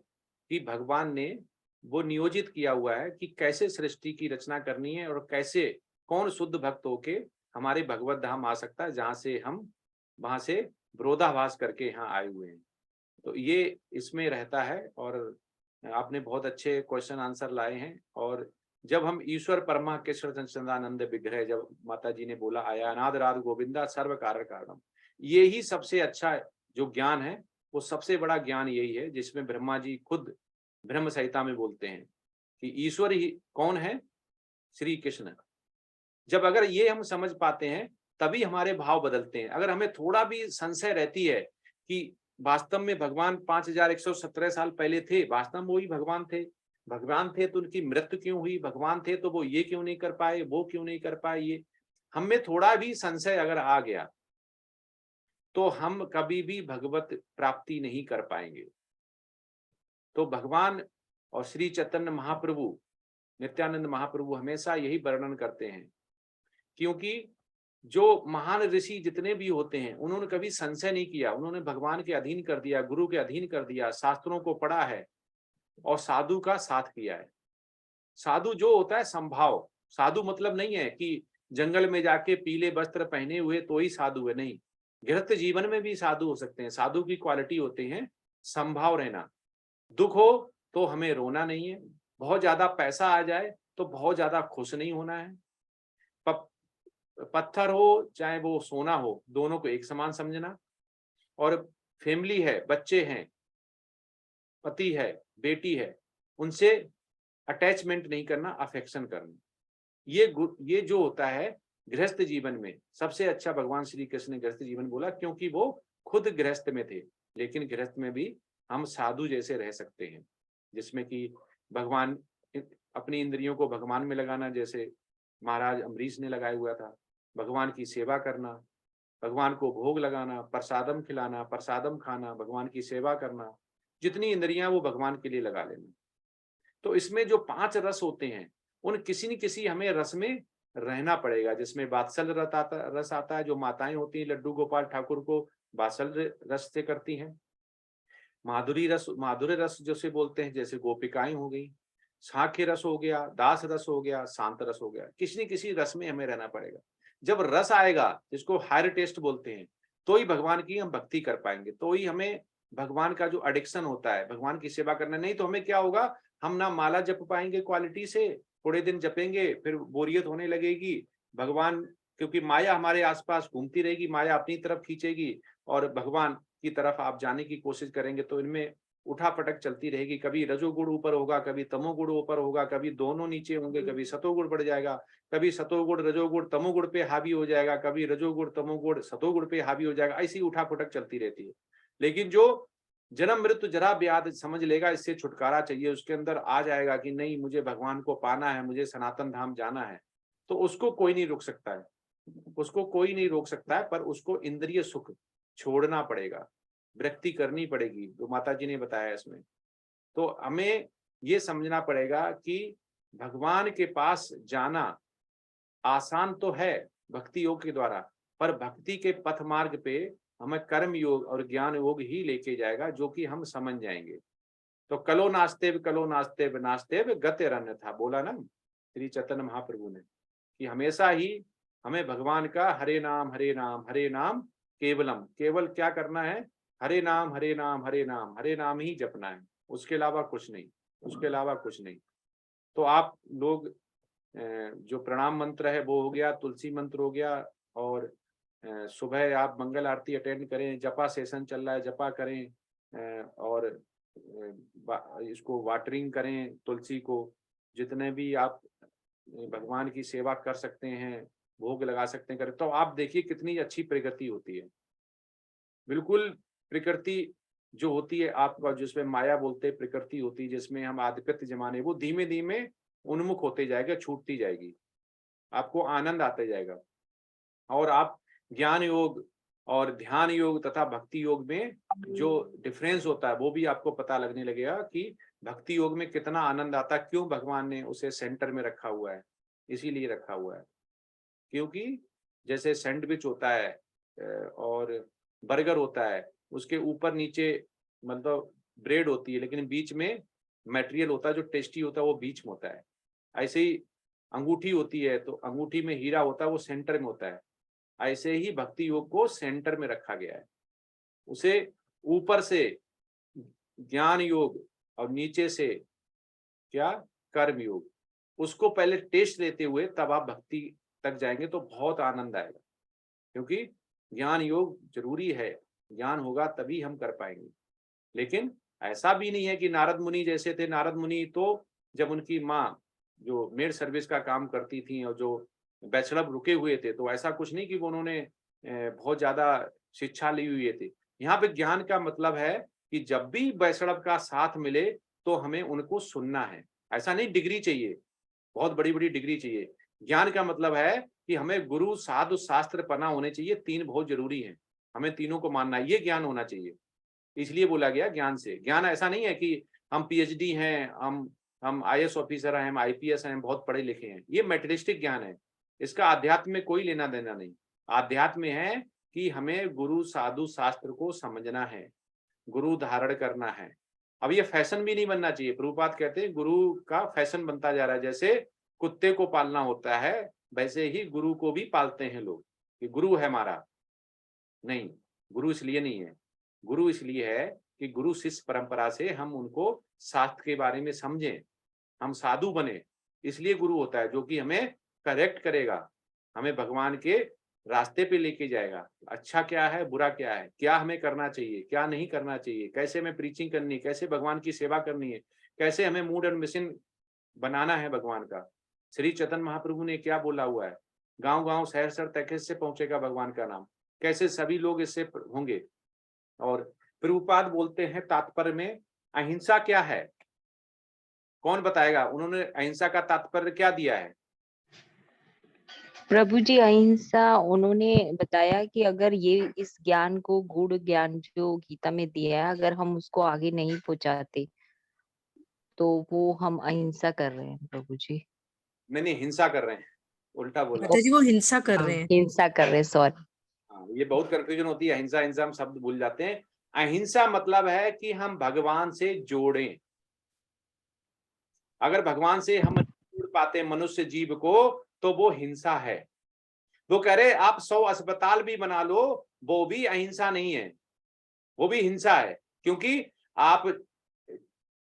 कि भगवान ने वो नियोजित किया हुआ है कि कैसे सृष्टि की रचना करनी है और कैसे कौन शुद्ध भक्त होके हमारे भगवत धाम आ सकता है, जहाँ से हम वहां से विरोधाभास करके यहाँ आए हुए हैं। तो ये इसमें रहता है। और आपने बहुत अच्छे क्वेश्चन आंसर लाए हैं। और जब हम ईश्वर परमा केशव चंदानंद विग्रह, जब माता जी ने बोला आया अनाद राध गोविंदा सर्व कार्य कारणम, ये ही सबसे अच्छा जो ज्ञान है, वो सबसे बड़ा ज्ञान यही है, जिसमें ब्रह्मा जी खुद ब्रह्म संहिता में बोलते हैं कि ईश्वर ही कौन है, श्री कृष्ण। जब अगर ये हम समझ पाते हैं तभी हमारे भाव बदलते हैं। अगर हमें थोड़ा भी संशय रहती है कि वास्तव में भगवान 5117 साल पहले थे, वास्तव में वही भगवान थे तो उनकी मृत्यु क्यों हुई, भगवान थे तो वो ये क्यों नहीं कर पाए, वो क्यों नहीं कर पाए, ये हमें थोड़ा भी संशय अगर आ गया तो हम कभी भी भगवत प्राप्ति नहीं कर पाएंगे। तो भगवान और श्री चैतन्य महाप्रभु, नित्यानंद महाप्रभु हमेशा यही वर्णन करते हैं, क्योंकि जो महान ऋषि जितने भी होते हैं उन्होंने कभी संशय नहीं किया, उन्होंने भगवान के अधीन कर दिया, गुरु के अधीन कर दिया, शास्त्रों को पढ़ा है और साधु का साथ किया है। साधु जो होता है संभाव, साधु मतलब नहीं है कि जंगल में जाके पीले वस्त्र पहने हुए तो ही साधु है, नहीं, गृहस्थ जीवन में भी साधु हो सकते हैं। साधु की क्वालिटी होते हैं संभाव रहना, दुख हो तो हमें रोना नहीं है, बहुत ज्यादा पैसा आ जाए तो बहुत ज्यादा खुश नहीं होना है, पत्थर हो चाहे वो सोना हो, दोनों को एक समान समझना, और फैमिली है, बच्चे हैं, पति है, बेटी है, उनसे अटैचमेंट नहीं करना, अफेक्शन करना। ये जो होता है गृहस्थ जीवन में सबसे अच्छा भगवान श्री कृष्ण ने गृहस्थ जीवन बोला, क्योंकि वो खुद गृहस्थ में थे। लेकिन गृहस्थ में भी हम साधु जैसे रह सकते हैं, जिसमें कि भगवान अपनी इंद्रियों को भगवान में लगाना, जैसे महाराज अम्बरीश ने लगाया हुआ था, भगवान की सेवा करना, भगवान को भोग लगाना, प्रसादम खिलाना, प्रसादम खाना, भगवान की सेवा करना, जितनी इंद्रियां वो भगवान के लिए लगा लेना। तो इसमें जो 5 रस होते हैं, उन किसी न किसी हमें रस में रहना पड़ेगा, जिसमें वात्सल रस आता है, जो माताएं होती हैं लड्डू गोपाल ठाकुर को वात्सल रस से करती हैं। माधुर्य रस जैसे बोलते हैं, जैसे गोपिकाएं हो गई, साख्य रस हो गया, दास रस हो गया, शांत रस हो गया, किसी न किसी रस में हमें रहना पड़ेगा। जब रस आएगा, जिसको हायर टेस्ट बोलते हैं, तो ही भगवान की हम भक्ति कर पाएंगे, तो ही हमें भगवान का जो एडिक्शन होता है भगवान की सेवा करना, नहीं तो हमें क्या होगा, हम ना माला जप पाएंगे क्वालिटी से, थोड़े दिन जपेंगे फिर बोरियत होने लगेगी। भगवान, क्योंकि माया हमारे आसपास घूमती रहेगी, माया अपनी तरफ खींचेगी और भगवान की तरफ आप जाने की कोशिश करेंगे, तो इनमें उठापटक चलती रहेगी। कभी रजोगुण ऊपर होगा, कभी तमोगुण ऊपर होगा, कभी दोनों नीचे होंगे, कभी सतोगुण बढ़ जाएगा, कभी सतोगुण रजोगुण तमोगुण पे हावी हो जाएगा, कभी रजोगुण तमोगुण सतोगुण पे हावी हो जाएगा। ऐसी उठापटक चलती रहती है। लेकिन जो जन्म मृत्यु जरा व्याध समझ लेगा, इससे छुटकारा चाहिए, उसके अंदर आ जाएगा कि नहीं मुझे भगवान को पाना है, मुझे सनातन धाम जाना है, तो उसको कोई नहीं रोक सकता है, उसको कोई नहीं रोक सकता है। पर उसको इंद्रिय सुख छोड़ना पड़ेगा, विरक्ति करनी पड़ेगी, जो माता जी ने बताया इसमें। तो हमें ये समझना पड़ेगा कि भगवान के पास जाना आसान तो है भक्ति योग के द्वारा, पर भक्ति के पथ मार्ग पे हमें कर्म योग और ज्ञान योग ही लेके जाएगा, जो कि हम समझ जाएंगे। तो कलो नास्तेव नास्तेव गते रन था, बोला ना श्री चैतन्य महाप्रभु ने, कि हमेशा ही हमें भगवान का हरे नाम हरे नाम हरे नाम केवलम, केवल क्या करना है, हरे नाम हरे नाम हरे नाम हरे नाम ही जपना है, उसके अलावा कुछ नहीं, उसके अलावा कुछ नहीं। तो आप लोग जो प्रणाम मंत्र है वो हो गया, तुलसी मंत्र हो गया, और सुबह आप मंगल आरती अटेंड करें, जपा सेशन चल रहा है जपा करें, और इसको वाटरिंग करें तुलसी को, जितने भी आप भगवान की सेवा कर सकते हैं, भोग लगा सकते हैं, करें। तो आप देखिए कितनी अच्छी प्रकृति होती है, बिल्कुल प्रकृति जो होती है आपका, जिसमें माया बोलते हैं प्रकृति होती है, जिसमें हम आधिपत्य जमाने, वो धीमे धीमे उन्मुख होते जाएगा, छूटती जाएगी, आपको आनंद आते जाएगा। और आप ज्ञान योग और ध्यान योग तथा भक्ति योग में जो डिफरेंस होता है वो भी आपको पता लगने लगेगा कि भक्ति योग में कितना आनंद आता है। क्यों भगवान ने उसे सेंटर में रखा हुआ है, इसीलिए रखा हुआ है, क्योंकि जैसे सैंडविच होता है और बर्गर होता है, उसके ऊपर नीचे मतलब ब्रेड होती है, लेकिन बीच में मटेरियल होता है जो टेस्टी होता है, वो बीच में होता है। ऐसे ही अंगूठी होती है, तो अंगूठी में हीरा होता है, वो सेंटर में होता है। ऐसे ही भक्ति योग को सेंटर में रखा गया है, उसे ऊपर से ज्ञान योग और नीचे से क्या कर्म योग, उसको पहले टेस्ट लेते हुए तब आप भक्ति तक जाएंगे तो बहुत आनंद आएगा। क्योंकि ज्ञान योग जरूरी है, ज्ञान होगा तभी हम कर पाएंगे। लेकिन ऐसा भी नहीं है कि नारद मुनि जैसे थे। नारद मुनि तो जब उनकी माँ जो मेड सर्विस का काम करती थी और जो बैचलर रुके हुए थे, तो ऐसा कुछ नहीं कि वो उन्होंने बहुत ज्यादा शिक्षा ली हुई थी। यहाँ पे ज्ञान का मतलब है कि जब भी बैचलर का साथ मिले तो हमें उनको सुनना है। ऐसा नहीं डिग्री चाहिए, बहुत बड़ी बड़ी डिग्री चाहिए। ज्ञान का मतलब है कि हमें गुरु साधु शास्त्र पना होने चाहिए, तीन बहुत जरूरी हैं, हमें तीनों को मानना है, ये ज्ञान होना चाहिए। इसलिए बोला गया ज्ञान से। ज्ञान ऐसा नहीं है कि हम पीएचडी हैं, हम आईएएस ऑफिसर हैं, हम आईपीएस हैं, बहुत पढ़े लिखे हैं, ये मेटेरियलिस्टिक ज्ञान है। इसका आध्यात्म में कोई लेना देना नहीं। आध्यात्म में है कि हमें गुरु साधु शास्त्र को समझना है, गुरु धारण करना है। अब ये फैशन भी नहीं बनना चाहिए। प्रभुपाद कहते हैं गुरु का फैशन बनता जा रहा है, जैसे कुत्ते को पालना होता है वैसे ही गुरु को भी पालते हैं लोग कि गुरु है हमारा। नहीं, गुरु इसलिए नहीं है। गुरु इसलिए है कि गुरु शिष्य परंपरा से हम उनको शास्त्र के बारे में समझें, हम साधु बने, इसलिए गुरु होता है, जो कि हमें करेक्ट करेगा, हमें भगवान के रास्ते पे लेके जाएगा। अच्छा क्या है, बुरा क्या है, क्या हमें करना चाहिए, क्या नहीं करना चाहिए, कैसे हमें प्रीचिंग करनी है, कैसे भगवान की सेवा करनी है, कैसे हमें मूड एंड मिशन बनाना है भगवान का। श्री चैतन्य महाप्रभु ने क्या बोला हुआ है, गांव गांव शहर शहर तक कैसे पहुंचेगा भगवान का नाम, कैसे सभी लोग इससे होंगे। और प्रभुपाद बोलते हैं तात्पर्य में अहिंसा क्या है, कौन बताएगा? उन्होंने अहिंसा का तात्पर्य क्या दिया है? प्रभु जी अहिंसा उन्होंने बताया कि अगर ये इस ज्ञान को, गूढ़ ज्ञान जो गीता में दिया है, अगर हम उसको आगे नहीं पहुंचाते तो वो हम अहिंसा कर रहे हैं प्रभु जी। नहीं, हिंसा कर रहे हैं, उल्टा बोला माता जी, वो हिंसा कर रहे हैं। हिंसा कर रहे हैं, सॉरी। हाँ, ये बहुत कंफ्यूजन होती है, अहिंसा हिंसा हम शब्द भूल जाते हैं। अहिंसा मतलब है कि हम भगवान से जोड़ें। अगर भगवान से हम जोड़ पाते मनुष्य जीव को तो वो हिंसा है। वो कह रहे आप 100 अस्पताल भी बना लो, वो भी अहिंसा नहीं है, वो भी हिंसा है। क्योंकि आप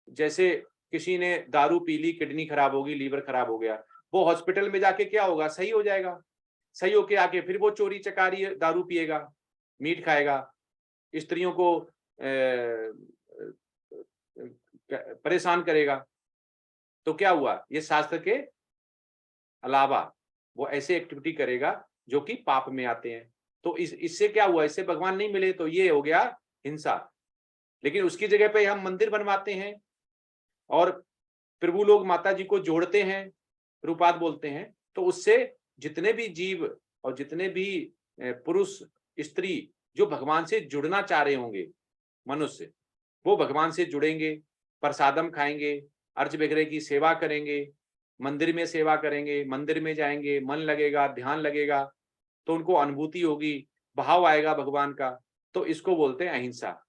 जैसे किसी ने दारू पी ली, किडनी खराब होगी, लीवर खराब हो गया, वो हॉस्पिटल में जाके क्या होगा, सही हो जाएगा। सही होके आके फिर वो चोरी चकारी दारू पिएगा, मीट खाएगा, स्त्रियों को परेशान करेगा। तो क्या हुआ, ये शास्त्र के अलावा वो ऐसे एक्टिविटी करेगा जो कि पाप में आते हैं। तो इससे क्या हुआ, इससे भगवान नहीं मिले, तो ये हो गया हिंसा। लेकिन उसकी जगह पे हम मंदिर बनवाते हैं और प्रभु लोग माता जी को जोड़ते हैं, रूपात बोलते हैं, तो उससे जितने भी जीव और जितने भी पुरुष स्त्री जो भगवान से जुड़ना चाह रहे होंगे, मनुष्य, वो भगवान से जुड़ेंगे, प्रसादम खाएंगे, अर्च वगैरह की सेवा करेंगे, मंदिर में सेवा करेंगे, मंदिर में जाएंगे, मन लगेगा, ध्यान लगेगा, तो उनको अनुभूति होगी, भाव आएगा भगवान का, तो इसको बोलते हैं अहिंसा।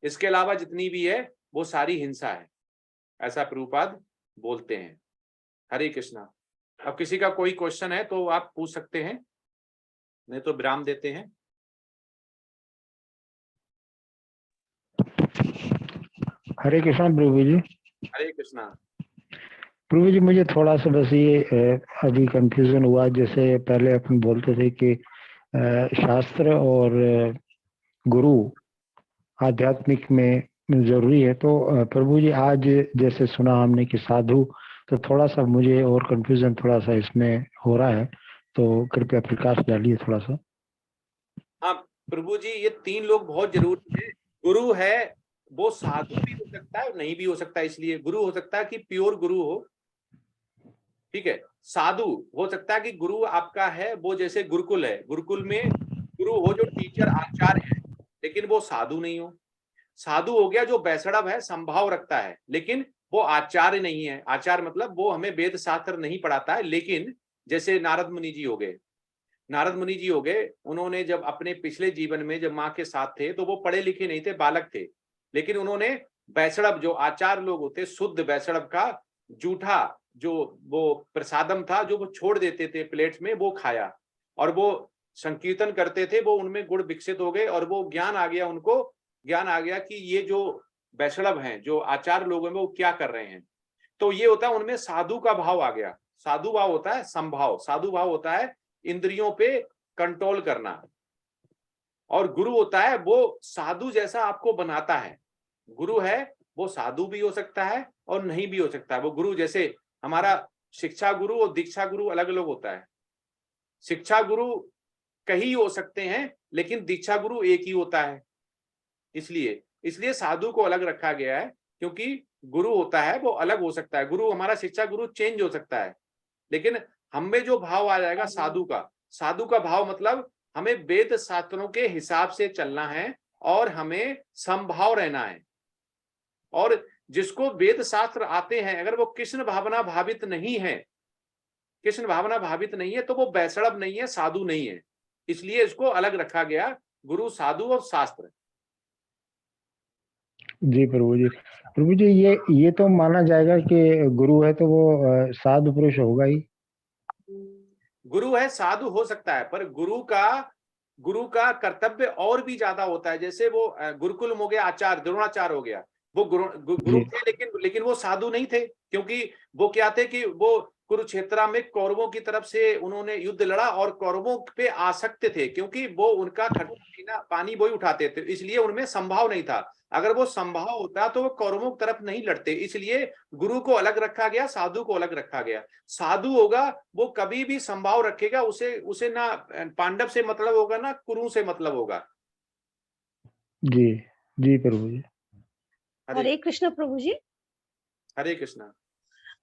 इसके अलावा जितनी भी है वो सारी हिंसा है, ऐसा प्रभुपाद बोलते हैं। हरे कृष्णा। अब किसी का कोई क्वेश्चन है तो आप पूछ सकते हैं, नहीं तो विराम देते हैं। हरे कृष्णा प्रभु जी। हरे कृष्णा। प्रभु जी मुझे थोड़ा सा बस ये अभी कंफ्यूजन हुआ, जैसे पहले अपन बोलते थे कि शास्त्र और गुरु आध्यात्मिक में जरूरी है, तो प्रभु जी आज जैसे सुना हमने कि साधु, तो थोड़ा सा मुझे और कंफ्यूजन थोड़ा सा इसमें हो रहा है, तो कृपया प्रकाश डालिए थोड़ा सा। हाँ प्रभु जी, ये तीन लोग बहुत जरूरी है। गुरु है वो साधु भी हो सकता है और नहीं भी हो सकता है, इसलिए गुरु हो सकता है कि प्योर गुरु हो, ठीक है। साधु हो सकता है कि गुरु आपका है वो जैसे गुरुकुल है, गुरुकुल में गुरु हो जो टीचर आचार्य है, लेकिन वो साधु नहीं हो। साधु हो गया जो बैसड़ब है, संभाव रखता है, लेकिन वो आचार्य नहीं है। आचार्य मतलब वो हमें वेद शास्त्र नहीं पढ़ाता है, लेकिन जैसे नारद मुनि जी हो गए, नारद मुनि जी हो गए, उन्होंने जब अपने पिछले जीवन में जब माँ के साथ थे तो वो पढ़े लिखे नहीं थे, बालक थे, लेकिन उन्होंने बैसड़ब जो आचार्य लोग होते, शुद्ध बैसड़ब का जूठा जो वो प्रसादम था जो वो छोड़ देते थे प्लेट्स में, वो खाया और वो संकीर्तन करते थे, वो उनमें गुण विकसित हो गए और वो ज्ञान आ गया, उनको ज्ञान आ गया कि ये जो बैसड़ब हैं, जो आचार्य लोग हैं, वो क्या कर रहे हैं। तो ये होता है उनमें साधु का भाव आ गया। साधु भाव होता है संभाव, साधु भाव होता है इंद्रियों पे कंट्रोल करना, और गुरु होता है वो साधु जैसा आपको बनाता है। गुरु है वो साधु भी हो सकता है और नहीं भी हो सकता है। वो गुरु जैसे हमारा शिक्षा गुरु और दीक्षा गुरु अलग अलग होता है। शिक्षा गुरु कई हो सकते हैं, लेकिन दीक्षा गुरु एक ही होता है। इसलिए साधु को अलग रखा गया है, क्योंकि गुरु होता है वो अलग हो सकता है। गुरु हमारा शिक्षा गुरु चेंज हो सकता है, लेकिन हम में जो भाव आ जाएगा साधु का भाव मतलब हमें वेद शास्त्रों के हिसाब से चलना है और हमें समभाव रहना है। और जिसको वेद शास्त्र आते हैं, अगर वो कृष्ण भावना भावित नहीं है, कृष्ण भावना भावित नहीं है, तो वो बैसड़ब नहीं है, साधु नहीं है। इसलिए इसको अलग रखा गया, गुरु, साधु और शास्त्र। जी प्रभु जी। प्रभु जी ये तो माना जाएगा कि गुरु है तो वो साधु पुरुष होगा ही। गुरु है साधु हो सकता है, पर गुरु का कर्तव्य और भी ज्यादा होता है। जैसे वो गुरुकुल हो गया, आचार्य द्रोणाचार्य हो गया, वो गुरु थे, लेकिन वो साधु नहीं थे, क्योंकि वो क्या थे कि वो कुरुक्षेत्र में कौरवों की तरफ से उन्होंने युद्ध लड़ा और कौरवों पे आसक्त थे, क्योंकि वो उनका खर्चा पीना पानी वो ही उठाते थे, इसलिए उनमें संभाव नहीं था। अगर वो संभाव होता तो वो कौरवों की तरफ नहीं लड़ते। इसलिए गुरु को अलग रखा गया, साधु को अलग रखा गया। साधु होगा वो कभी भी संभाव रखेगा, उसे ना पांडव से मतलब होगा ना कुरु से मतलब होगा। जी जी प्रभु जी। हरे कृष्ण प्रभु जी। हरे कृष्णा।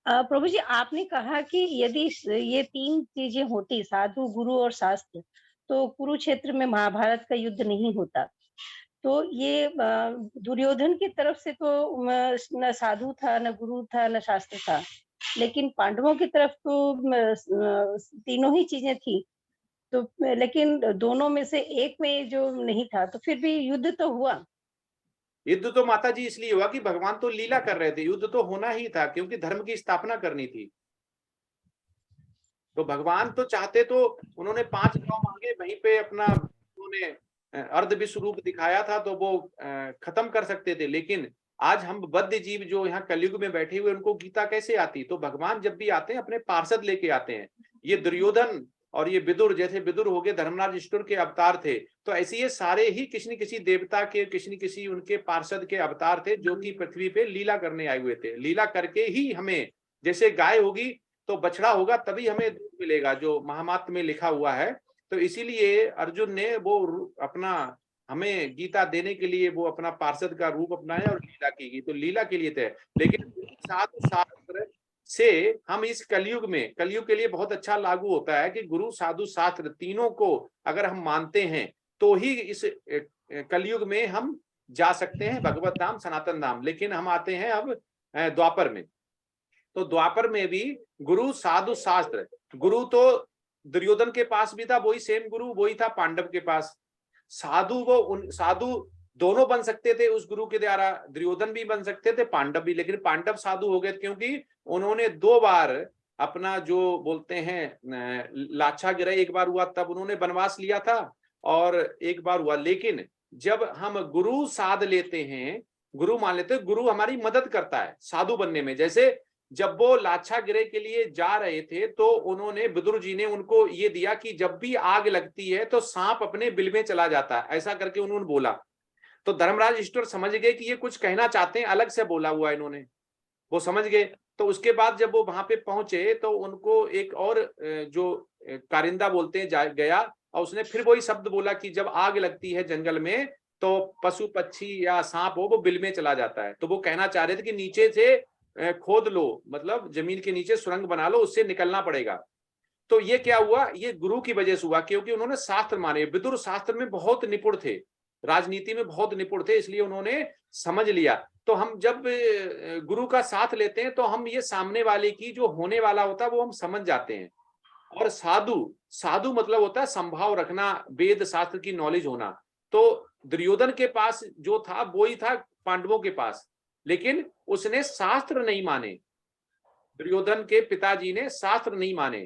प्रभु जी, आपने कहा कि यदि ये तीन चीजें होती, साधु, गुरु और शास्त्र, तो कुरुक्षेत्र में महाभारत का युद्ध नहीं होता। तो ये दुर्योधन की तरफ से तो न साधु था, न गुरु था, न शास्त्र था, लेकिन पांडवों की तरफ तो तीनों ही चीजें थी। तो लेकिन दोनों में से एक में जो नहीं था, तो फिर भी युद्ध तो हुआ। युद्ध तो माता जी इसलिए हुआ कि भगवान तो लीला कर रहे थे, युद्ध तो होना ही था, क्योंकि धर्म की स्थापना करनी थी। तो भगवान तो चाहते तो उन्होंने 5 गांव मांगे, वहीं पे अपना उन्होंने अर्ध विश्व रूप दिखाया था, तो वो खत्म कर सकते थे। लेकिन आज हम बद्ध जीव जो यहाँ कलयुग में बैठे हुए, उनको गीता कैसे आती? तो भगवान जब भी आते हैं अपने पार्षद लेके आते हैं। ये दुर्योधन और ये विदुर, जैसे विदुर हो गए धर्मराज युधिष्ठिर के अवतार थे, तो ऐसे ये सारे ही किसी न किसी देवता के, किसी न किसी उनके पार्षद के अवतार थे, जो कि पृथ्वी पे लीला करने आए हुए थे। लीला करके ही हमें, जैसे गाय होगी तो बछड़ा होगा तभी हमें दूध मिलेगा, जो महामात्र में लिखा हुआ है। तो इसीलिए अर्जुन ने वो अपना हमें गीता देने के लिए वो अपना पार्षद का रूप अपनाया और लीला की, तो लीला के लिए थे। लेकिन साधु शास्त्र से हम इस कलयुग में, कलयुग के लिए बहुत अच्छा लागू होता है कि गुरु साधु शास्त्र तीनों को अगर हम मानते हैं तो ही इस कलयुग में हम जा सकते हैं भगवत धाम, सनातन धाम। लेकिन हम आते हैं अब द्वापर में, तो द्वापर में भी गुरु साधु शास्त्र, गुरु तो दुर्योधन के पास भी था, वही सेम गुरु वही था पांडव के पास। साधु वो साधु दोनों बन सकते थे उस गुरु के द्वारा, दुर्योधन भी बन सकते थे, पांडव भी। लेकिन पांडव साधु हो गए क्योंकि उन्होंने 2 बार अपना जो बोलते हैं लाछा गिरा, एक बार हुआ तब उन्होंने वनवास लिया था और एक बार हुआ। लेकिन जब हम गुरु साध लेते हैं, गुरु मान लेते हैं, गुरु हमारी मदद करता है साधु बनने में। जैसे जब वो लाछा गिरे के लिए जा रहे थे तो उन्होंने, विदुर जी ने उनको ये दिया कि जब भी आग लगती है तो सांप अपने बिल में चला जाता है, ऐसा करके उन्होंने बोला। तो धर्मराज ईश्वर समझ गए कि ये कुछ कहना चाहते हैं, अलग से बोला हुआ इन्होंने, वो समझ गए। तो उसके बाद जब वो वहां पे पहुंचे तो उनको एक और जो कारिंदा बोलते हैं गया और उसने फिर वही शब्द बोला कि जब आग लगती है जंगल में तो पशु पक्षी या सांप हो वो बिल में चला जाता है। तो वो कहना चाह रहे थे कि नीचे से खोद लो, मतलब जमीन के नीचे सुरंग बना लो, उससे निकलना पड़ेगा। तो ये क्या हुआ, ये गुरु की वजह से हुआ, क्योंकि उन्होंने शास्त्र माने। विदुर शास्त्र में बहुत निपुण थे, राजनीति में बहुत निपुण थे, इसलिए उन्होंने समझ लिया। तो हम जब गुरु का साथ लेते हैं तो हम ये सामने वाले की जो होने वाला होता है वो हम समझ जाते हैं। और साधु, साधु मतलब होता है संभाव रखना, वेद शास्त्र की नॉलेज होना। तो दुर्योधन के पास जो था वो ही था पांडवों के पास, लेकिन उसने शास्त्र नहीं माने। दुर्योधन के पिताजी ने शास्त्र नहीं माने,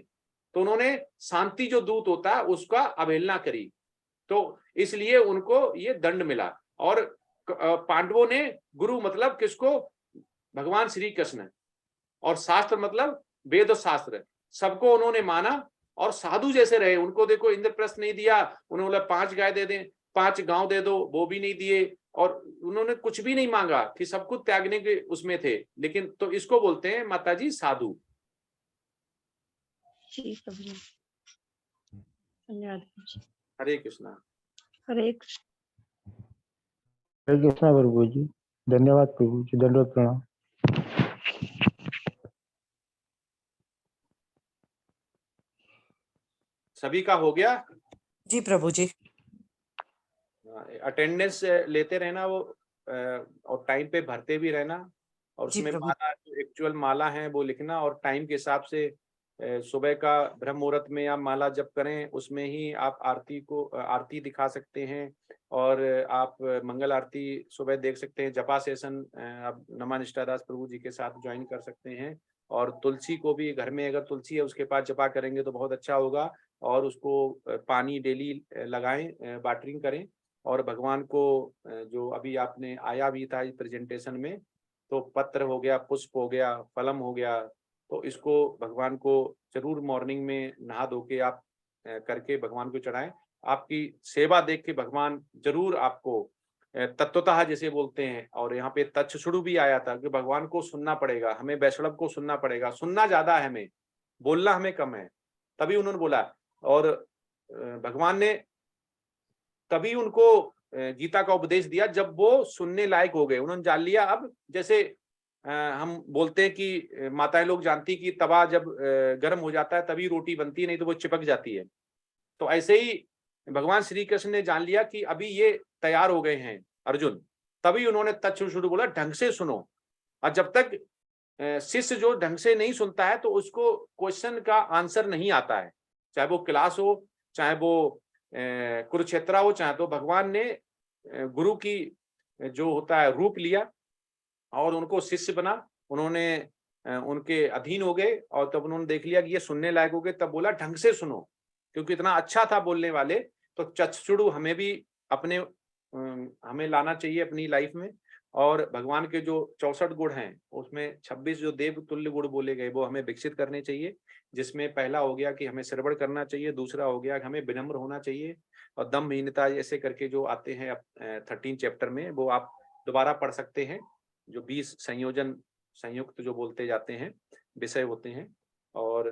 तो उन्होंने शांति जो दूत होता है उसका अवहेलना करी, तो इसलिए उनको ये दंड मिला। और पांडवों ने गुरु मतलब किसको, भगवान श्री कृष्ण, और शास्त्र मतलब वेद और शास्त्र, सबको उन्होंने माना और साधु जैसे रहे। उनको देखो इंद्रप्रस्थ नहीं दिया, उन्होंने 5 गाय दे दें, 5 गांव दे दो, वो भी नहीं दिए, और उन्होंने कुछ भी नहीं मांगा कि सब कुछ त्यागने के उसमें थे। लेकिन तो इसको बोलते हैं माताजी साधु। धन्यवाद। हरे कृष्णा। हरे कृष्ण। हरे कृष्णा प्रभु जी, धन्यवाद प्रभु जी, दंडवत प्रणाम। सभी का हो गया जी प्रभु जी। अटेंडेंस लेते रहना वो और टाइम पे भरते भी रहना, और उसमें माला जो एक्चुअल माला है वो लिखना, और टाइम के हिसाब से सुबह का ब्रह्म मुहूर्त में आप माला जप करें, उसमें ही आप आरती दिखा सकते हैं, और आप मंगल आरती सुबह देख सकते हैं। जपा सेशन आप नमा निष्ठादास प्रभु जी के साथ ज्वाइन कर सकते हैं। और तुलसी को भी घर में अगर तुलसी है उसके पास जपा करेंगे तो बहुत अच्छा होगा, और उसको पानी डेली लगाएं, वाटरिंग करें। और भगवान को जो अभी आपने आया भी था इस प्रेजेंटेशन में, तो पत्र हो गया, पुष्प हो गया, फलम हो गया, तो इसको भगवान को जरूर मॉर्निंग में नहा धो के आप करके भगवान को चढ़ाएं। आपकी सेवा देख के भगवान जरूर आपको तत्वतः जैसे बोलते हैं। और यहाँ पे तक्षुरु भी आया था कि भगवान को सुनना पड़ेगा, हमें वैष्णव को सुनना पड़ेगा, सुनना ज्यादा है हमें, बोलना हमें कम है, तभी उन्होंने बोला। और भगवान ने तभी उनको गीता का उपदेश दिया जब वो सुनने लायक हो गए, उन्होंने जान लिया। अब जैसे हम बोलते हैं कि माताएं लोग जानती कि तवा जब गर्म हो जाता है तभी रोटी बनती है, नहीं तो वो चिपक जाती है। तो ऐसे ही भगवान श्री कृष्ण ने जान लिया कि अभी ये तैयार हो गए हैं अर्जुन, तभी उन्होंने तत्शुरु बोला ढंग से सुनो। और जब तक शिष्य जो ढंग से नहीं सुनता है तो उसको क्वेश्चन का आंसर नहीं आता है, चाहे वो क्लास हो, चाहे वो कुरुक्षेत्र हो, चाहे तो भगवान ने गुरु की जो होता है रूप लिया और उनको शिष्य बना, उन्होंने उनके अधीन हो गए, और तब उन्होंने देख लिया कि ये सुनने लायक हो गए, तब बोला ढंग से सुनो, क्योंकि इतना अच्छा था बोलने वाले। तो चक्षुरु हमें भी अपने हमें लाना चाहिए अपनी लाइफ में। और भगवान के जो 64 गुण हैं उसमें 26 जो देव तुल्य गुण बोले गए वो हमें विकसित करने चाहिए, जिसमें पहला हो गया कि हमें श्रवण करना चाहिए, दूसरा हो गया कि हमें विनम्र होना चाहिए, और दम्भहीनता ऐसे करके जो आते हैं 13 चैप्टर में, वो आप दोबारा पढ़ सकते हैं, जो 20 संयोजन संयुक्त जो बोलते जाते हैं विषय होते हैं। और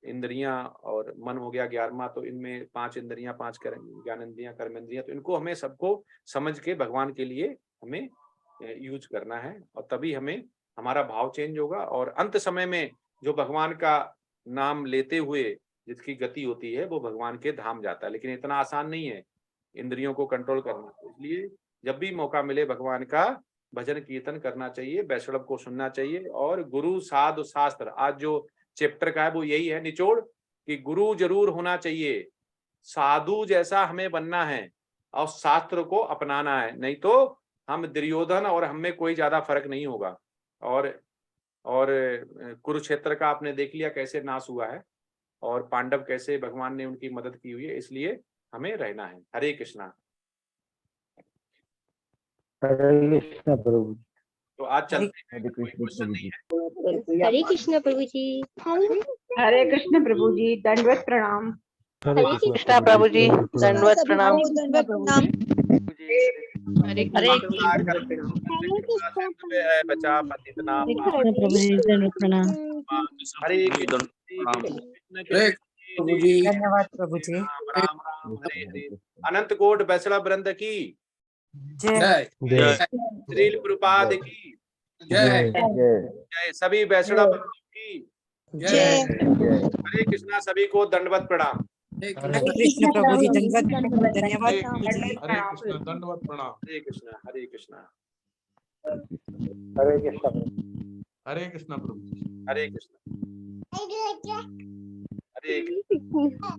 इंद्रियां और मन हो गया 11वां, तो इनमें 5 इंद्रियां, 5 ज्ञानेंद्रियां, कर्मेंद्रियां, तो इनको हमें सबको समझ के भगवान के लिए हमें यूज करना है, और तभी हमें हमारा भाव चेंज होगा। और अंत समय में जो भगवान का नाम लेते हुए जिसकी गति होती है वो भगवान के धाम जाता है। लेकिन इतना आसान नहीं है इंद्रियों को कंट्रोल करना, इसलिए जब भी मौका मिले भगवान का भजन कीर्तन करना चाहिए, वैष्णव को सुनना चाहिए। और गुरु साधु शास्त्र, आज जो चैप्टर का है वो यही है निचोड़, कि गुरु जरूर होना चाहिए, साधु जैसा हमें बनना है और शास्त्र को अपनाना है, नहीं तो हम दुर्योधन और हम में कोई ज्यादा फर्क नहीं होगा। और कुरुक्षेत्र का आपने देख लिया कैसे नाश हुआ है, और पांडव कैसे भगवान ने उनकी मदद की हुई है, इसलिए हमें रहना है। हरे कृष्णा। हरे कृष्णा प्रभु। तो आज चलते हैं, कोई क्वेश्चन नहीं है। हरे कृष्ण प्रभु जी। हरे कृष्ण प्रभु जी, दंडवत प्रणाम। हरे कृष्णा प्रभु जी, दंडवत प्रणाम। हरे बचा पतितनाम प्रभु जी दंडवत प्रणाम। हरे प्रभु जी, धन्यवाद प्रभु जी। राम राम हरे हरे। अनंत कोट वैष्णव वृंद की जय। श्रील प्रभुपाद की जय। जय। सभी वैष्णव की जय। हरे कृष्णा। सभी को दंडवत प्रणाम। हरे कृष्ण प्रभु जी, दंडवत धन्यवाद प्रभु जी। हरे कृष्ण, दंडवत प्रणाम। हरे कृष्णा। हरे कृष्णा। हरे कृष्णा। हरे कृष्णा प्रभु जी। हरे कृष्णा। हरे कृष्णा।